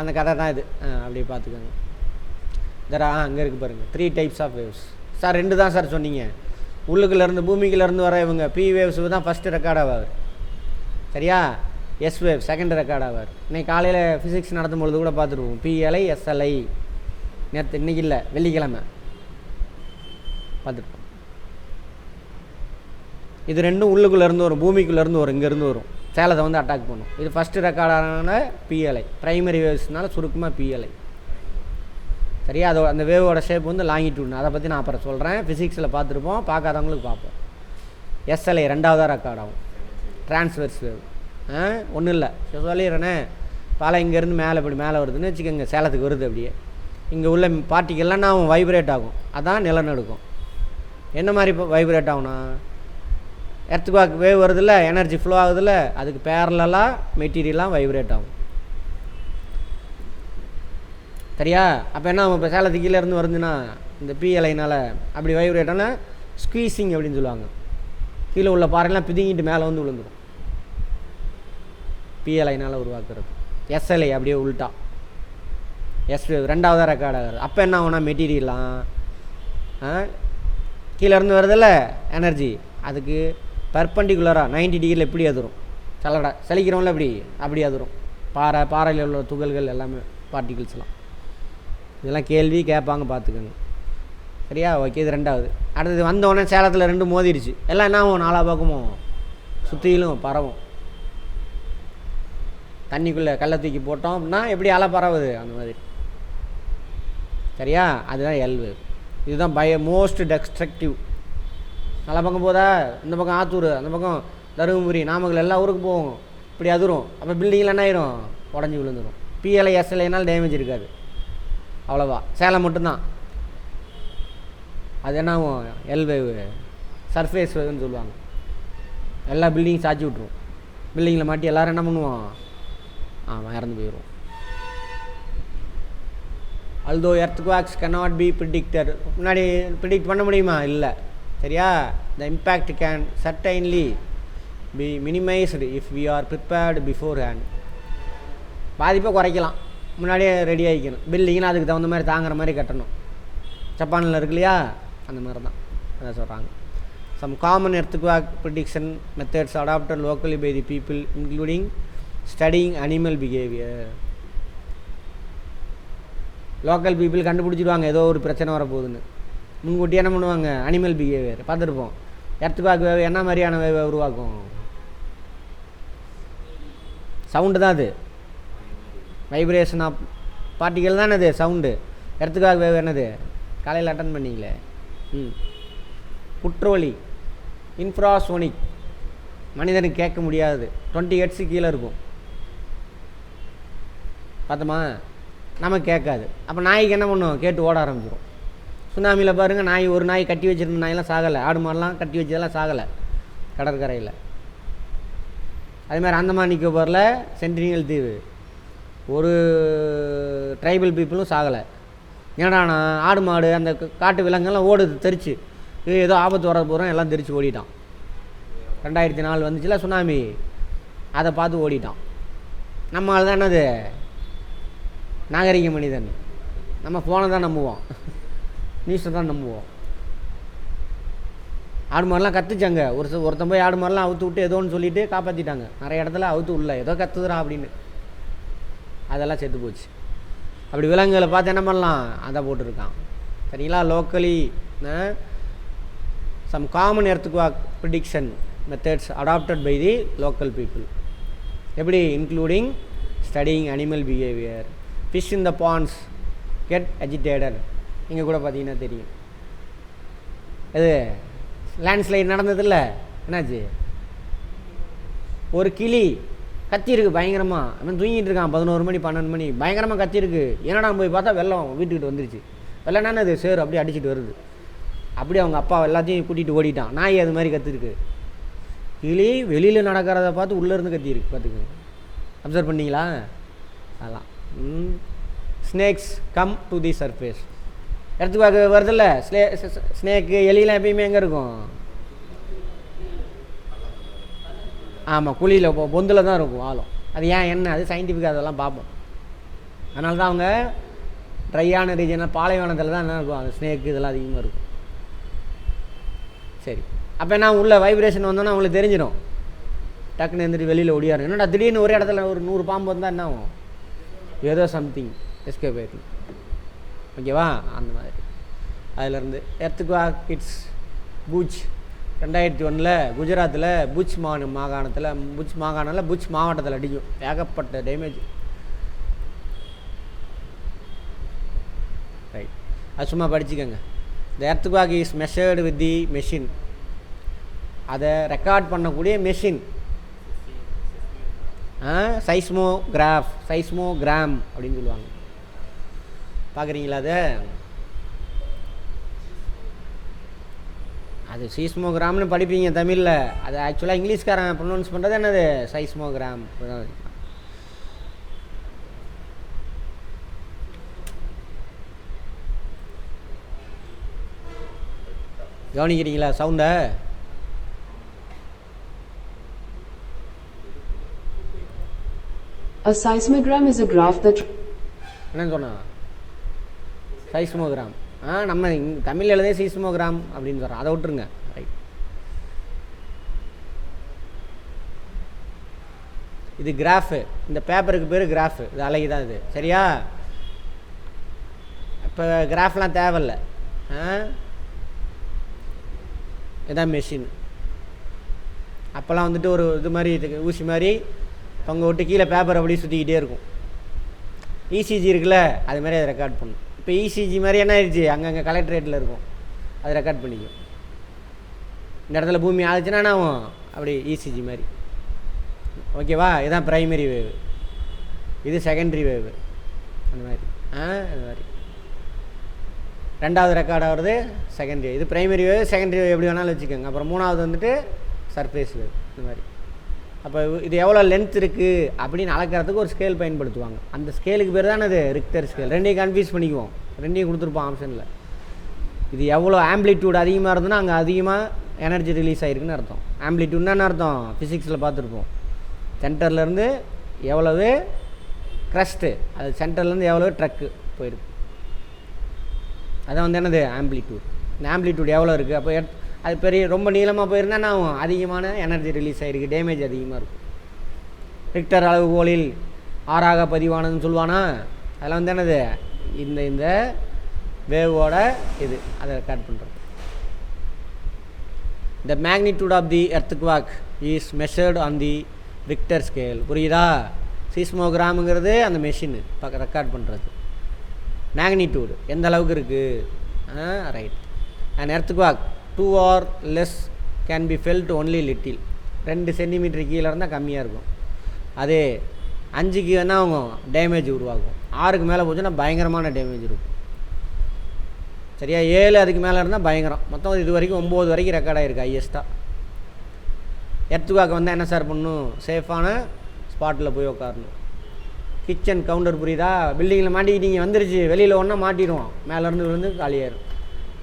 அந்த கதை தான் இது, அப்படியே பார்த்துக்கோங்க. இதரா அங்கே இருக்குது பாருங்கள், 3 types ஆஃப் வேவ்ஸ். சார் 2 தான் சார் சொன்னீங்க. உள்ளுக்குள்ளேருந்து பூமிக்குள்ளேருந்து வர இவங்க பி வேவ்ஸ் தான் ஃபஸ்ட்டு ரெக்கார்ட் ஆவார். சரியா? எஸ் வேவ் செகண்ட் ரெக்கார்ட் ஆவார். இன்றைக்கி காலையில் ஃபிசிக்ஸ் நடத்தும் பொழுது கூட பார்த்துருவோம். PLI SLI. நேற்று இன்றைக்கி இல்லை, வெள்ளிக்கிழமை பார்த்துருப்போம். இது ரெண்டும் உள்ளுக்குள்ளேருந்து வரும், பூமிக்குள்ளேருந்து வரும், இங்கேருந்து வரும், சேலத்தை வந்து அட்டாக் பண்ணும். இது ஃபஸ்ட்டு ரெக்கார்டான பிஎல்ஐ, ப்ரைமரி வேவ்ஸ்னால சுருக்கமாக பிஎல்ஐ. சரியா? அதோட அந்த வேவோட ஷேப் வந்து லாங்கிட்யூட்னு, அதை பற்றி நான் அப்புறம் சொல்கிறேன். ஃபிசிக்ஸில் பார்த்துருப்போம், பார்க்காதவங்களுக்கு பார்ப்போம். எஸ்எல்ஐ 2வதாக ரெக்கார்ட் ஆகும், ட்ரான்ஸ்வெர்ஸ் வேவ். ஒன்றும் இல்லை, சொல்லிடுறேனே. பாலை இங்கேருந்து மேலே இப்படி மேலே வருதுன்னு வச்சுக்கோங்க, சேலத்துக்கு வருது. அப்படியே இங்கே உள்ள பார்ட்டிக்கெல்லாம் நான் வைப்ரேட் ஆகும், அதான் நிலநடுக்கம். என்ன மாதிரி இப்போ வைப்ரேட் ஆகும்னா, எர்த்குவாக் வேவ் வருதில்ல, எனர்ஜி ஃப்ளோ ஆகுதில்ல, அதுக்கு பேரலாக மெட்டீரியலாக வைப்ரேட் ஆகும். சரியா? அப்போ என்ன இப்போ சேலத்துக்கு கீழே இருந்து வருதுன்னா இந்த பிஎல்ஐனால் அப்படி வைப்ரேட் ஆனால் ஸ்குவீசிங் அப்படின்னு சொல்லுவாங்க. கீழே உள்ள பாறையெல்லாம் பிதுங்கிட்டு மேலே வந்து விழுந்துடும், பிஎல்ஐனால் உருவாக்குறது. எஸ்எல்ஐ அப்படியே உள்ட்டா, எஸ் வேவ் 2வதாக ரெக்கார்ட் ஆகுது. அப்போ என்ன ஆகும்னா மெட்டீரியல்லாம் கீழே இருந்து வருதில்ல எனர்ஜி, அதுக்கு பர்பண்டிகுலராக 90 டிகிரியில் எப்படி அதிரும், செலிக்கிறோம்ல அப்படி அதிரும். பாறையில் உள்ள துகள்கள் எல்லாமே, பார்ட்டிகிள்ஸ்லாம். இதெல்லாம் கேள்வி கேட்பாங்க, பார்த்துக்கோங்க. சரியா? ஓகே, இது 2வது. அடுத்தது வந்தோடனே சேலத்தில் 2 மோதிருச்சு, எல்லாம் என்ன ஆகும், 4 பக்கமும் சுற்றிலும் பரவும். தண்ணிக்குள்ளே கல்லை தூக்கி போட்டோம் அப்படின்னா எப்படி அலை பரவுது, அந்த மாதிரி. சரியா? அதுதான் எல் வேவ். இதுதான் மோஸ்ட் டெஸ்ட்ரக்டிவ். நல்ல பக்கம் போதா, இந்த பக்கம் ஆத்தூர், அந்த பக்கம் தருமபுரி, நாமக்கல், எல்லா ஊருக்கு போகும், இப்படி அதிரும். அப்போ பில்டிங்கில் என்ன ஆயிரும், உடஞ்சி விழுந்துடும். பிஎல்ஐ எஸ்எல்ஐனால் டேமேஜ் இருக்காது, அவ்வளோவா. சேலம் மட்டும்தான். அது என்ன ஆகும், எல் வேவ், சர்ஃபேஸ் வேவ்னு சொல்லுவாங்க. எல்லா பில்டிங்கும் சாய்ச்சி விட்ருவோம், பில்டிங்கில் மாட்டி எல்லோரும் என்ன பண்ணுவோம், இறந்து போயிடுவோம். although earthquakes cannot be predicted, முன்னாடி ப்ரிடிக்ட் பண்ண முடியுமா, இல்லை. சரியா? the impact can certainly be minimized if we are prepared beforehand. பாதிப்பை குறைக்கலாம், முன்னாடியே ரெடி ஆகிக்கணும். பில்டிங்னா அதுக்கு தகுந்த மாதிரி தாங்குற மாதிரி கட்டணும். ஜப்பானில் இருக்கு இல்லையா, அந்த மாதிரி தான் அதான் சொல்கிறாங்க. some common earthquake prediction methods adopted locally by the people including studying animal behavior. Local people கண்டுபிடிச்சிடுவாங்க ஏதோ ஒரு பிரச்சனை வரப்போகுதுன்னு. முன்கூட்டியே என்ன பண்ணுவாங்க, அனிமல் பிஹேவியர் பார்த்துருப்போம். எர்த்குவாக் வேவ் என்ன மாதிரியான வேவை உருவாக்கும், சவுண்டு தான் அது, வைப்ரேஷன் ஆஃப் பார்ட்டிகல் தானே அது சவுண்டு. எர்த்துக்காக வேவ் என்னது, காலையில் அட்டன் பண்ணிங்களே. புற்றொலி இன்ஃப்ராசோனிக், மனிதனுக்கு கேட்க முடியாது, 20 ஹெர்ட்ஸு கீழே இருக்கும். பார்த்தோமா, நமக்கு கேட்காது. அப்போ நாய்க்கு என்ன பண்ணும், கேட்டு ஓட ஆரம்பிச்சிடும். சுனாமியில் பாருங்கள், நாய் ஒரு நாய் கட்டி வச்சுருந்த நாயெல்லாம் சாகலை, ஆடு மாடெலாம் கட்டி வச்சதெல்லாம் சாகலை கடற்கரையில். அதுமாதிரி அந்தமான் நிக்கோபாரில் சென்டினியல் தீவு ஒரு ட்ரைபல் பீப்புளும் சாகலை. ஏன்னா ஆடு மாடு அந்த காட்டு விலங்கெல்லாம் ஓடுது தெரிச்சு, ஏதோ ஆபத்து வர போகிறோம் எல்லாம் தெரிச்சு ஓடிட்டான். 2004 வந்துச்சுல சுனாமி, அதை பார்த்து ஓடிட்டான். நம்ம ஆள் தான் என்னது, நாகரிக மனிதன். நம்ம ஃபோனை தான் நம்புவோம், நியூஸை தான் நம்புவோம். ஆடு மாடெலாம் கற்றுச்சாங்க. ஒருத்தன் போய் ஆடு மாடெலாம் அவுத்து விட்டு ஏதோன்னு சொல்லிவிட்டு காப்பாற்றிட்டாங்க. நிறைய இடத்துல அவுத்து உள்ள ஏதோ கற்றுதுறான் அப்படின்னு, அதெல்லாம் செத்து போச்சு. அப்படி விலங்குகளை பார்த்து என்ன பண்ணலாம், அதை போட்டுருக்கான். சரிங்களா. Locally some common earthquake prediction methods adapted by the local people. எப்படி, including studying animal behaviour, fish in the ponds get agitated. இங்கே கூட பார்த்தீங்கன்னா தெரியும், இது லேண்ட்ஸ்லைட் நடந்ததில்ல, என்னாச்சு, ஒரு கிளி கத்திருக்கு பயங்கரமாக. அவன் தூங்கிட்டு இருக்கான் 11 மணி 12 மணி, பயங்கரமாக கத்திருக்கு. என்னடா போய் பார்த்தா வெள்ளம் வீட்டுக்கிட்ட வந்துருச்சு. வெள்ளம்னா அது சேரு அப்படியே அடிச்சுட்டு வருது. அப்படியே அவங்க அப்பா எல்லாத்தையும் கூட்டிகிட்டு ஓடிட்டான். நாய் அது மாதிரி கத்திருக்கு. கிளி வெளியில் நடக்கிறத பார்த்து உள்ளேருந்து கத்திருக்கு. பார்த்துக்கோங்க, அப்சர்வ் பண்ணிங்களா. அதெல்லாம் snakes come to the surface. Earthquake வருதில்ல, ஸ்னேக்கு எலியெலாம் எப்பயுமே எங்கே இருக்கும், ஆமாம் குழியில் பொந்தில் தான் இருக்கும் ஆழம். அது ஏன் என்ன, அது சயின்டிஃபிக்காக அதெல்லாம் பார்ப்போம். அதனால தான் அவங்க ட்ரையான ரீஜனாக பாலைவனத்தில் தான் என்ன இருக்கும், அந்த ஸ்னேக்கு இதெல்லாம் அதிகமாக இருக்கும். சரி, அப்போ என்ன, உள்ள வைப்ரேஷன் வந்தோன்னா அவங்களுக்கு தெரிஞ்சிடும், டக்குன்னு எழுந்திரி வெளியில் ஒடியாரு. என்னடா திடீர்னு ஒரே இடத்துல ஒரு 100 பாம்பு வந்தால் என்ன ஆகும், ஏதோ சம்திங் எஸ்கேப் ஆகிடும். ஓகேவா, அந்த மாதிரி. அதிலேருந்து எர்த்குவாக் கிட்ஸ் பூஜ் 2001 குஜராத்தில் புச் மாகாணத்தில் புச் மாவட்டத்தில் அடிக்கும். ஏகப்பட்ட டேமேஜ். ரைட், அது சும்மா படிச்சுக்கோங்க. The earthquake is measured with the machine. அதை ரெக்கார்ட் பண்ணக்கூடிய மெஷின் சைஸ்மோகிராம் அப்படின்னு சொல்லுவாங்க. பார்க்குறீங்களா, அது சீஸ்மோகிராம்னு படிப்பீங்க தமிழில். அது ஆக்சுவலாக இங்கிலீஷ்காரன் ப்ரொனவுன்ஸ் பண்ணுறது என்னது, சைஸ்மோகிராம். கவனிக்கிறீங்களா சவுண்டை? A seismogram is a graph that என்ன சொன்னா, சைஸ்மோகிராம். நம்ம தமிழ் எழுதே சீஸ்மோகிராம் அப்படின்னு சொல்கிறோம், அதை விட்டுருங்க. ரைட், இது கிராஃபு. இந்த பேப்பருக்கு பேர் கிராஃபு. இது அழகி தான் இது, சரியா. இப்போ கிராஃப்லாம் தேவையில்லை, இதான் மெஷின். அப்போல்லாம் வந்துட்டு ஒரு இது மாதிரி ஊசி மாதிரி தொங்க விட்டு கீழே பேப்பர் அப்படியே சுற்றிக்கிட்டே இருக்கும். இசிஜி இருக்குல்ல, அது மாதிரி அதை ரெக்கார்ட் பண்ணும். இப்போ இசிஜி மாதிரி என்ன ஆயிடுச்சு, அங்கங்கே கலெக்டரேட்டில் இருக்கும், அதை ரெக்கார்ட் பண்ணிக்கும். இந்த இடத்துல பூமி ஆச்சுன்னா என்ன ஆகும், அப்படி இசிஜி மாதிரி. ஓகேவா, இதுதான் ப்ரைமரி வேவு, இது செகண்டரி வேவு. அந்த மாதிரி அந்த மாதிரி ரெண்டாவது ரெக்கார்ட் ஆகிறது செகண்டரி. இது ப்ரைமரி வேவ், செகண்டரி வேவ் எப்படி வேணாலும் வச்சுக்கோங்க. அப்புறம் மூணாவது வந்துட்டு சர்ஃபேஸ் வேவ். இந்த மாதிரி. அப்போ இது எவ்வளோ லென்த் இருக்குது அப்படின்னு அளக்கிறதுக்கு ஒரு ஸ்கேல் பயன்படுத்துவாங்க. அந்த ஸ்கேலுக்கு பேர் தான் அது ரிக்டர் ஸ்கேல். ரெண்டையும் கன்ஃபியூஸ் பண்ணிக்குவோம், ரெண்டையும் கொடுத்துருப்போம் ஆப்ஷனில். இது எவ்வளோ ஆம்ப்ளிடியூட் அதிகமாக இருந்ததுன்னா அங்கே அதிகமாக எனர்ஜி ரிலீஸ் ஆகிருக்குன்னு அர்த்தம். ஆம்ப்ளிடியூட்னா அர்த்தம் ஃபிசிக்ஸில் பார்த்துருப்போம். சென்டர்லேருந்து எவ்வளவு க்ரஸ்ட்டு, அது சென்டர்லேருந்து எவ்வளோ ட்ரக்கு போயிருக்கு, அதான் வந்து என்னது ஆம்ப்ளிடியூட். இந்த ஆம்ப்ளிடியூட் எவ்வளோ இருக்குது, அப்போ அது பெரிய ரொம்ப நீளமாக போயிருந்தா என்ன ஆகும், அதிகமான எனர்ஜி ரிலீஸ் ஆகிருக்கு, டேமேஜ் அதிகமாக இருக்கும். ரிக்டர் அளவுகோலில் 6ஆக பதிவானதுன்னு சொல்லுவானா, அதில் வந்து என்னது இந்த வேவோட இது அதை ரெக்கார்ட் பண்ணுறது. The magnitude of the earthquake is measured on the Richter scale. புரியுதா? சீஸ்மோகிராமுங்கிறது அந்த மெஷின் ரெக்கார்ட் பண்ணுறது. மேக்னிடியூடு எந்த அளவுக்கு இருக்குது, right. And earthquake 2 or less can be felt only little. 2 centimetre கீழே இருந்தால் கம்மியாக இருக்கும். அதே 5க்கு என்ன ஆகும், டேமேஜ் உருவாகும். 6க்கு மேலே போச்சுன்னா பயங்கரமான டேமேஜ் இருக்கும். சரியா, 7 அதுக்கு மேலே இருந்தால் பயங்கரம். மொத்தம் இது வரைக்கும் 9 வரைக்கும் ரெக்கார்ட் ஆகிருக்கு ஹையஸ்ட்டாக. எர்த்குவாக் வந்தால் என்ன சார் பண்ணணும், சேஃபான ஸ்பாட்டில் போய் உட்காரணும். கிச்சன் கவுண்டர் புரியுதா, பில்டிங்கில் மாட்டிக்கிட்டீங்க வந்துருச்சு, வெளியில் ஒன்றா மாட்டிடுவோம், மேலேருந்து விழுந்து காலியாயிரும்.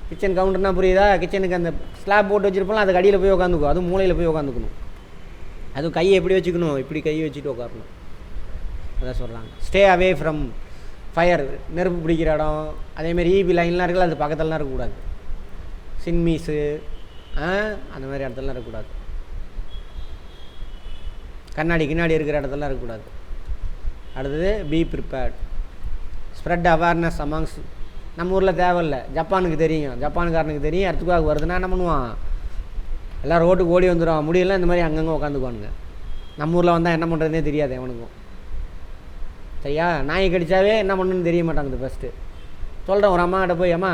கிச்சன் கவுண்டர்னால் புரியுதா, கிச்சனுக்கு அந்த ஸ்லாப் போட்டு வச்சுருப்போம், அதுக்கு அடியில் போய் உட்காந்துக்கும், அதுவும் மூலையில் போய் உட்காந்துக்கணும். அதுவும் கையை எப்படி வச்சுக்கணும், இப்படி கையை வச்சுட்டு உட்காரணும். அதான் சொல்கிறாங்க, ஸ்டே அவே ஃப்ரம் ஃபயர், நெருப்பு பிடிக்கிற இடம். அதேமாதிரி ஈபி லைன்லாம் இருக்குல்ல, அது பக்கத்துலலாம் இருக்கக்கூடாது. சின்மீஸு அந்த மாதிரி இடத்துலலாம் இருக்கக்கூடாது. கண்ணாடி இருக்கிற இடத்துலலாம் இருக்கக்கூடாது. அடுத்தது be prepared, spread awareness amongst. நம்ம ஊரில் தேவையில்லை, ஜப்பானுக்கு தெரியும், ஜப்பானுக்காரனுக்கு தெரியும் எர்த்குவாக் வருதுன்னா என்ன பண்ணுவான், எல்லாம் ரோட்டுக்கு ஓடி வந்துடுவான். முடியலாம் இந்த மாதிரி அங்கங்கே உட்காந்துக்குவானுங்க. நம்ம ஊரில் வந்தால் என்ன பண்ணுறதுனே தெரியாது எவனுக்கும். சரியா, நாய் கடித்தாவே என்ன பண்ணுன்னு தெரிய மாட்டாங்க. ஃபஸ்ட்டு சொல்கிறேன், ஒரு அம்மாக்கிட்ட போய் அம்மா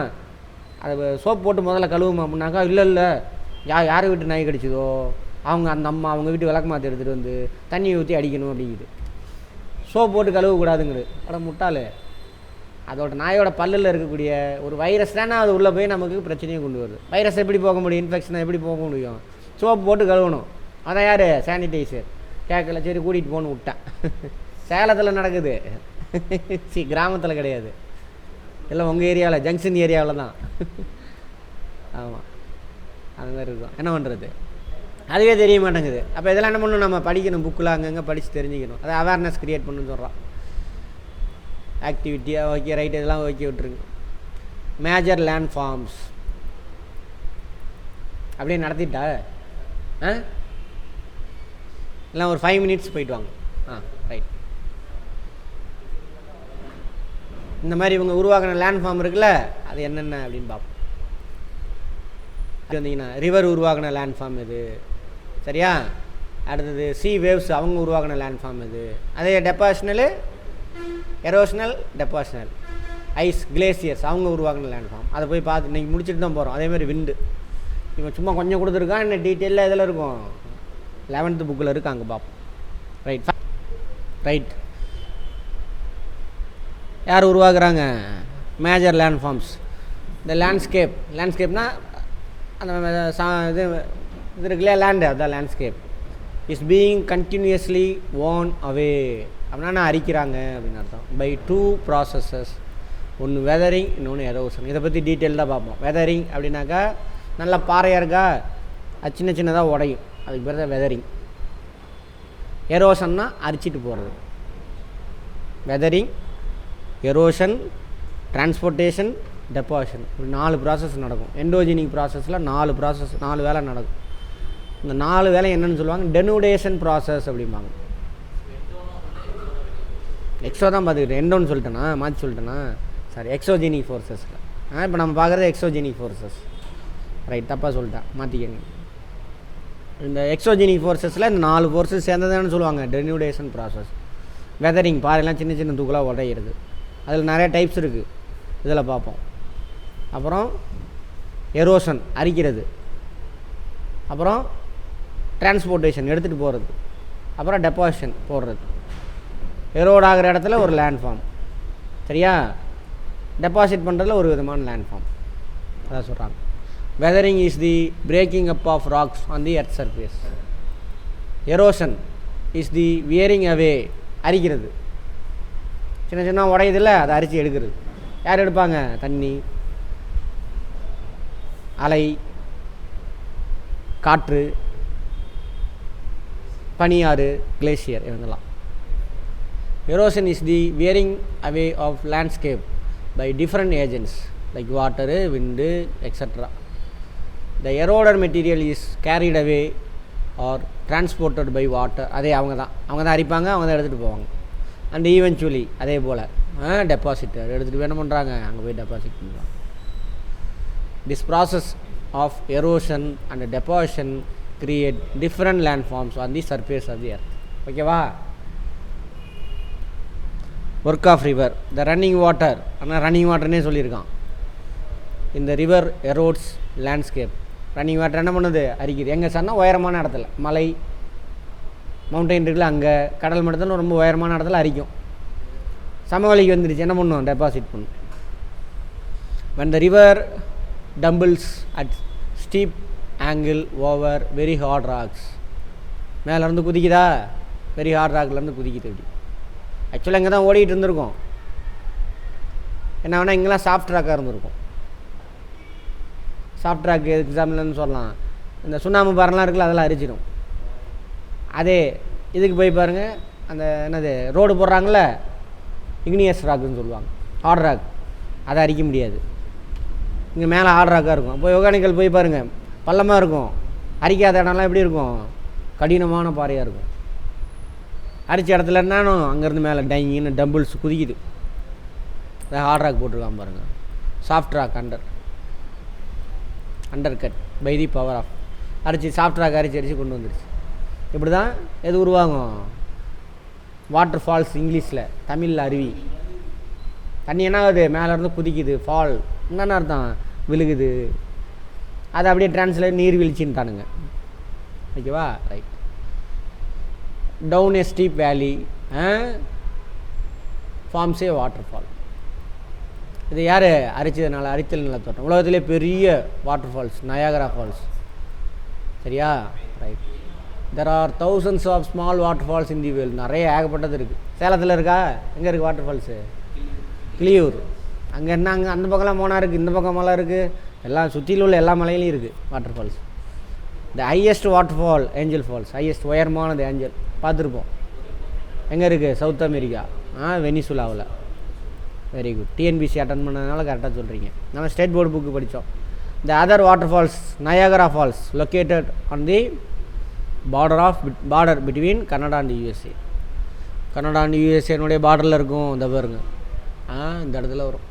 அதை சோப் போட்டு முதல்ல கழுவுமா அப்படின்னாக்கா, இல்லை யார் வீட்டு நாய் கடிச்சதோ அந்த அம்மா அவங்க வீட்டு விளக்கமாற்ற எடுத்துகிட்டு வந்து தண்ணி ஊற்றி அடிக்கணும் அப்படிங்குது. சோப் போட்டு கழுவக்கூடாதுங்குது. அட முட்டாள், அதோட நாயோட பல்லில் இருக்கக்கூடிய ஒரு வைரஸ் தானே அது உள்ளே போய் நமக்கு பிரச்சனையை கொண்டு வருது. வைரஸ் எப்படி போக முடியும், இன்ஃபெக்ஷனை எப்படி போக முடியும், சோப் போட்டு கழுவணும். அதான் யார், சானிடைசர். கேட்கல, சரி கூட்டிகிட்டு போகணுன்னு விட்டேன். சேலத்தில் நடக்குது, கிராமத்தில் கிடையாது, இல்லை உங்கள் ஏரியாவில் ஜங்ஷன் ஏரியாவில் தான். ஆமாம், அது மாதிரி இருக்கும். என்ன பண்ணுறது, அதுவே தெரிய மாட்டேங்குது. அப்போ இதெல்லாம் என்ன பண்ணணும், நம்ம படிக்கணும், புக்கில் அங்கங்கே படித்து தெரிஞ்சுக்கணும். அதை அவேர்னஸ் க்ரியேட் பண்ணுன்னு சொல்கிறான். ஆக்டிவிட்டியாக ஓகே, ரைட், இதெல்லாம் ஓகே விட்டுருங்க. மேஜர் லேண்ட் ஃபார்ம்ஸ் அப்படியே நடத்திட்டா எல்லாம் ஒரு 5 minutes போயிட்டு வாங்க. ரைட். இந்த மாதிரி இவங்க உருவாக்கின லேண்ட் ஃபார்ம் இருக்குல்ல, அது என்னென்ன அப்படின்னு பார்ப்போம். வந்தீங்கன்னா ரிவர் உருவாக்கின லேண்ட் ஃபார்ம் இது. சரியா, அடுத்தது சி வேவ்ஸ் அவங்க உருவாக்கின லேண்ட் ஃபார்ம் இது. அதே டெபாசிஷனலு, எரோஷனல், டெபாசிஷனல், ஐஸ் கிளேசியர்ஸ் அவங்க உருவாக்கின லேண்ட் ஃபார்ம். அதை போய் பார்த்து இன்றைக்கி முடிச்சுட்டு தான் போகிறோம். அதேமாதிரி விண்டு இவன் சும்மா கொஞ்சம் கொடுத்துருக்கான், இன்னும் டீட்டெயிலாக இதில் இருக்கும், 11th புக்கில் இருக்குது, அங்கே பார்ப்போம். ரைட். யார் உருவாக்குறாங்க, மேஜர் லேண்ட் ஃபார்ம்ஸ். இந்த லேண்ட்ஸ்கேப்னால் அந்த இது இருக்குல்லையா, லேண்டு, அதுதான் landscape. Is being continuously worn away அப்படின்னா அரிக்கிறாங்க அப்படின்னு அர்த்தம். பை 2 processes, ஒன்று வெதரிங், இன்னொன்று எரோஷன். இதை பற்றி டீட்டெயில்டாக பார்ப்போம். வெதரிங் அப்படின்னாக்கா நல்லா பாறையாக இருக்கா, அது சின்னதாக உடையும், அதுக்கு பேர் தான் வெதரிங். எரோஷன்னா அரிச்சிட்டு போகிறது. வெதரிங், எரோஷன், டிரான்ஸ்போர்ட்டேஷன், டெபாசிஷன், இப்படி 4 ப்ராசஸ் நடக்கும். எண்டோஜெனிக் ப்ராசஸில் 4 வேலை நடக்கும். இந்த 4 வேலை என்னென்னு சொல்லுவாங்க, டெனூடேஷன் ப்ராசஸ் அப்படிம்பாங்க. எக்ஸோ தான் பார்த்துக்கிட்டேன், எண்டோன்னு சொல்லிட்டேனா, மாற்றி சொல்லிட்டேனா, சாரி, எக்ஸோஜெனிக் ஃபோர்ஸஸில். இப்போ நம்ம பார்க்குறது எக்ஸோஜெனிக் ஃபோர்ஸஸ். ரைட், தப்பாக சொல்லிட்டேன், மாற்றிக்கங்க. இந்த எக்ஸோஜெனிக் ஃபோர்ஸஸில் இந்த 4 ஃபோர்ஸஸ் சேர்ந்ததுன்னு சொல்லுவாங்க டெனூடேஷன் ப்ராசஸ். வெதரிங், பாறையெல்லாம் சின்ன தூக்கலாக உடையிறது. அதில் நிறைய டைப்ஸ் இருக்குது, இதில் பார்ப்போம். அப்புறம் எரோஷன், அரிக்கிறது. அப்புறம் டிரான்ஸ்போர்ட்டேஷன், எடுத்துகிட்டு போகிறது. அப்புறம் டெபாசிஷன், போடுறது. எரோட் ஆகிற இடத்துல ஒரு லேண்ட் ஃபார்ம். சரியா, டெபாசிட் பண்ணுறதுல ஒரு விதமான லேண்ட் ஃபார்ம். அதான் சொல்கிறாங்க. Weathering is the breaking up of rocks on the earth surface. Erosion is the wearing away, அரிக்கிறது. சின்ன உடையதில்லை, அதை அரிச்சு எடுக்கிறது. யார் எடுப்பாங்க, தண்ணி, அலை, காற்று, பனியாறு, கிளேசியர், இவங்கெல்லாம். Erosion is the wearing away of landscape by different agents like water, wind, extra. The eroded material is carried away or transported by water. அதே அவங்க தான் அரிப்பாங்க, அவங்க தான் எடுத்துகிட்டு போவாங்க. அண்ட் ஈவென்ச்சுவலி அதே போல் டெபாசிட் எடுத்துகிட்டு என்ன பண்ணுறாங்க, அங்கே போய் டெபாசிட் பண்ணுறாங்க. This process of erosion and deposition create different land forms on the surface of the earth. ஓகேவா, work of river the running water, ஆனால் ரன்னிங் வாட்டர்னே சொல்லியிருக்கான். இந்த river erodes landscape. Running water என்ன பண்ணுது, அரிக்குது. எங்கே சொன்னால் உயரமான இடத்துல, மலை மவுண்டெயின் இருக்குல்ல, அங்கே கடல் மட்டத்தில் ரொம்ப உயரமான இடத்துல அரிக்கும். சமவெளிக்கு வந்துடுச்சு, என்ன பண்ணும், டெபாசிட் பண்ணும். when the river tumbles at steep angle over very hard rocks, மேலேருந்து குதிக்குதா, வெரி ஹார்ட் ராக்லேருந்து குதிக்குது. அப்படி ஆக்சுவலாக இங்கே தான் ஓடிக்கிட்டு இருந்திருக்கோம். என்ன வேணால் இங்கெல்லாம் சாஃப்ட் ராக்காக இருந்திருக்கும். சாஃப்ட் ராக் எக்ஸாம்பிள்னு சொல்லலாம், இந்த சுண்ணாம்பு பாறைலாம் இருக்குல்ல, அதெல்லாம் அரிச்சிடும். அதே இதுக்கு போய் பாருங்கள், அந்த என்னது ரோடு போடுறாங்கள, இக்னியஸ் ராக்குன்னு சொல்லுவாங்க, ஹார்ட் ராக், அதை அரிக்க முடியாது. இங்கே மேலே ஹார்ட் ராக்காக இருக்கும். இப்போ ஒகேனக்கல் போய் பாருங்கள், பள்ளமாக இருக்கும், அரிக்காத இடம்லாம் எப்படி இருக்கும், கடினமான பாறையாக இருக்கும். அரிச்ச இடத்துல என்னாலும் அங்கேருந்து மேலே டைங்கின்னு டம்பிள்ஸ் குதிக்குது. அதை ஹார்ட் ராக் போட்டிருக்கான் பாருங்கள். Soft rock under cut by the power of, அரிச்சு சாஃப்ட் ராக் அரிச்சு கொண்டு வந்துடுச்சு. இப்படி தான் எது உருவாகும், வாட்டர் ஃபால்ஸ் இங்கிலீஷில், தமிழில் அருவி. தண்ணி என்ன ஆகுது, மேலேருந்து குதிக்குது, ஃபால் என்னென்ன அர்த்தம், விழுகுது. அதை அப்படியே டிரான்ஸ்லேட் நீர்வீழ்ச்சின்ட்டானுங்க. ஓகேவா, right. Down a steep valley forms a waterfall. இது யார் அரிச்சதுனால, அரித்தல் நிலத்தோட்டம். உலகத்திலே பெரிய வாட்டர் ஃபால்ஸ் நயாகரா ஃபால்ஸ். சரியா, right. There are thousands of small waterfalls in the world. நிறைய ஏகப்பட்டது இருக்குது. சேலத்தில் இருக்கா, எங்கே இருக்குது வாட்டர் ஃபால்ஸு, கிளியூர். அங்கே என்ன, அங்கே அந்த பக்கம்லாம் மோனா இருக்குது, இந்த பக்கம் மலை இருக்குது, எல்லாம் சுற்றியில் உள்ள எல்லா மலையிலையும் இருக்குது water falls. The highest water fall Angel Falls, highest உயரமானது ஏஞ்சல், பார்த்துருப்போம். எங்கே இருக்குது, சவுத் அமெரிக்கா, வெனிசுலாவில். வெரி குட், டிஎன்பிசி அட்டன் பண்ணதுனால கரெக்டாக சொல்கிறீங்க. நம்ம ஸ்டேட் போர்டு புக்கு படித்தோம். The other water falls Niagara Falls located on the border between Canada and USA. Canada and யூஎஸ்ஏனுடைய பார்டரில் இருக்கும். இந்த பாருங்க, இந்த இடத்துல வரும்.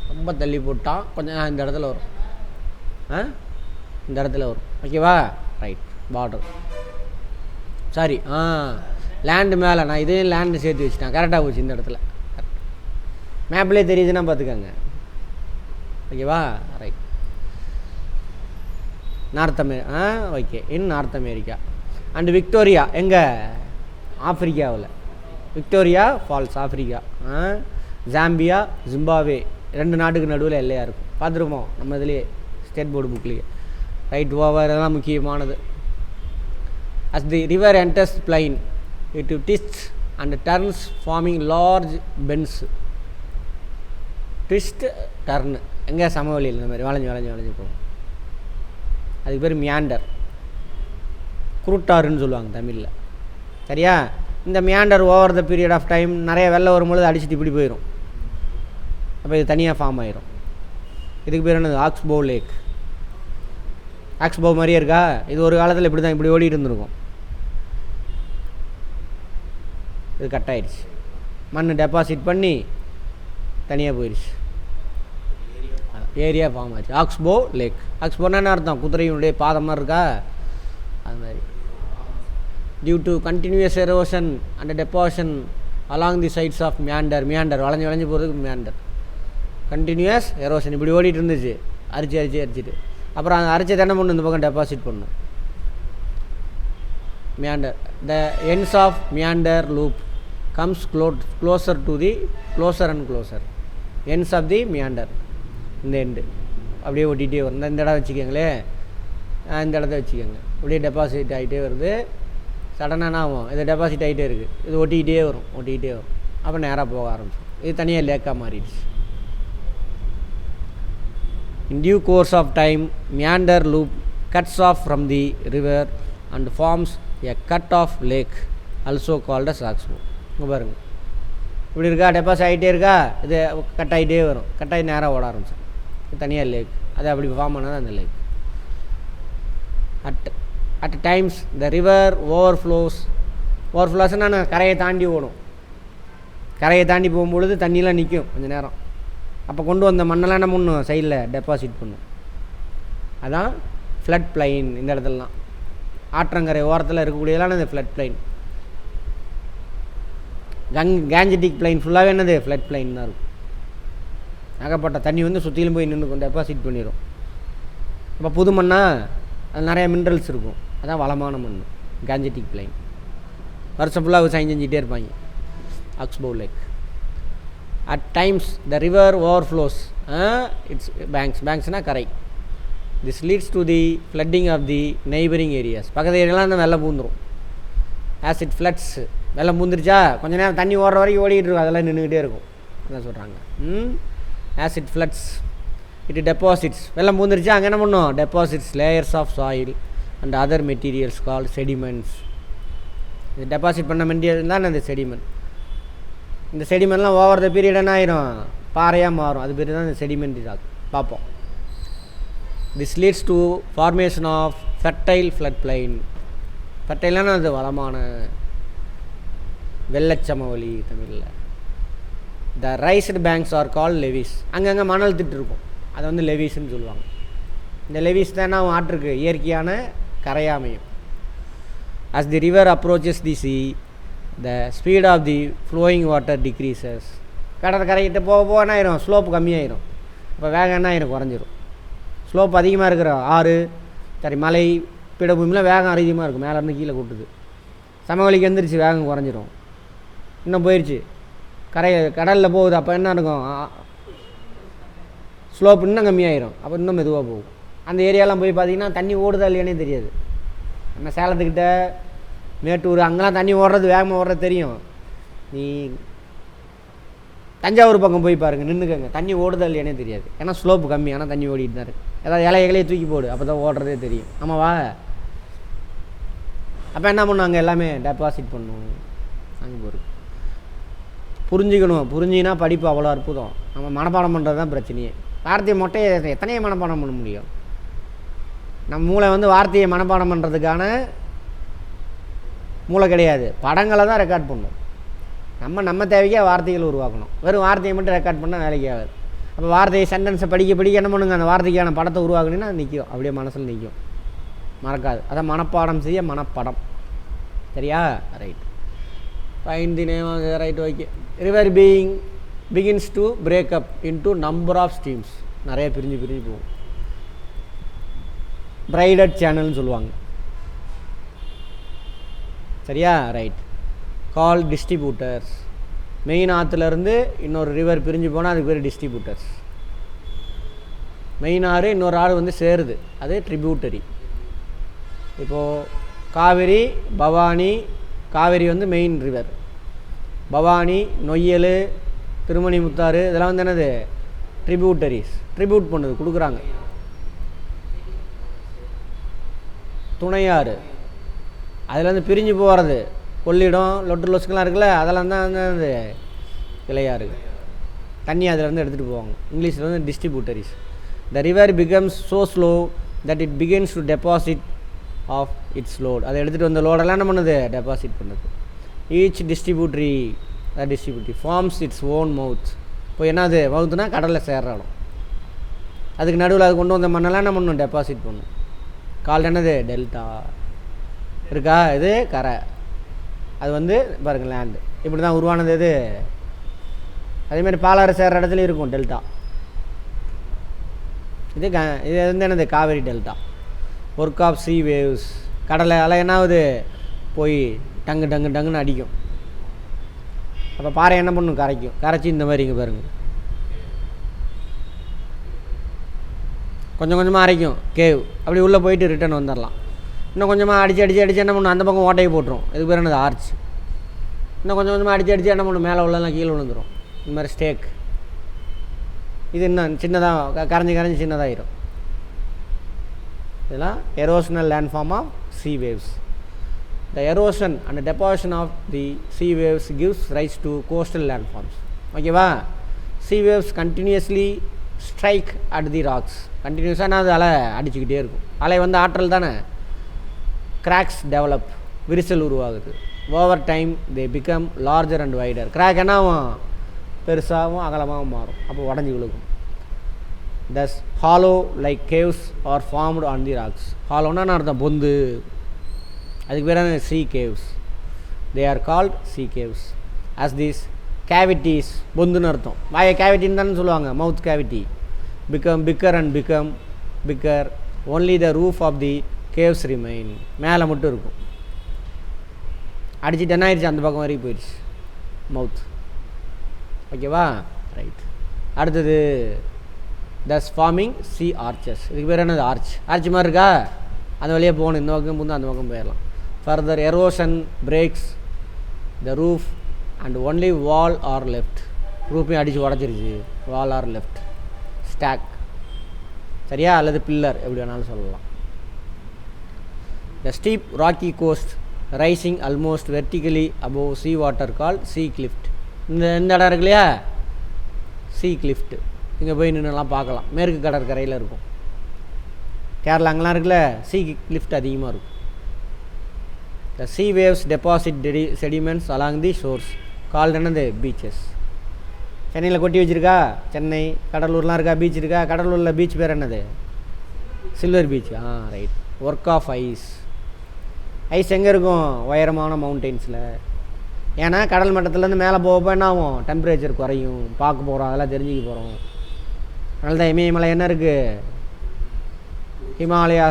ரொம்ப தள்ளி போட்டால் கொஞ்சம் இந்த இடத்துல வரும், இந்த இடத்துல வரும். ஓகேவா, ரைட். பார்டர், சாரி, லேண்டு மேலே, நான் இதையும் லேண்டு சேர்த்து வச்சுட்டேன். கரெக்டாக போச்சு. இந்த இடத்துல மேப்லேயே தெரியுதுன்னா பார்த்துக்கோங்க. ஓகேவா, right. North okay, in North America. And Victoria எங்கே, ஆஃப்ரிக்காவில். Victoria Falls Africa. Zambia, Zimbabwe, 2 நாட்டுக்கு நடுவில் எல்லையாக இருக்கும். பார்த்துருப்போம் நம்ம இதுலேயே ஸ்டேட் போர்டு புக்லேயே. ரைட், ஓவர், இதெல்லாம் முக்கியமானது. As the river enters plain it twists and turns forming large bends. Twist turn எங்கே, சமவெளியில் இந்த மாதிரி வளைஞ்சு போகும். அதுக்கு பேர் மியாண்டர், குருட்டாருன்னு சொல்லுவாங்க தமிழில். சரியா, இந்த meander over the period of time நிறைய வெள்ளம் வரும்பொழுது அடிச்சுட்டு இப்படி போயிடும். அப்போ இது தனியாக ஃபார்ம் ஆயிரும். இதுக்கு பேர் என்னது, ஆக்ஸ்போ லேக். ஆக்ஸ்போ மாதிரியே இருக்கா, இது ஒரு காலத்தில் இப்படி தான், இப்படி ஓடிட்டு இருந்திருக்கும். இது கட் ஆயிடுச்சு, மண் டெபாசிட் பண்ணி தனியாக போயிடுச்சு, ஏரியா ஃபார்ம் ஆச்சு. Oxbow lake. ஆக்ஸ்போன்னா என்ன அர்த்தம், குதிரையினுடைய பாதமாக இருக்கா, அது மாதிரி. Due to continuous erosion and deposition along the sides of meander. Meander வளைஞ்சு போகிறதுக்கு மியாண்டர். கண்டினியூஸ் எரோஷன், இப்படி ஓடிட்டு இருந்துச்சு, அரிச்சிட்டு அப்புறம் அந்த அரிச்சதை என்ன பண்ணணும், இந்த பக்கம் டெபாசிட் பண்ணணும். Meander, the ends of meander loop comes closer to the closer and closer. Ends of the meander, இந்த எண்டு அப்படியே ஓட்டிகிட்டே வரும். இந்த இடம் வச்சுக்கோங்களே, இந்த இடத்த வச்சுக்கோங்க, அப்படியே டெபாசிட் ஆகிட்டே வருது. சடனாக என்ன ஆகும், இது டெபாசிட் ஆகிட்டே இருக்குது, இது ஒட்டிக்கிட்டே வரும். அப்போ நேராக போக ஆரம்பிச்சிடும். இது தனியாக லேக்காக மாறிடுச்சு. In due course of time, meander loop cuts off from the river and forms a cut-off lake, also called as oxbow. இங்கே பாருங்க, இப்படி இருக்கா, டெபாசிட் ஆகிட்டே இருக்கா, இது கட் ஆகிட்டே வரும், கட் ஆகி நேராக ஓட ஆரம்பிச்சோம். இது தனியாக லேக், அது அப்படி ஃபார்ம் ஆனது அந்த lakh. At times the river overflows நான் கரையை தாண்டி ஓடும். கரையை தாண்டி போகும்பொழுது தண்ணியெலாம் நிற்கும் கொஞ்சம் நேரம். அப்போ கொண்டு வந்த மண்ணெல்லாம் என்ன பண்ணும், சைடில் டெபாசிட் பண்ணும். அதான் ஃப்ளட் பிளைன். இந்த இடத்துலலாம் ஆற்றங்கரை ஓரத்தில் இருக்கக்கூடியதெல்லாம் இந்த ஃப்ளட் பிளைன். கேஞ்சட்டிக் பிளைன் ஃபுல்லாகவே என்னது ஃப்ளட் பிளைன் தான் இருக்கும். ஏகப்பட்ட தண்ணி வந்து சுற்றிலும் போய் நின்று டெபாசிட் பண்ணிடும். இப்போ புது மண்ணா அது நிறையா மினரல்ஸ் இருக்கும், அதான் வளமான மண் கேஞ்சட்டிக் பிளைன். வருஷம் ஃபுல்லாக சைன் செஞ்சிட்டே இருப்பாங்க. Oxbow lake. At times the river overflows its பேங்க்ஸ்னால் கரை. This leads to the flooding of the neighbouring areas. பக்கத்து ஏரியாலாம் அந்த வெள்ளம் பூந்துடும். ஆஸ் இட் ஃப்ளட்ஸ், வெள்ளம் பூந்துருச்சா கொஞ்ச நேரம் தண்ணி ஓடுற வரைக்கும் ஓடிக்கிட்டு இருக்கும், அதெல்லாம் நின்றுக்கிட்டே இருக்கும். அதான் சொல்கிறாங்க. As it floods it deposits. வெள்ளம் பூந்துருச்சா அங்கே என்ன பண்ணும்? Deposits layers of soil and other materials call sediments. இது டெபாசிட் பண்ண மெட்டீரியல் தான் அந்த செடிமெண்ட். இந்த செடிமெண்ட்லாம் ஓவர் த பீரியட் என்ன ஆயிரும்? பாறையாக மாறும். அது பேர் தான் இந்த செடிமெண்ட். இது பார்ப்போம். This leads to formation of fertile flood plain. ஃபெர்டைலான அது வளமான வெள்ளச்சமவெளி தமிழில். The raised banks are call levees. அங்கங்கே மணல் திட்டு இருக்கும், அதை வந்து லெவிஸ்ன்னு சொல்லுவாங்க. இந்த லெவிஸ் தான் ஆற்றுக்கு இயற்கையான கரையாமையும். As the river approaches the sea the speed of the flowing water decreases. கடற்கரைக்கிட்ட போக போக என்ன ஆயிரும்? ஸ்லோப் கம்மியாயிரும். இப்போ வேகம் என்ன ஆயிரும்? குறைஞ்சிரும். ஸ்லோப் அதிகமாக இருக்கிற ஆறு மலை பீடபூமியில் வேகம் அதிகமாக இருக்கும், மேலேருந்து கீழே கூட்டுது. சமவெளிக்கு எந்திரிச்சு வேகம் குறைஞ்சிரும். இன்னும் போயிடுச்சு கடலில் போகுது, அப்போ என்ன இருக்கும்? ஸ்லோப் இன்னும் கம்மியாயிரும், அப்போ இன்னும் மெதுவாக போகும். அந்த ஏரியாலாம் போய் பார்த்தீங்கன்னா தண்ணி ஓடுதா இல்லையானே தெரியாது. நம்ம சேலத்துக்கிட்ட மேட்டூர் அங்கெல்லாம் தண்ணி ஓடுறது வேகமாக ஓடுறது தெரியும். நீ தஞ்சாவூர் பக்கம் போய் பாருங்கள், நின்றுக்கங்க, தண்ணி ஓடுதா இல்லையானே தெரியாது. ஏன்னா ஸ்லோப்பு கம்மி, ஆனால் தண்ணி ஓடிட்டு தான் இருக்குது. ஏதாவது இலையே தூக்கி போடு, அப்போ தான் ஓடுறதே தெரியும். ஆமாவா? அப்போ என்ன பண்ணும்? அங்கே எல்லாமே டெபாசிட் பண்ணும். அங்கே போகிறது புரிஞ்சுக்கணும். புரிஞ்சிங்கன்னா படிப்பு அவ்வளோ அற்புதம். நம்ம மனப்பாடம் பண்ணுறது தான் பிரச்சனையே. வார்த்தையை மொட்டையை எத்தனையோ மனப்பாடம் பண்ண முடியும்? நம்ம மூளை வந்து வார்த்தையை மனப்பாடம் பண்ணுறதுக்கான மூளை கிடையாது. படங்களை தான் ரெக்கார்ட் பண்ணும். நம்ம தேவைக்காக வார்த்தைகள் உருவாக்கணும். வெறும் வார்த்தையை மட்டும் ரெக்கார்ட் பண்ணால் வேலைக்கு ஆகாது. அப்போ வார்த்தையை சென்டென்ஸை படிக்க என்ன பண்ணுங்க? அந்த வார்த்தைக்கான படத்தை உருவாக்குனீங்கன்னா அது நிற்கும், அப்படியே மனசில் நிற்கும், மறக்காது. அதான் மனப்பாடம் செய்ய மனப்படம். சரியா? Right. Fine the name of right. Okay. River begins to break up into number of streams. நிறைய பிரிஞ்சு போகும். பிரைடட் சேனல்னு சொல்லுவாங்க. சரியா? ரைட். Call distributors. மெயின் ஆற்றுலேருந்து இன்னொரு ரிவர் பிரிஞ்சு போனால் அதுக்கு பேர் டிஸ்ட்ரிபியூட்டர்ஸ். மெயின் ஆறு இன்னொரு ஆறு வந்து சேருது, அது ட்ரிபியூட்டரி. இப்போது காவேரி, பவானி. காவேரி வந்து மெயின் ரிவர். பவானி, நொய்யல், திருமணி முத்தாறு இதெல்லாம் வந்து என்னது? ட்ரிபியூட்டரிஸ். ட்ரிபியூட் பண்ணுது, கொடுக்குறாங்க. துணையாறு அதுலேருந்து பிரிஞ்சு போகிறது. கொள்ளிடம், லொட்டு லொசுக்கெல்லாம் இருக்குல்ல, அதெல்லாம் தான் வந்து கிளையாறு. தண்ணி அதிலேருந்து எடுத்துகிட்டு போவாங்க. இங்கிலீஷில் வந்து distributories. The river becomes so slow that it begins to deposit of its load. அதை எடுத்துகிட்டு வந்த லோடெல்லாம் என்ன பண்ணுது? டெபாசிட் பண்ணுது. Each distributary forms its own mouth. இப்போ என்னது மவுத்துனா? கடலில் சேர்ற இடம். அதுக்கு நடுவில் அது கொண்டு வந்த மண்ணெல்லாம் என்ன பண்ணணும்? டெபாசிட் பண்ணும். கால் என்னது? டெல்டா இருக்கா? இது கரை. அது வந்து பாருங்கள் லேண்டு. இப்படி தான் உருவானது. இது அதேமாதிரி பாலாறு சேர்கிற இடத்துல இருக்கும் டெல்டா. இது வந்து என்னது? Kaveri delta. Work of sea waves. கடலை அலை என்ன ஆகுது? போய் டங்குன்னு அடிக்கும். அப்போ பாறை என்ன பண்ணும்? கரைக்கும். கரைச்சி இந்த மாதிரி இங்கே பாருங்கள் கொஞ்சம் கொஞ்சமாக அரைக்கும். கேவ் அப்படி உள்ளே போயிட்டு ரிட்டன் வந்துடலாம். இன்னும் கொஞ்சமாக அடித்து என்ன பண்ணும்? அந்த பக்கம் ஓட்டையை போட்டுரும். இதுக்கு பேர் என்னது? ஆர்ச். இன்னும் கொஞ்சமாக அடித்து என்ன பண்ணும்? மேலே உள்ளலாம் கீழே விழுந்துடும். இந்த மாதிரி ஸ்டேக். இது இன்னும் சின்னதாக கரைஞ்சி சின்னதாகிடும். இதெல்லாம் erosional land form of sea waves. The erosion and deposition of the sea waves gives rise to coastal landforms. ஓகேவா? sea waves continuously strike at the rocks. கண்டினியூஸாக அது அலை அடிச்சுக்கிட்டே இருக்கும். அலை வந்து ஆற்றல் தானே. Cracks develop. விரிசல் உருவாகுது. Over time they become larger and wider. Crack என்ன ஆகும்? பெருசாகவும் அகலமாகவும் மாறும். அப்போ உடஞ்சி விழுகும். thus hollow like caves are formed on the rocks. ஹாலோன்னா அர்த்தம் பொந்து. அதுக்கு பேர் sea caves. they are called sea caves. as these cavities, பொந்துன்னு அர்த்தம். வாயை கேவிட்டின்னு தானே சொல்லுவாங்க, மவுத் cavity. become bigger and become bigger, only the roof of the caves remain. மேலே மட்டும் இருக்கும். அடிச்சுட்டு என்ன ஆயிடுச்சு, அந்த பக்கம் வரைக்கும் போயிடுச்சு மவுத். ஓகேவா, ரைட். அடுத்தது thus forming sea arches. இதுக்கு பேர் என்னது, ஆர்ச். ஆர்ச் மாதிரி இருக்கா, அந்த வழியாக போகணும், இந்த பக்கம் புந்து அந்த பக்கம் போயிடலாம். further erosion breaks the roof and only wall are left. ரூஃபையும் அடித்து உடச்சிருச்சு, wall are left. stack சரியா, அல்லது பில்லர், எப்படி வேணாலும் சொல்லலாம். the steep rocky coast rising almost vertically above sea water called sea cliff. இந்த இடம் இருக்கு இல்லையா, sea cliff. இங்கே போய் நின்றுலாம் பார்க்கலாம், மேற்கு கடற்கரையில் இருக்கும். கேரளா அங்கெல்லாம் இருக்குல்ல, sea cliff அதிகமாக இருக்கும். the sea waves deposit sediments along the shores called என்னது, beaches. சென்னையில் கொட்டி வச்சுருக்கா, சென்னை கடலூர்லாம் இருக்கா, பீச் இருக்கா. கடலூரில் பீச் பேர் என்னது, silver beach. Right. Work of ice. Ice எங்கே இருக்கும், உயரமான மவுண்டெயின்ஸில். ஏன்னா கடல் மட்டத்துலேருந்து மேலே போக என்ன ஆகும், டெம்பரேச்சர் குறையும், பார்க்க போகிறோம், அதெல்லாம் தெரிஞ்சுக்க போகிறோம். அதனால தான் இமயமலை என்ன இருக்குது, ஹிமாலயா,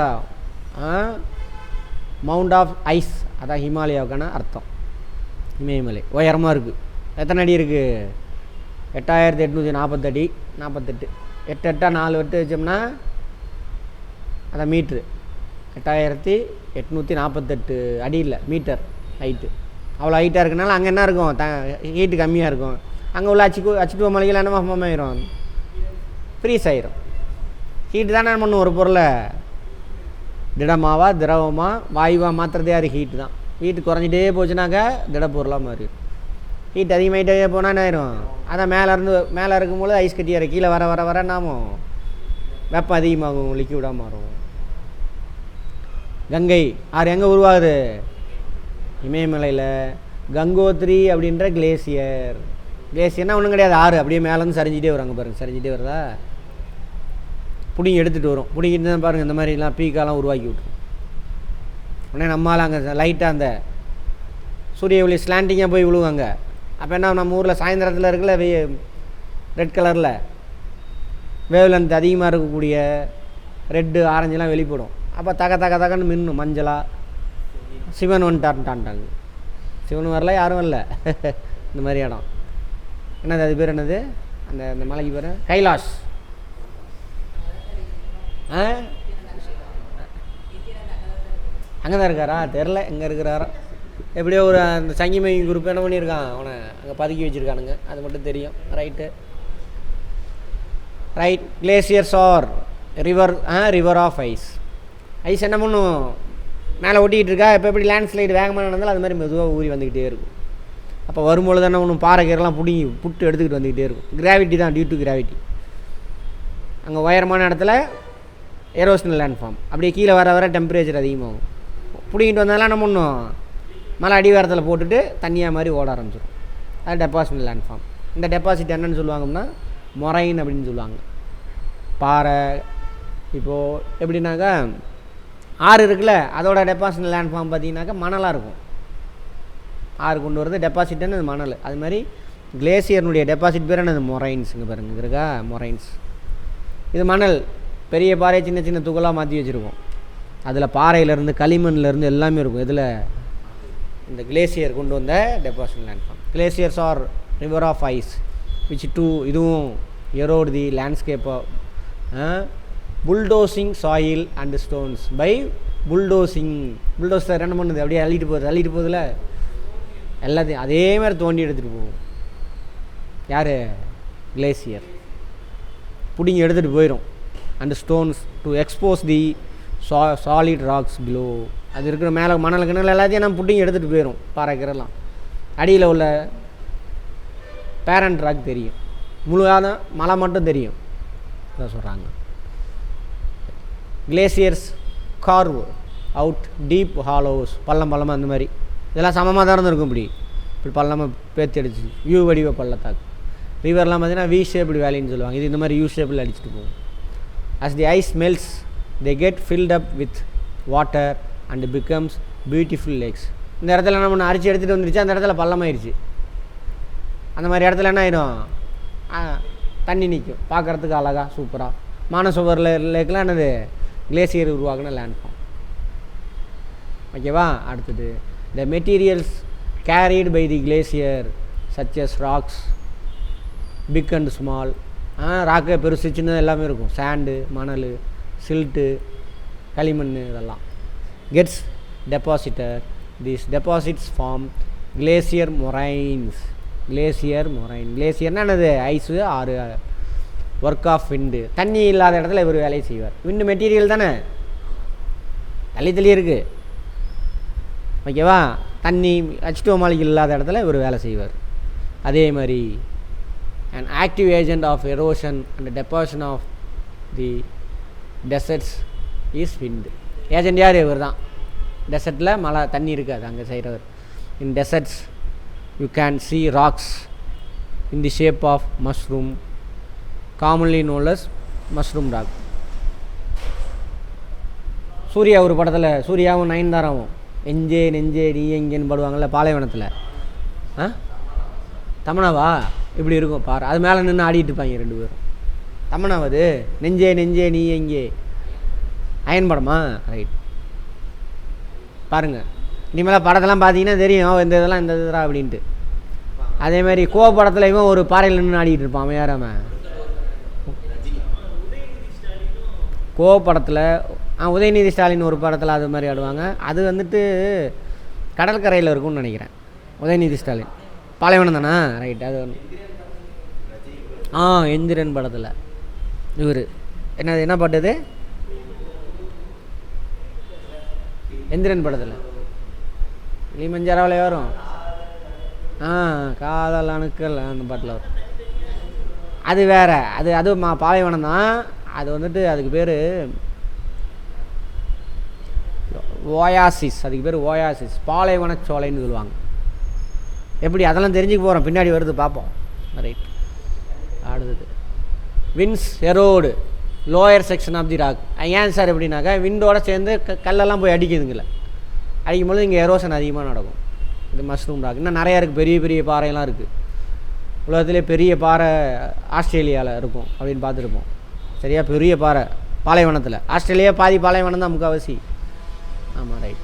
மவுண்ட் ஆஃப் ஐஸ், அதான் ஹிமாலயாவுக்கான அர்த்தம். இமயமலை உயரமாக இருக்குது. எத்தனை அடி இருக்குது, 8848 அடி. 48 8 8 4 வெட்டு வச்சோம்னா அதான் மீட்ரு. 8848 அடி இல்லை, மீட்டர் ஹைட்டு. அவ்வளோ ஹைட்டாக இருக்கனால அங்கே என்ன இருக்கும், ஹீட்டு கம்மியாக இருக்கும். அங்கே உள்ள அச்சுட்டுவ மலைகள் என்ன ஆயிரும், ஃப்ரீஸ் ஆயிரும். ஹீட்டு தானே பண்ணும் ஒரு பொருளை, திடமாவா திரவமாக வாயுவாக மாற்றுறதே அது ஹீட்டு தான். ஹீட்டு குறைஞ்சிட்டே போச்சுனாக்கா திடப்பொருளாக மாறிடும். ஹீட் அதிகமாகிட்டே போனால் என்ன ஆயிரும், அதான் மேலே இருக்கும்போது ஐஸ் கட்டியாரு, கீழே வர வர வர என்னாகும், வெப்பம் அதிகமாகும், லிக்யூடாக மாறும். கங்கை ஆறு எங்கே உருவாகுது, இமயமலையில். கங்கோத்ரி அப்படின்ற கிளேசியர். கிளேசியர்னால் ஒன்றும் கிடையாது, ஆறு அப்படியே மேலேருந்து சரிஞ்சிட்டே வரும். அங்கே பாருங்கள், சரிஞ்சிட்டே வருதா, பிடிங்கி எடுத்துகிட்டு வரும். பிடிங்கிட்டு தான் பாருங்கள், இந்த மாதிரிலாம் பீக்காலாம் உருவாக்கி விட்டுரும். உடனே நம்மளால் அங்கே லைட்டாக அந்த சூரிய ஒளி ஸ்லாண்டிங்காக போய் விழுவாங்க. அப்போ என்ன, நம்ம ஊரில் சாயந்தரத்தில் இருக்குல்ல, ரெட் கலரில் வேவ் லென்த் அதிகமாக இருக்கக்கூடிய ரெட்டு ஆரஞ்செலாம் வெளிப்படும். அப்போ தகன்னு மின்னும் மஞ்சளாக. சிவன் வந்துட்டான்ட்டாங்க. சிவன் வரல, யாரும் வரல. இந்த மாதிரி இடம் என்னது, அது பேர் என்னது, அந்த மலைக்கு பேர் கைலாஷ். அங்கே தான் இருக்காரா, தெரில எங்கே இருக்கிறாரோ. எப்படியோ ஒரு அந்த சங்கிமை குரூப் என்ன பண்ணியிருக்கான், அவனை அங்கே பதுக்கி வச்சுருக்கானுங்க, அது மட்டும் தெரியும். Right, right. Glaciers are river of ice. Ice என்ன பண்ணும், மேலே ஒட்டிக்கிட்டு இருக்கா. இப்போ எப்படி லேண்ட்ஸ்லைடு வேகமாக நடந்தாலும் அது மாதிரி மெதுவாக ஊறி வந்துக்கிட்டே இருக்கும். அப்போ வரும்பொழுது என்ன ஒன்று பாறைக்கீரெல்லாம் புட்டு எடுத்துக்கிட்டு வந்துக்கிட்டே இருக்கும். கிராவிட்டி தான், டியூ டு கிராவிட்டி. அங்கே உயரமான இடத்துல ஏரோஷனல் லேண்ட்ஃபார்ம். அப்படியே கீழே வர வர டெம்பரேச்சர் அதிகமாகும். பிடிங்கிட்டு வந்தாலும் என்ன பண்ணும், மலை அடிவாரத்தில் போட்டுட்டு தண்ணியாக மாதிரி ஓட ஆரம்பிச்சிடும். அது டெபாசிட் லேண்ட்ஃபார்ம். இந்த டெபாசிட் என்னென்னு சொல்லுவாங்கன்னா மொரைன் அப்படின்னு சொல்லுவாங்க. பாறை இப்போது எப்படின்னாக்கா ஆறு இருக்குல்ல, அதோட டெபாசிட் லேண்ட்ஃபார்ம் பார்த்தீங்கன்னாக்கா மணலாக இருக்கும். ஆறு கொண்டு வரது டெபாசிட்னு மணல். அது மாதிரி கிளேசியர்னுடைய டெபாசிட் பேர் என்னது, மொரைன்ஸ். இங்கே பாருங்க இருக்கா, மொரைன்ஸ். இது மணல், பெரிய பாறை சின்ன சின்ன துகளாக மாற்றி வச்சுருக்கோம். அதில் பாறையிலேருந்து களிமண்லேருந்து எல்லாமே இருக்கும். இதில் இந்த கிளேசியர் கொண்டு வந்த deposit landform. Glaciers are river of ice which இதுவும் erode the landscape bulldozing soil and stones by bulldozing. Bulldozer என்ன பண்ணுது, அப்படியே அள்ளிட்டு போகுதுல எல்லாத்தையும் அதே மாதிரி தோண்டி எடுத்துகிட்டு போகும். யார், கிளேசியர் பிடிங்கி எடுத்துகிட்டு போயிடும். And stones to expose the solid rocks below. அது இருக்கிற மேலே மணல் கிணல் எல்லாத்தையும் நம்ம புட்டிங்கி எடுத்துகிட்டு போயிடும். பாறைக்கிறலாம் அடியில் உள்ள பேரண்ட் ராக் தெரியும், முழுகாத மலை மட்டும் தெரியும். இதான் சொல்கிறாங்க. Glaciers carve out deep Hallows. பள்ளமாக அந்த மாதிரி இதெல்லாம் சமமாக தான் இருந்திருக்கும். இப்படி பள்ளமாக பேத்தி அடிச்சு யூ வடிவ பள்ளத்தாக்கு. ரிவர்லாம் பார்த்தீங்கன்னா வி ஷேப்டு வேலின்னு சொல்லுவாங்க. இது இந்த மாதிரி யூ ஷேப்பில் அடிச்சுட்டு போகும். As the ice melts they get filled up with water and becomes beautiful lakes. இந்த இடத்துல நம்ம அரிச்சு எடுத்துகிட்டு வந்துருச்சு, அந்த இடத்துல பள்ளமாயிருச்சு. அந்த மாதிரி இடத்துல என்ன ஆயிடும், தண்ணி நிற்கும், பார்க்குறதுக்கு அழகாக சூப்பராக. மானசரோவர் லேக்கெலாம் என்னது, கிளேசியர் உருவாக்குன லேண்ட்ஃபார்ம். ஓகேவா. அடுத்தது the materials carried by the glacier such as rocks big and small. Rock பெருசு சின்னது எல்லாமே இருக்கும். சாண்டு, மணல், சில்ட்டு, களிமண், இதெல்லாம் gets deposited. These deposits form glacier moraines. கிளேசியர்னா என்னது, ஐஸு, ஆறு. Work of wind. தண்ணி இல்லாத இடத்துல இவர் வேலையை செய்வார். விண்டு மெட்டீரியல் தானே, தள்ளி இருக்குது. ஓகேவா. தண்ணி H2O மாலிகுல் இல்லாத இடத்துல இவர் வேலை செய்வார். அதே மாதிரி an active agent of erosion and deposition of the deserts is wind. Agent யார், இவர் தான். டெசர்ட்டில் மழை தண்ணி இருக்காது, அங்கே செய்கிறவர். in deserts you can see rocks in the shape of mushroom, commonly known as mushroom rock. Surya ஒரு படத்தில், சூர்யாவும் நயன்தாராவும் எஞ்சே நெஞ்சே நீ எங்கேன்னு பாடுவாங்கள்ல பாலைவனத்தில். தமனாவா இப்படி இருக்கும் பாரு, அது மேலே நின்று ஆடிட்டு இருப்பாங்க ரெண்டு பேரும். தமனாவது நெஞ்சே நெஞ்சே நீ எங்கே, அயன் படமா, ரைட். பாருங்கள், இனிமேல் படத்தெல்லாம் பார்த்தீங்கன்னா தெரியும் இந்த இதெல்லாம் இந்த இதுரா அப்படின்ட்டு. அதேமாதிரி படத்தில் இவன் ஒரு பாறையில் நின்று ஆடிட்டு இருப்பான். அவன் யாராம படத்தில் உதயநிதி ஸ்டாலின் ஒரு படத்தில் அது மாதிரி ஆடுவாங்க. அது வந்துட்டு கடற்கரையில் இருக்கும்னு நினைக்கிறேன். உதயநிதி ஸ்டாலின் பாலைவனம் தானே, ரைட். அது எந்திரன் படத்தில் இவர் என்ன பாட்டுது, எந்திரன் படத்தில் இளிமஞ்சாராவில் வரும். காதல் அணுக்கள் அந்த பாட்டில் வரும். அது வேறு, அது பாலைவனம் தான். அது வந்துட்டு அதுக்கு பேர் ஓயாசிஸ். அதுக்கு பேர் ஓயாசிஸ், பாலைவன சோலைன்னு சொல்லுவாங்க. எப்படி அதெல்லாம் தெரிஞ்சுக்க போகிறோம், பின்னாடி வருது பார்ப்போம், ரைட். அடுத்தது winds erode lower section of the rock. ஏன் சார் எப்படின்னாக்கா விண்டோட சேர்ந்து கல்லெல்லாம் போய் அடிக்குதுங்கள, அடிக்கும்போது இங்கே எரோஷன் அதிகமாக நடக்கும். இது மஷ்ரூம் ராக். இன்னும் நிறையா இருக்குது, பெரிய பெரிய பாறையெல்லாம் இருக்குது. உலகத்திலே பெரிய பாறை ஆஸ்திரேலியாவில் இருக்கும் அப்படின்னு பார்த்துருப்போம். சரியா, பெரிய பாறை பாலைவனத்தில். ஆஸ்திரேலியா பாதி பாலைவனம் தான் முக்கால்வாசி. ஆமாம், ரைட்.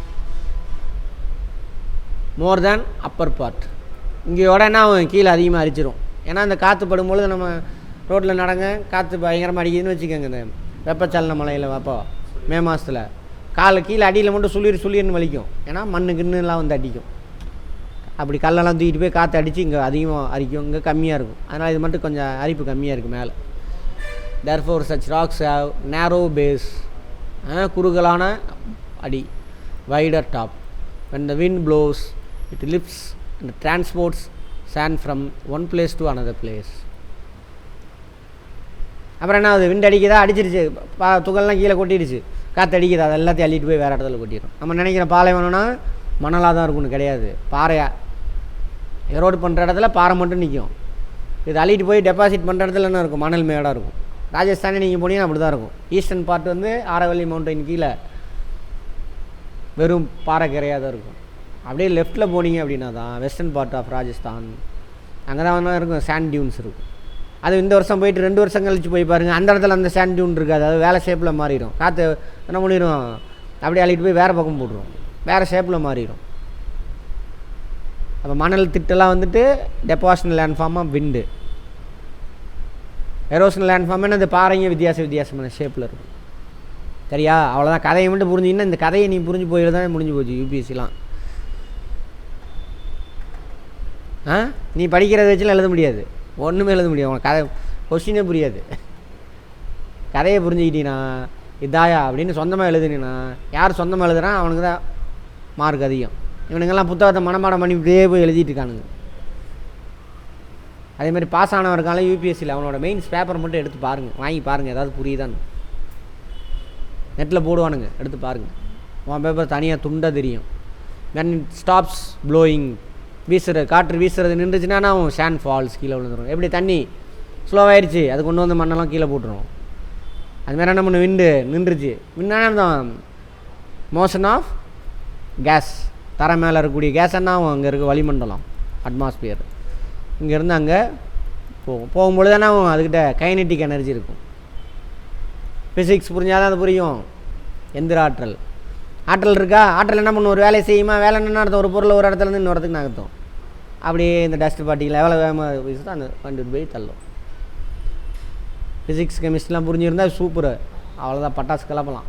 மோர் தேன் அப்பர் பார்ட். இங்கேயோட என்ன கீழே அதிகமாக அரிச்சிடும். ஏன்னா அந்த காற்று படும்பொழுது நம்ம ரோட்டில் நடங்க, காற்று பயங்கரமாக அடிக்குதுன்னு வச்சுக்கோங்க. இந்த வெப்பச்சலன மலையில் அப்போ மே மாதத்தில் காலை கீழே அடியில் மட்டும் சுளிர்னு வலிக்கும். ஏன்னா மண்ணு கிண்ணுலாம் வந்து அடிக்கும். அப்படி கல்லெல்லாம் தூக்கிட்டு போய் காற்று அடித்து இங்கே அதிகமாக அரிக்கும், இங்கே கம்மியாக இருக்கும். அதனால் இது மட்டும் கொஞ்சம் அரிப்பு கம்மியாக இருக்குது மேலே. தேர்ஃபோர் சச் ராக்ஸ் ஹேவ் நேரோ பேஸ், குறுகலான அடி, wider top. when the wind blows it lifts and transports sand from one place to another place. அப்புறம் என்ன ஆகுது, விண்டு அடிக்குதா, அடிச்சிருச்சு, துகள்லாம் கீழே கொட்டிடுச்சு, காற்று அடிக்குது, அது எல்லாத்தையும் அள்ளிட்டு போய் வேறு இடத்துல கொட்டிடும். நம்ம நினைக்கிற பாலைவனம்னா மணலாக தான் இருக்கும்னு கிடையாது, பாறையாக எரோடு பண்ணுற இடத்துல பாறை மட்டும் நிற்கும். இது அள்ளிட்டு போய் டெபாசிட் பண்ணுற இடத்துல என்ன இருக்கும், மணல் மேடாக இருக்கும். ராஜஸ்தானே நீங்கள் போனீங்கன்னா அப்படி தான் இருக்கும். ஈஸ்டர்ன் பார்ட் வந்து ஆரவல்லி மவுண்டைன் கீழே வெறும் பாறை கரையாக தான் இருக்கும். அப்படியே லெஃப்ட்டில் போனீங்க அப்படின்னா தான் வெஸ்டர்ன் பார்ட் ஆஃப் ராஜஸ்தான், அங்கே தான் இருக்கும் சாண்ட் டியூன்ஸ் இருக்கும். அது இந்த வருஷம் போயிட்டு 2 வருஷம் கழிச்சு போய் பாருங்கள், அந்த இடத்துல அந்த சாண்ட் டியூன் இருக்காது, அது வேறு ஷேப்பில் மாறிடும். காற்று என்ன பண்ணிடும், அப்படியே அள்ளிட்டு போய் வேறு பக்கம் போட்டுரும், வேறு ஷேப்பில் மாறிடும். அப்போ மணல் திட்டெல்லாம் வந்துட்டு depositional landform of wind. Erosional landform என்ன, அந்த பாறைங்க வித்தியாசமான ஷேப்பில் இருக்கும். சரியா, அவ்வளோதான். கதையை மட்டும் புரிஞ்சிங்கன்னா, இந்த கதையை நீ புரிஞ்சு போயிட்டு தான் முடிஞ்சு போச்சு யூபிஎஸ்சிலாம். நீ படிக்கிறத வச்சுலாம் எழுத முடியாது, ஒன்றுமே எழுத முடியாது. உனக்கு கதை கொஸ்டினே புரியாது. கதையை புரிஞ்சுக்கிட்டீங்கன்னா இதாயா அப்படின்னு சொந்தமாக எழுதுனீங்கன்னா, யார் சொந்தமாக எழுதுறான் அவனுக்கு தான் மார்க் அதிகம். இவனுங்கெல்லாம் புத்தகத்தை மனப்பாடம் பண்ணி இப்படியே போய் எழுதிட்டு இருக்கானுங்க. அதேமாதிரி பாஸ் ஆனவருக்கால யூபிஎஸ்சியில் அவனோட மெயின்ஸ் பேப்பர் மட்டும் எடுத்து பாருங்கள், வாங்கி பாருங்கள், ஏதாவது புரியுதான்னு. நெட்டில் போடுவானுங்க, எடுத்து பாருங்கள். உன் பேப்பர் தனியாக துண்டாக தெரியும். தென் இட் ஸ்டாப்ஸ் ப்ளோயிங், காற்று வீசுறது நின்றுச்சுன்னா அவன் சாண்ட் ஃபால்ஸ், கீழே விழுந்துடும். எப்படி தண்ணி ஸ்லோவாகிடுச்சு, அது கொண்டு வந்து மண்ணெல்லாம் கீழே போட்டுரும். அதுமாதிரி என்ன பண்ண, விண்டு நின்றுச்சு. விண்டான தான் மோஷன் ஆஃப் கேஸ், தரை மேலே இருக்கக்கூடிய கேஸ் என்ன ஆகும், அங்கே இருக்க வளிமண்டலம், அட்மாஸ்பியர். இங்கேருந்து அங்கே போகும்பொழுது தானே அதுக்கிட்ட கைனெட்டிக் எனர்ஜி இருக்கும். ஃபிசிக்ஸ் புரிஞ்சாதான் அது புரியும். எந்திர ஆற்றல் இருக்கா? ஆற்றல் என்ன பண்ணும்? ஒரு வேலையை செய்யுமா? வேலை என்ன அர்த்தம்? ஒரு பொருளை ஒரு இடத்துலேருந்து இன்னொரு இடத்துக்கு நகர்த்தும். அப்படியே இந்த டஸ்ட் பார்ட்டிகள் எவ்வளோ வேகமாக வீசுதோ அந்த வண்டி போய் தள்ளும். ஃபிசிக்ஸ் கெமிஸ்ட்ரிலாம் புரிஞ்சுருந்தால் சூப்பரு. அவ்வளோதான், பட்டாசு கிளப்பலாம்.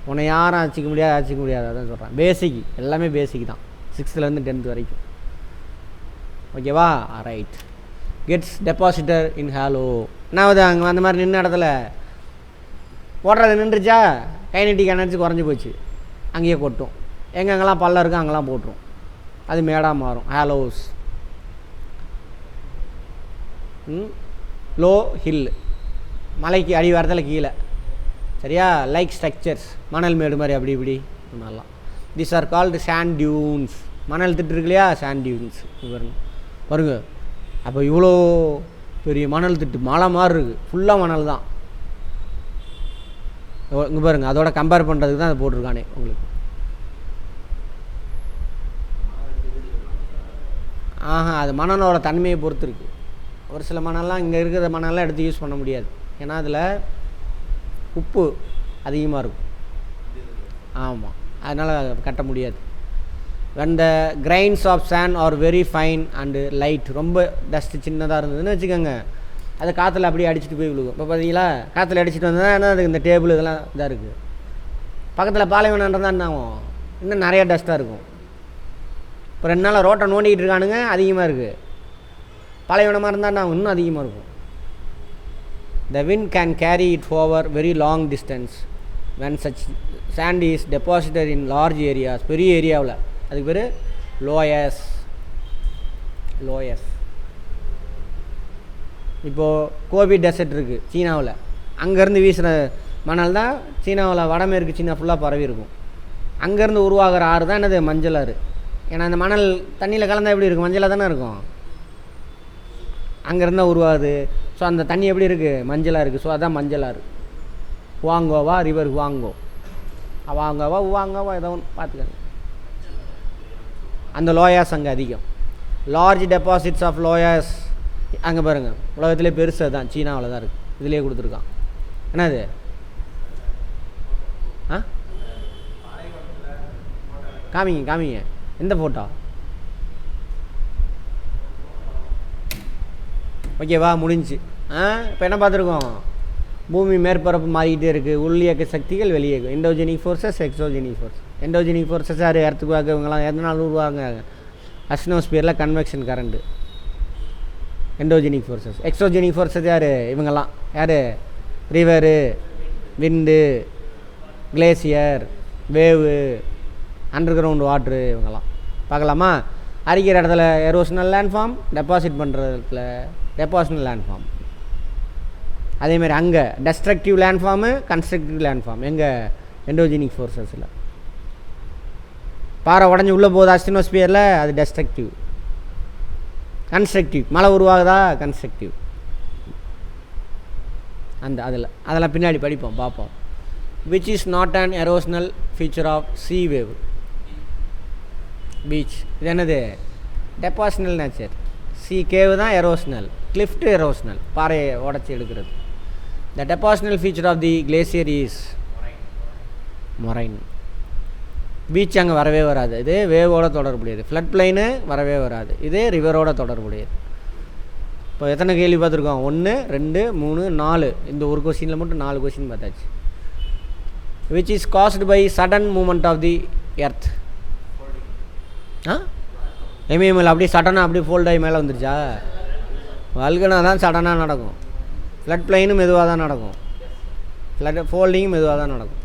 உன்னை யாரும் அடிச்சிக்க முடியாது. அதான் சொல்கிறேன். பேசிக் எல்லாமே பேசிக் தான், 6th-லேருந்து 10th வரைக்கும். ஓகேவா? ரைட். கெட்ஸ் டெபாசிட்டர் இன் ஹாலோ. என்னாவது அங்கே அந்த மாதிரி நின்ன இடத்துல ஓடுறது நின்றுச்சா, கைனெட்டிக் எனர்ஜி குறைஞ்சி போச்சு. அங்கேயே கொட்டும். எங்கெங்கெல்லாம் பள்ளம் இருக்கோ அங்கெல்லாம் போட்டுரும். அது மேடாக மாறும். ஹாலோஸ். லோ ஹில், மலைக்கு அடிவாரத்தில் கீழே. சரியா? லைக் ஸ்ட்ரக்சர்ஸ், மணல் மேடு மாதிரி அப்படி இப்படி மாதிரிலாம். This are called sand dunes. மணல் திட்டு இருக்கு இல்லையா, சாண்ட் டியூன்ஸ். பாருங்க, அப்போ இவ்வளோ பெரிய மணல் திட்டு மலை மாதிரி இருக்குது. ஃபுல்லாக மணல் தான். இங்கே பாருங்கள், அதோட கம்பேர் பண்ணுறதுக்கு தான் அதை போட்டிருக்கானே உங்களுக்கு. அது மணலோட தன்மையை பொறுத்து இருக்குது. ஒரு சில மணல்லாம் இங்கே இருக்கிற மணல்லாம் எடுத்து யூஸ் பண்ண முடியாது. ஏன்னா அதில் உப்பு அதிகமாக இருக்கும். ஆமாம், அதனால் கட்ட முடியாது. when the grains of sand are very fine and light, ரொம்ப டஸ்ட்டு சின்னதாக இருந்ததுன்னு வச்சுக்கோங்க, அது காற்றுல அப்படியே அடிச்சுட்டு போய் விழுகும். இப்போ பார்த்தீங்களா, காற்றுல அடிச்சுட்டு வந்தால் என்ன, அதுக்கு இந்த டேபிள் இதெல்லாம் இதாக இருக்குது. பக்கத்தில் பாலைவனன்றது தான் என்ன ஆகும், இன்னும் நிறையா டஸ்ட்டாக இருக்கும். இப்போ 2 நாள் ரோட்டை நோண்டிக்கிட்டு இருக்கானுங்க, அதிகமாக இருக்குது. பாலைவனமாக இருந்தால் என்ன ஆகும், இன்னும் அதிகமாக இருக்கும். The wind can carry it over very long distance when such sand is deposited in large areas. பெரிய ஏரியாவில், அதுக்கு பேர் லோயஸ். இப்போது கோபி டெசர்ட் இருக்குது சீனாவில், அங்கேருந்து வீசுகிற மணல் தான் சீனாவில் வடமேற்கு சீனா ஃபுல்லாக பரவி இருக்கும். அங்கேருந்து உருவாகிற ஆறு தான் என்னது, மஞ்சள் ஆறு. ஏன்னா அந்த மணல் தண்ணியில் கலந்தால் எப்படி இருக்கும், மஞ்சளாக தானே இருக்கும். அங்கேருந்தான் உருவாகுது. ஸோ அந்த தண்ணி எப்படி இருக்குது, மஞ்சளாக இருக்குது. ஸோ அதான் மஞ்சள் ஆறு. ஹுவாங்கோவா ரிவர், ஹுவாங்கோவா ஏதோ ஒன்று பார்த்துக்கங்க. அந்த லோயாஸ் அங்கே அதிகம். லார்ஜ் டெபாசிட்ஸ் ஆஃப் லோயாஸ் அங்கே பாருங்கள், உலகத்திலே பெருசு தான், சீனாவில் தான் இருக்குது. இதிலே கொடுத்துருக்கான். என்னது காமிங்க எந்த ஃபோட்டோ? ஓகேவா, முடிஞ்சு. இப்போ என்ன பார்த்துருக்கோம், பூமி மேற்பரப்பு மாறிக்கிட்டே இருக்குது. உள்ளியக்க சக்திகள் வெளியேக்கும். Endogenic forces, exogenic force. Endogenic forces யார், எர்த்துக்குவாக்கு இவங்கெல்லாம் எதனால் உருவாங்க, அஸ்னோஸ்பியரில் convection current. Endogenic forces. Exogenic forces யார், இவங்கெல்லாம் யார், river, wind, glacier, wave, underground water, இவங்கெல்லாம் பார்க்கலாமா. அரிக்கிற இடத்துல எரோஷனல் லேண்ட்ஃபார்ம், டெபாசிட் பண்ணுற இடத்துல டெபாசிஷனல் லேண்ட்ஃபார்ம். அதேமாதிரி அங்கே டெஸ்ட்ரக்டிவ் லேண்ட்ஃபார்மு, கன்ஸ்ட்ரக்டிவ் லேண்ட்ஃபார்ம். எங்கே, எண்டோஜெனிக் ஃபோர்ஸஸில். பாறை உடஞ்சி உள்ளே போகுது அஸ்டினோஸ்பியரில், அது டெஸ்ட்ரக்டிவ். கன்ஸ்ட்ரக்டிவ், மழை உருவாகுதா, கன்ஸ்ட்ரக்டிவ். அதெல்லாம் பின்னாடி பார்ப்போம். Which is not an erosional feature of sea wave, beach. இது என்னது, டெபாசிஷனல் நேச்சர். சி கேவு தான் எரோஷனல், கிளிஃப்ட் எரோஷனல், பாறையை உடச்சி எடுக்கிறது. The depositional feature of the glacier is moraine. Beach அங்கே வரவே வராது. இது வேவோட தொடர்புடையது. ஃப்ளட் பிளைனு வரவே வராது. இது ரிவரோட தொடர்புடையது. இப்போ எத்தனை கேள்வி பார்த்துருக்கோம், 1 2 3 4. இந்த ஒரு கொஸ்டினில் மட்டும் 4 கொஸ்டின் பார்த்தாச்சு. Which is caused by sudden movement of the earth. எம்ஏஎம்எல் அப்படியே சடனாக அப்படியே ஃபோல்டாகி மேலே வந்துருச்சா. வல்கனா தான் சடனாக நடக்கும். ஃப்ளட் பிளைனும் மெதுவாக தான் நடக்கும். ஃப்ளட் ஃபோல்டிங்கும் மெதுவாக தான் நடக்கும்.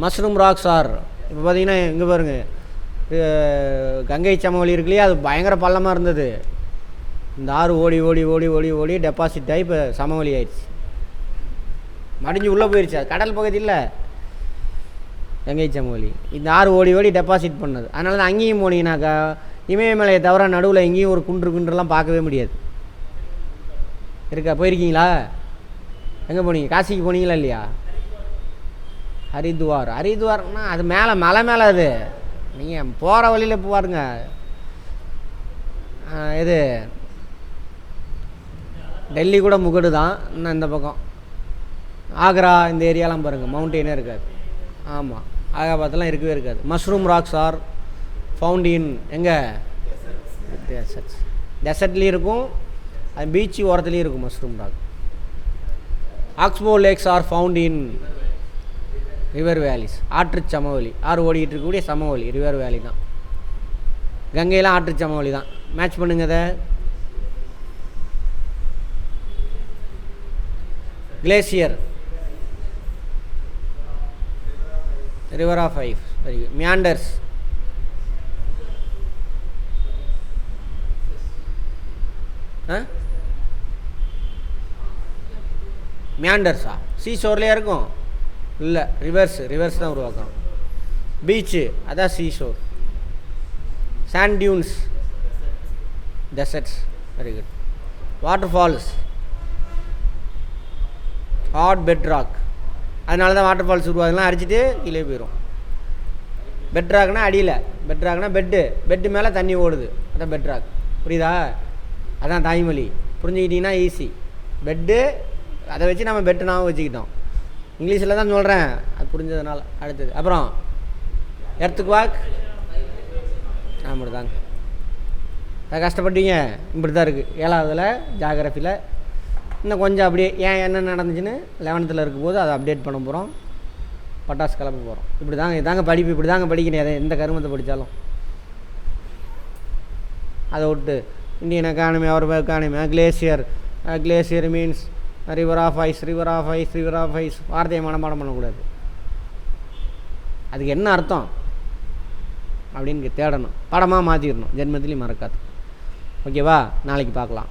மஷ்ரூம் ராக்ஸ் ஆர், இப்போ பார்த்தீங்கன்னா இங்கே பாருங்கள், கங்கை சமவெளி இருக்கு இல்லையா, அது பயங்கர பள்ளமாக இருந்தது. இந்த ஆறு ஓடி டெபாசிட் ஆகி இப்போ சமவெளி ஆயிடுச்சு, மடிஞ்சு உள்ளே போயிடுச்சு. அது கடல் பகுதி இல்லை, கங்கை சமவெளி. இந்த ஆறு ஓடி டெபாசிட் பண்ணது. அதனால தான் அங்கேயும் போனீங்கன்னாக்கா இமயமலையை தவிர நடுவில் எங்கேயும் ஒரு குன்றுலாம் பார்க்கவே முடியாது. இருக்கா, போயிருக்கீங்களா? எங்கே போனீங்க, காசிக்கு போனீங்களா இல்லையா? ஹரித்வார்னா அது மேலே, மலை மேலே. அது நீங்கள் போகிற வழியில் பாருங்க, இது டெல்லி கூட முகடு தான், இன்னும் இந்த பக்கம் ஆக்ரா இந்த ஏரியாலாம் பாருங்கள் மவுண்டெயினே இருக்காது. ஆமாம், ஆகாபாத்தெலாம் இருக்கவே இருக்காது. Mushroom rocks are found in எங்கே டெசர்ட்லேயும் இருக்கும், அது பீச்சு ஓரத்துலேயும் இருக்கும் mushroom rock. Expo lakhs are found in river வேலிஸ், ஆற்று சமவெளி, ஆறு ஓடிக்கிட்டு இருக்கக்கூடிய சமவெளி ரிவர் வேலி தான். கங்கையெல்லாம் ஆற்று சமவெளி தான். மேட்ச் பண்ணுங்க அதை. Glacier river of ice, very good. Meanders மியாண்டர்ஸா சீஷோர்லேயே இருக்கும்? இல்லை, ரிவர்ஸ் தான் உருவாக்கணும். பீச்சு அதான் seashore. Sand dunes deserts, very good. Water falls hard bed rock, அதனால தான் வாட்டர் ஃபால்ஸ் உருவாகலாம். அடிச்சுட்டு கீழே போயிடும். பெட் ராக்னா அடியில், பெட் ராக்னா பெட்டு மேலே தண்ணி ஓடுது, அதான் பெட் ராக். புரியுதா? அதான் தாய்மொழி. புரிஞ்சுக்கிட்டிங்கன்னா ஈஸி. பெட்டு அதை வச்சு நம்ம பெட்டு நாம வச்சுக்கிட்டோம். இங்கிலீஷில் தான் சொல்கிறேன், அது புரிஞ்சதுனால. அடுத்தது அப்புறம் எர்த்துக்வாக், அப்படி தாங்க. அதை கஷ்டப்பட்டீங்க. இப்படி தான் இருக்குது 7ஆவதில் ஜாகிரஃபியில். இன்னும் கொஞ்சம் அப்படியே ஏன் என்ன நடந்துச்சுன்னு 11th இருக்கும்போது அதை அப்டேட் பண்ண போகிறோம். பட்டாசு கிளப்ப போகிறோம். இப்படி தாங்க, இதாங்க படிப்பு, இப்படி தாங்க படிக்கணும். அதை எந்த கருமத்தை படித்தாலும். அதை விட்டு இந்தியன் எக்கானமி, அவர் economy, glacier means river of ice, வார்த்தையை மனப்பாடம் பண்ணக்கூடாது. அதுக்கு என்ன அர்த்தம் அப்படின்னு தேடணும், படமாக மாற்றிடணும். ஜென்மத்திலையும் மறக்காது. ஓகேவா? நாளைக்கு பார்க்கலாம்.